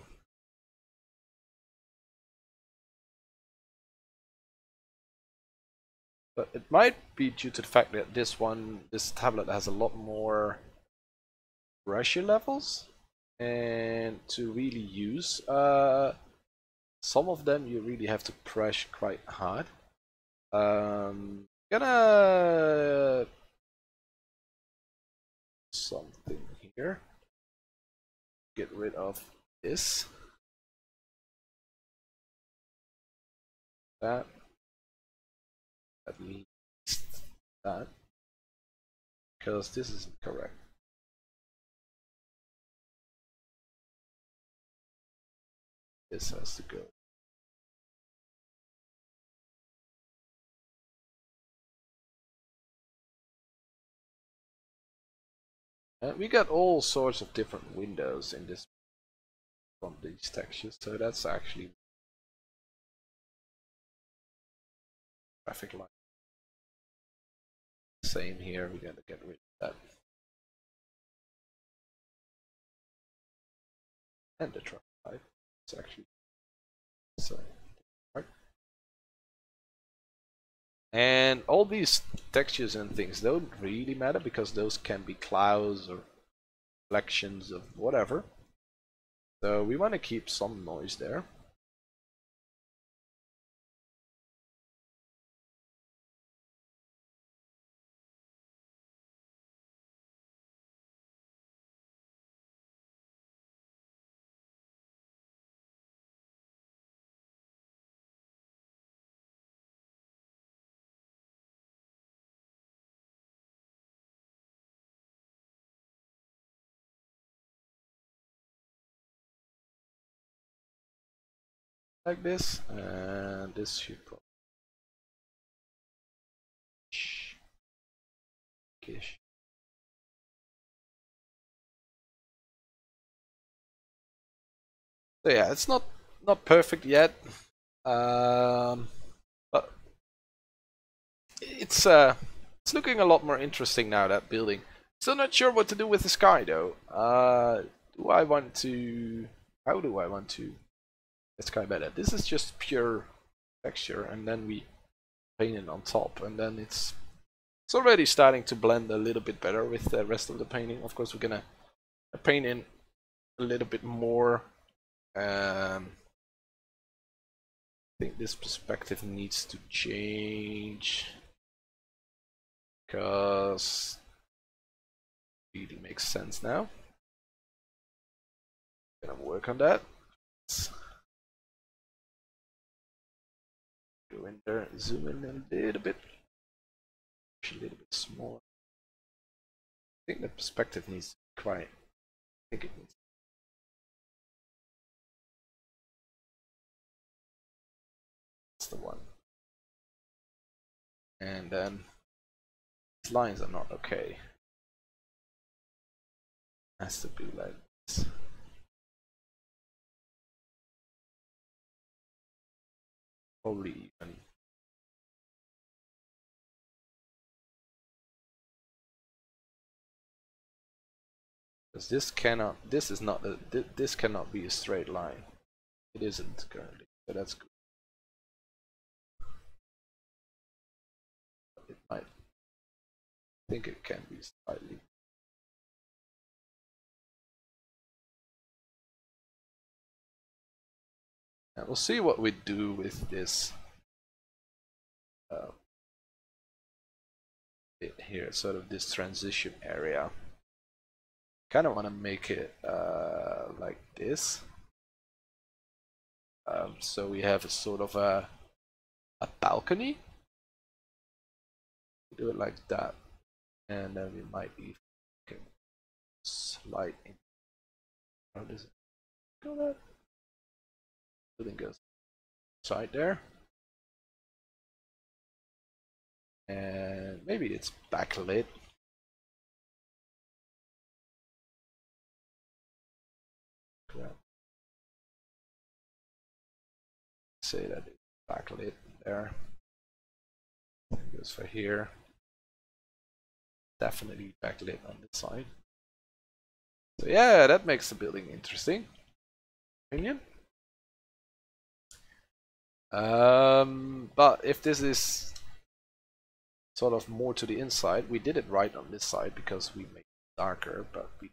But it might be due to the fact that this tablet has a lot more pressure levels, and to really use some of them you really have to press quite hard. Gonna something here. Get rid of this. That. At least that. Because this isn't correct. This has to go. And we got all sorts of different windows in this from these textures, so that's actually traffic light. Same here, we're gonna get rid of that. And the traffic light. It's actually so right. And all these textures and things don't really matter because those can be clouds or reflections of whatever. So we want to keep some noise there. Like this, and this should probably ish. So yeah, it's not perfect yet, but it's looking a lot more interesting now, that building. Still not sure what to do with the sky though. Do I want to? How do I want to? The sky better. This is just pure texture, and then we paint it on top, and then it's already starting to blend a little bit better with the rest of the painting. Of course, we're gonna paint in a little bit more. I think this perspective needs to change. because it really makes sense now. Gonna work on that. Let's go in there, zoom in a little bit, a little bit smaller. I think the perspective needs to be quite. I think it needs. That's the one. And then these lines are not okay. Has to be like this. Probably even. Because this is not this cannot be a straight line. It isn't currently, so that's good. It might. I think it can be slightly. And we'll see what we do with this bit here, sort of this transition area. Kind of want to make it like this. So we have a sort of a balcony. Do it like that, and then we might even slide in. How does it go? That building goes side there, and maybe it's backlit. Say that it's backlit there. It goes for here. Definitely backlit on this side. So yeah, that makes the building interesting. Opinion. But if this is sort of more to the inside, we did it right on this side because we made it darker, but we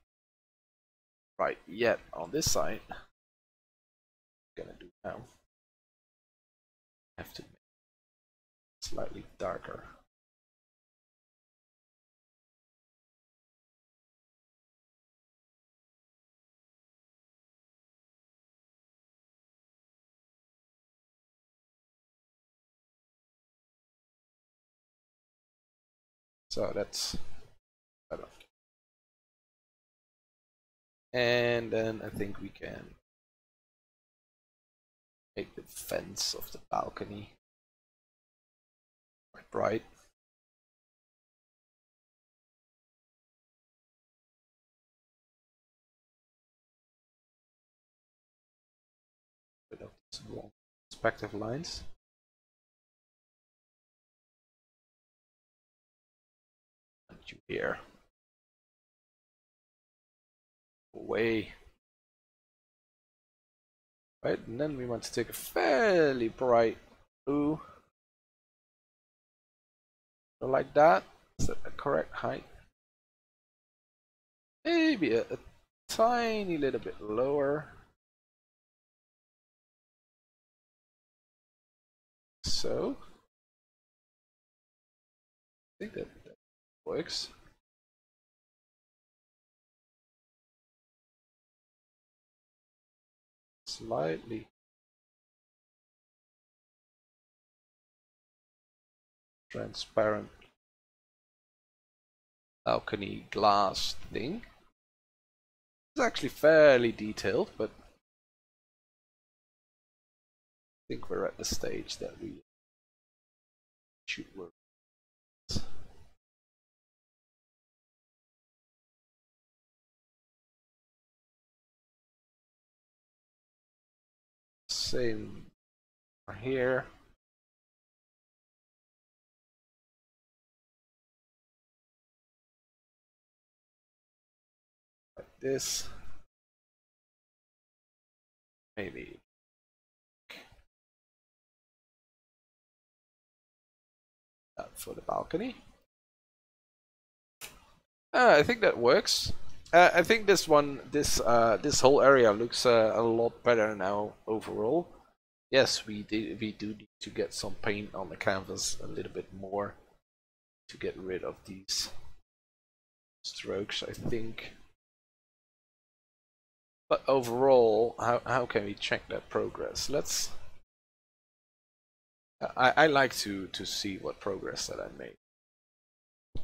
right yet on this side. Gonna do now. Have to make it slightly darker. So that's better. And then I think we can make the fence of the balcony quite bright. Bit of some long perspective lines. And you here. Away. Right, and then we want to take a fairly bright blue. So like that. Is that the correct height? Maybe a tiny little bit lower. So I think that works. Slightly transparent balcony glass thing. It's actually fairly detailed, but I think we're at the stage that we should work. Same here. Like this. Maybe. That for the balcony. I think that works. I think this whole area looks a lot better now overall. Yes, we do need to get some paint on the canvas a little bit more. to get rid of these strokes, I think. But overall, how can we check that progress? Let's. I like to see what progress that I made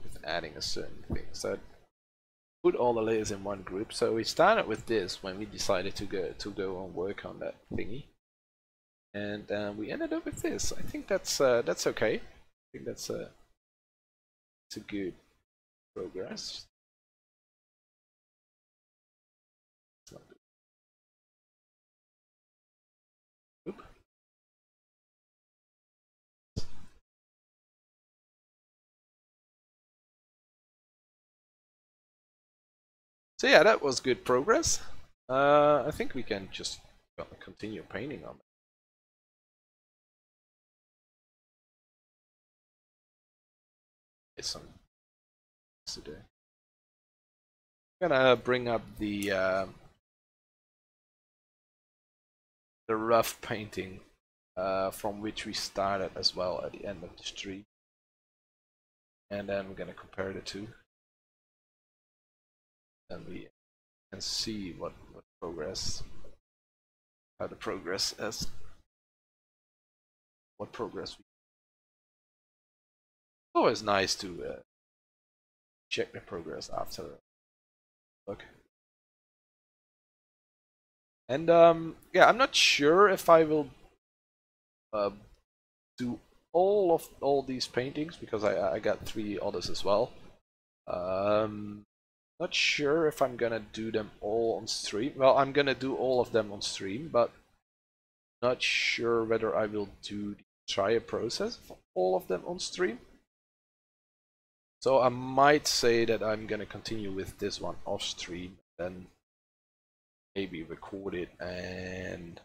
with adding a certain thing. So put all the layers in one group. So we started with this when we decided to go and work on that thingy, and we ended up with this. I think that's okay. I think that's a good progress. Oop. So yeah, that was good progress. I think we can just continue painting on it. It's some today. I'm gonna bring up the rough painting from which we started as well at the end of the stream, and then we're gonna compare the two, and we can see what progress, how the progress is, what progress. It's always nice to check the progress after a look. And yeah, I'm not sure if I will do all these paintings because I got 3 others as well. Not sure if I'm gonna do them all on stream. Well, I'm gonna do all of them on stream, but not sure whether I will do the entire process for all of them on stream. So I might say that I'm gonna continue with this one off stream, then maybe record it and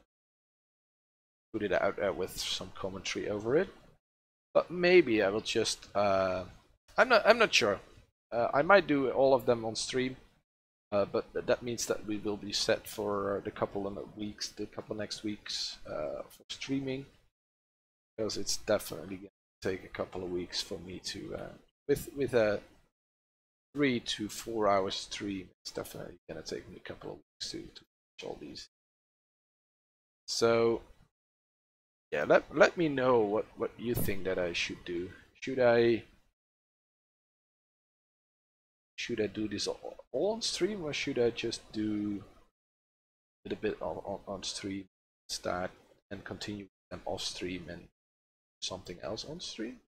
put it out there with some commentary over it. But maybe I will just I'm not sure. I might do all of them on stream, but that means that we will be set for the couple next weeks for streaming, because it's definitely going to take a couple of weeks for me to with a 3 to 4 hour stream. It's definitely going to take me a couple of weeks to finish all these. So yeah, let me know what you think that I should do. Should I do this all on stream, or should I just do a little bit on stream, start and continue them off stream and something else on stream?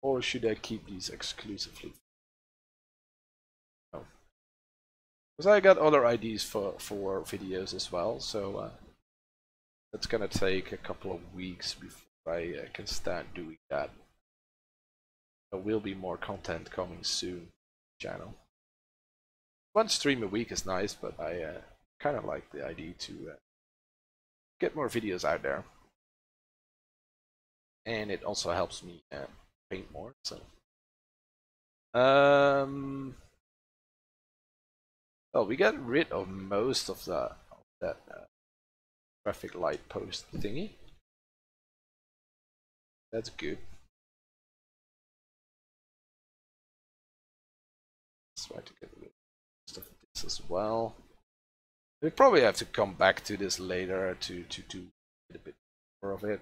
Or should I keep these exclusively? No. Because I got other ideas for videos as well, so that's gonna take a couple of weeks before I can start doing that. There will be more content coming soon. Channel. 1 stream a week is nice, but I kind of like the idea to get more videos out there, and it also helps me paint more. So, well, we got rid of most of that traffic light post thingy. That's good. Let's try to get rid of this as well. We probably have to come back to this later to do a bit more of it.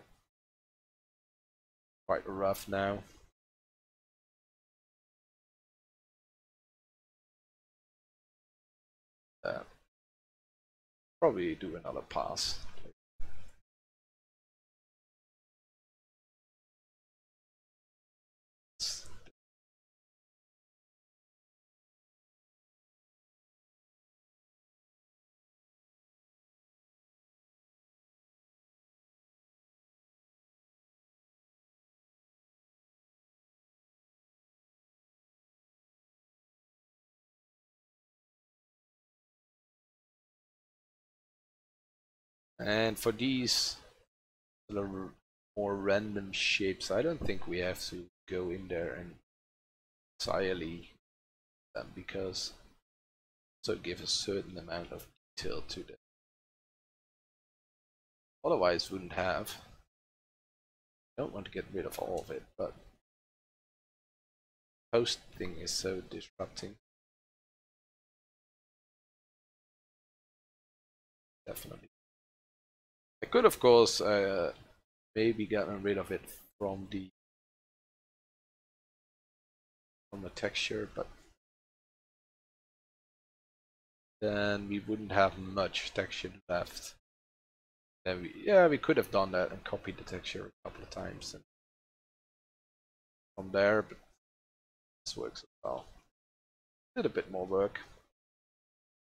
Quite rough now. Probably do another pass. And for these more random shapes, I don't think we have to go in there and entirely because so give a certain amount of detail to them. Otherwise, wouldn't have. Don't want to get rid of all of it, but post thing is so disrupting. Definitely. I could, of course, maybe gotten rid of it from the texture, but then we wouldn't have much texture left. Then we could have done that and copied the texture a couple of times and from there, but this works as well. Did a bit more work.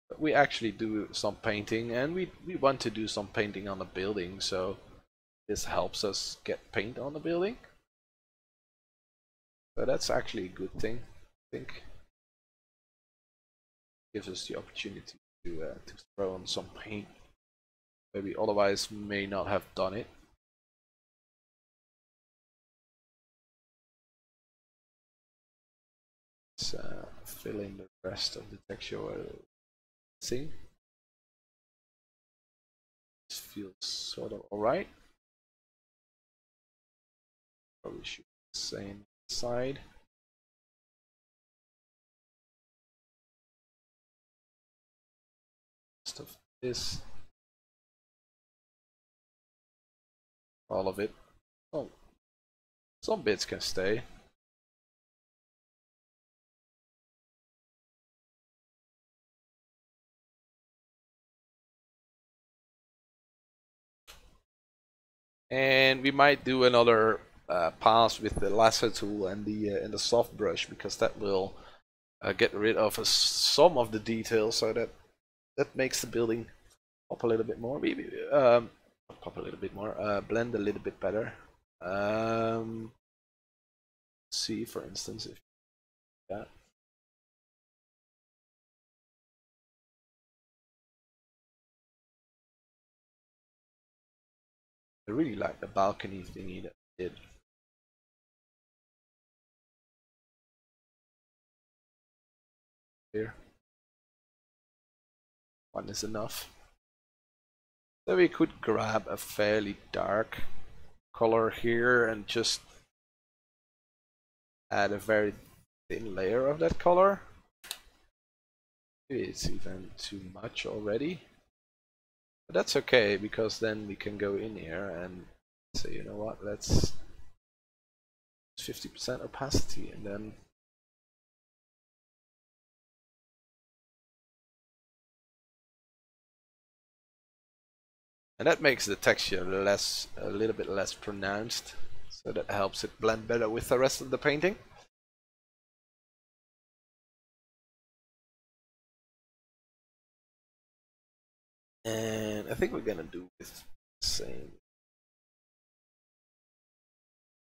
But we actually do some painting, and we want to do some painting on the building, so this helps us get paint on the building. So that's actually a good thing, I think. Gives us the opportunity to throw on some paint where we otherwise may not have done it. Let's fill in the rest of the texture thing. This feels sort of alright. Probably should do the same side. Rest of this. All of it. Oh, some bits can stay. And we might do another pass with the lasso tool and the soft brush, because that will get rid of some of the details, so that makes the building pop a little bit more. Maybe pop a little bit more, blend a little bit better. See, for instance, if that. I really like the balcony thingy that we did. Here. One is enough. So we could grab a fairly dark color here and just add a very thin layer of that color. Maybe it's even too much already. But that's okay, because then we can go in here and say, you know what, let's 50% opacity, and then that makes the texture a little bit less pronounced, so that helps it blend better with the rest of the painting. And I think we're gonna do with the same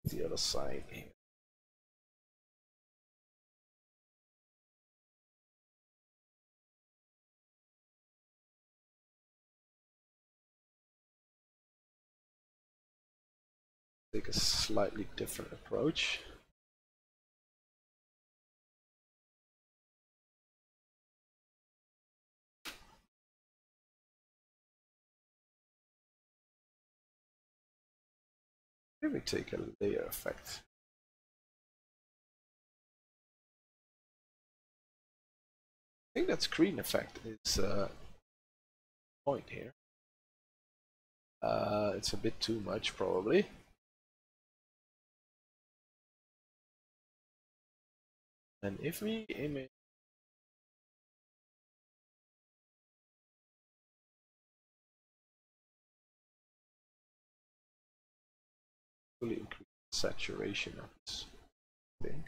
the other side here. Take a slightly different approach. Maybe take a layer effect. I think that screen effect is point here. It's a bit too much, probably. And if we image fully increase the saturation of this thing.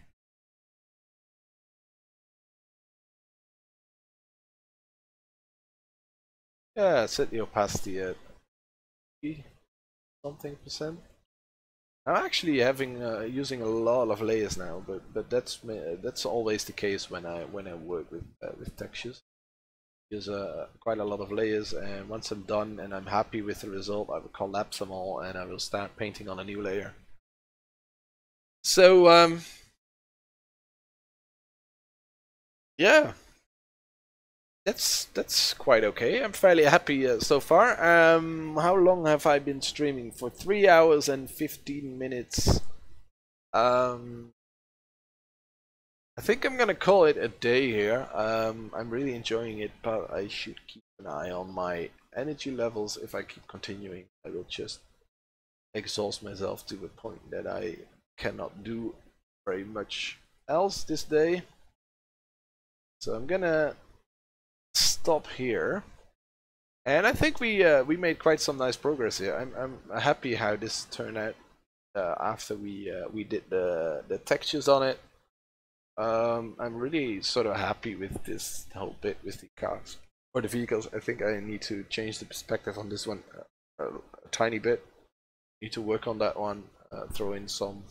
Yeah, set the opacity at something %. I'm actually having using a lot of layers now, but that's always the case when I work with textures. Use quite a lot of layers, and once I'm done and I'm happy with the result, I will collapse them all and I will start painting on a new layer. So yeah, that's quite okay. I'm fairly happy so far. How long have I been streaming? For 3 hours and 15 minutes. I think I'm gonna call it a day here. I'm really enjoying it, but I should keep an eye on my energy levels. If I keep continuing, I will just exhaust myself to the point that I cannot do very much else this day. So I'm gonna stop here. And I think we made quite some nice progress here. I'm happy how this turned out after we did the textures on it. I'm really sort of happy with this whole bit with the cars or the vehicles. I think I need to change the perspective on this one a tiny bit. Need to work on that one. Throw in some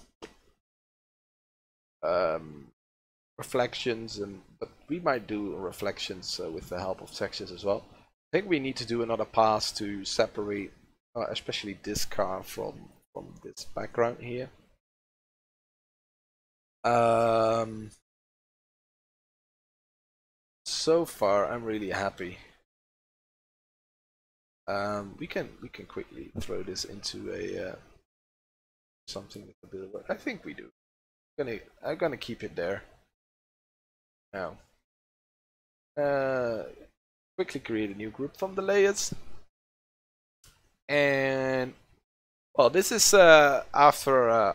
reflections, but we might do reflections with the help of textures as well. I think we need to do another pass to separate, especially this car from this background here. So far, I'm really happy. We can quickly throw this into a something with a bit of work. I think we do. I'm gonna keep it there. Now, quickly create a new group from the layers, and well, this is after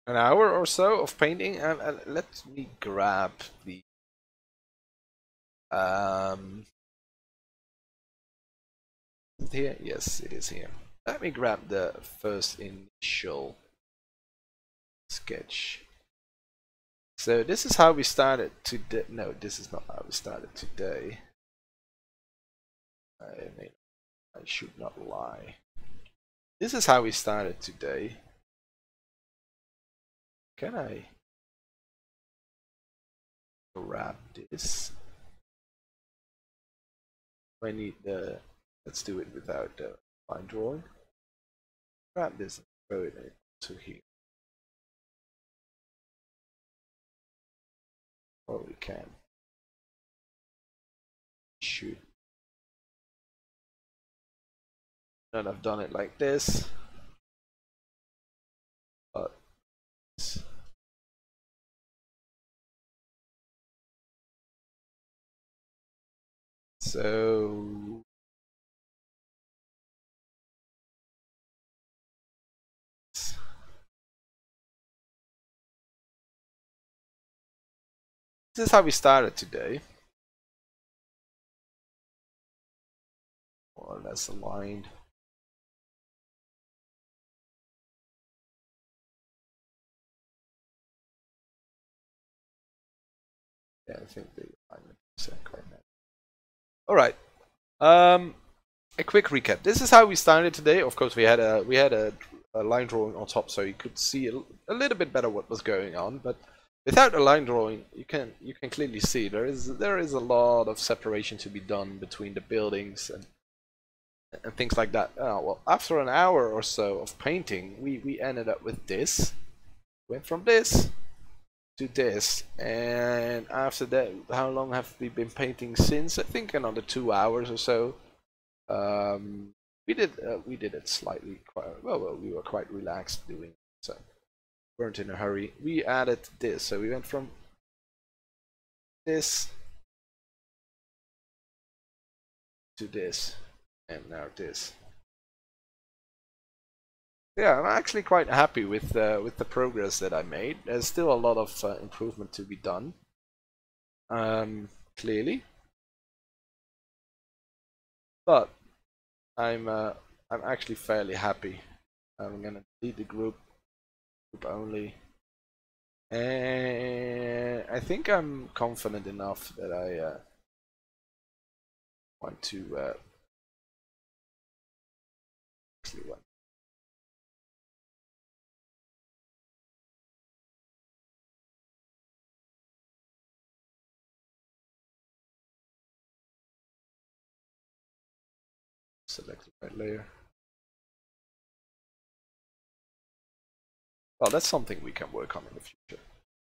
an hour or so of painting. Let me grab the here. Yes, it is here. Let me grab the first initial sketch. So this is how we started today. No, this is not how we started today. I should not lie. This is how we started today. Can I grab this? I need the. Let's do it without the line drawing. Grab this and throw it into here. Oh, we can. Shoot. And I've done it like this. But so this is how we started today. More or less aligned. Yeah, I think the alignment is quite nice. Alright. A quick recap. This is how we started today. Of course, we had a line drawing on top, so you could see a little bit better what was going on. But without a line drawing, you can clearly see there is a lot of separation to be done between the buildings and things like that. Well, after an hour or so of painting, we ended up with this. Went from this to this, and after that, how long have we been painting since? I think another 2 hours or so. We did it slightly quite well. We were quite relaxed doing it, so weren't in a hurry. We added this, so we went from this to this, and now this. Yeah, I'm actually quite happy with the progress that I made. There's still a lot of improvement to be done. Clearly, but I'm actually fairly happy. I'm gonna delete the group only, and I think I'm confident enough that I want to actually want. Select the right layer. Well, that's something we can work on in the future.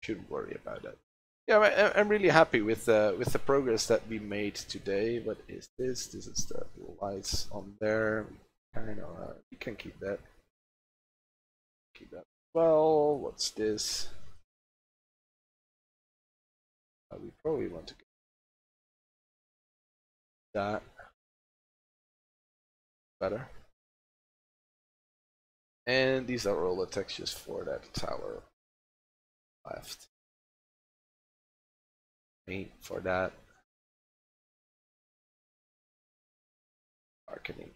Shouldn't worry about that. Yeah, I'm really happy with the progress that we made today. What is this? This is the lights on there. Kind of, you can keep that. Keep that. Well, what's this? We probably want to get that better. And these are all the textures for that tower. Left. Paint for that. Darkening.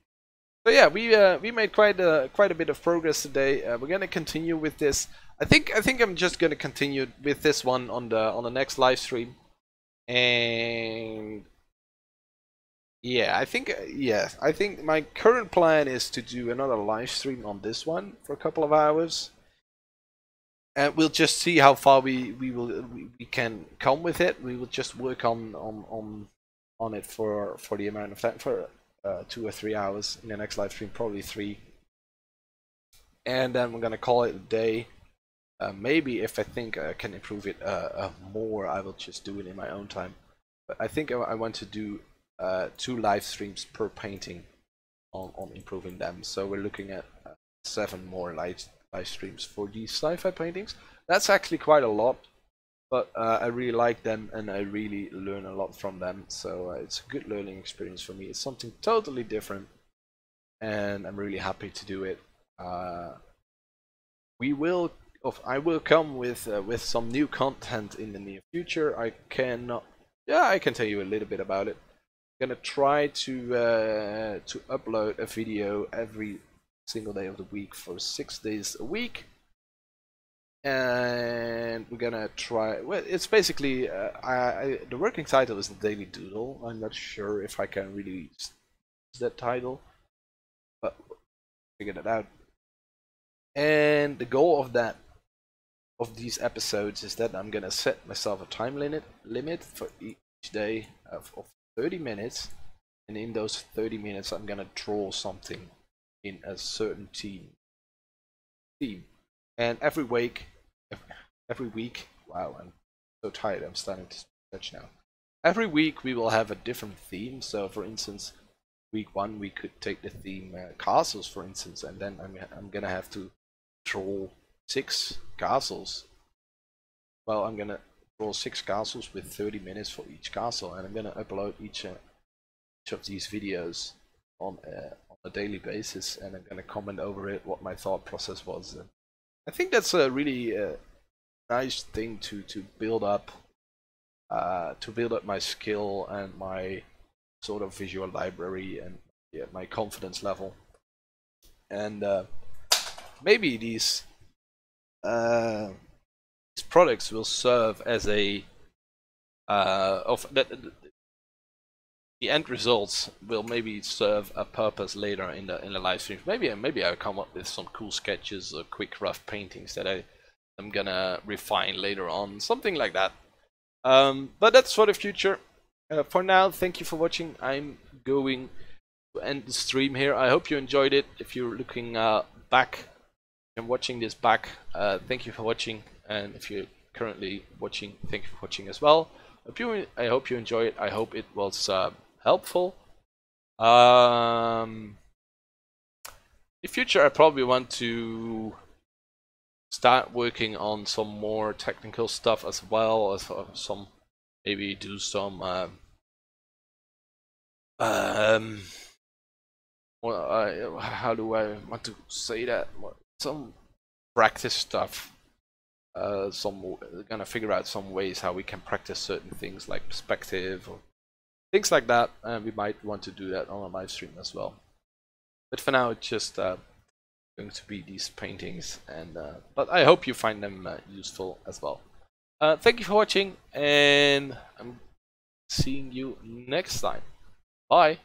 So yeah, we made quite a bit of progress today. We're gonna continue with this. I think I'm just gonna continue with this one on the next live stream. And yeah, I think my current plan is to do another live stream on this one for a couple of hours. And we'll just see how far we can come with it. We will just work on it for the amount of time, for 2 or 3 hours in the next live stream, probably 3. And then we're gonna call it a day. Maybe if I think I can improve it more, I will just do it in my own time. But I think I want to do 2 live streams per painting on improving them. So we're looking at 7 more live streams for these sci-fi paintings. That's actually quite a lot, but I really like them and I really learn a lot from them. So it's a good learning experience for me. It's something totally different, and I'm really happy to do it. I will come with some new content in the near future. I can tell you a little bit about it. I'm gonna try to upload a video every single day of the week for 6 days a week, and we're gonna try. Well, it's basically the working title is the Daily Doodle. I'm not sure if I can really use that title, but figure that out. And the goal of these episodes is that I'm gonna set myself a time limit for each day of 30 minutes, and in those 30 minutes I'm gonna draw something in a certain theme. And every week, wow, I'm so tired, I'm starting to stretch now. Every week we will have a different theme. So for instance, week 1 we could take the theme castles, for instance, and then I'm gonna have to draw 6 castles. Well, I'm gonna draw 6 castles with 30 minutes for each castle, and I'm gonna upload each of these videos on a daily basis, and I'm gonna comment over it, what my thought process was. And I think that's a really nice thing to build up my skill and my sort of visual library, and my confidence level. And maybe these products will serve as a the end results will maybe serve a purpose later in the live stream. Maybe I'll come up with some cool sketches or quick rough paintings that I'm gonna refine later on, something like that. But that's for the future. For now, thank you for watching. I'm going to end the stream here. I hope you enjoyed it. If you're looking back and watching this back, thank you for watching. And if you're currently watching, thank you for watching as well. I hope you enjoy it. I hope it was helpful. In the future, I probably want to start working on some more technical stuff as well, as some maybe do some well, how do I want to say that? Some practice stuff. Gonna figure out some ways how we can practice certain things like perspective or things like that, and we might want to do that on a live stream as well. But for now, it's just going to be these paintings, and but I hope you find them useful as well. Thank you for watching, and I'm seeing you next time. Bye.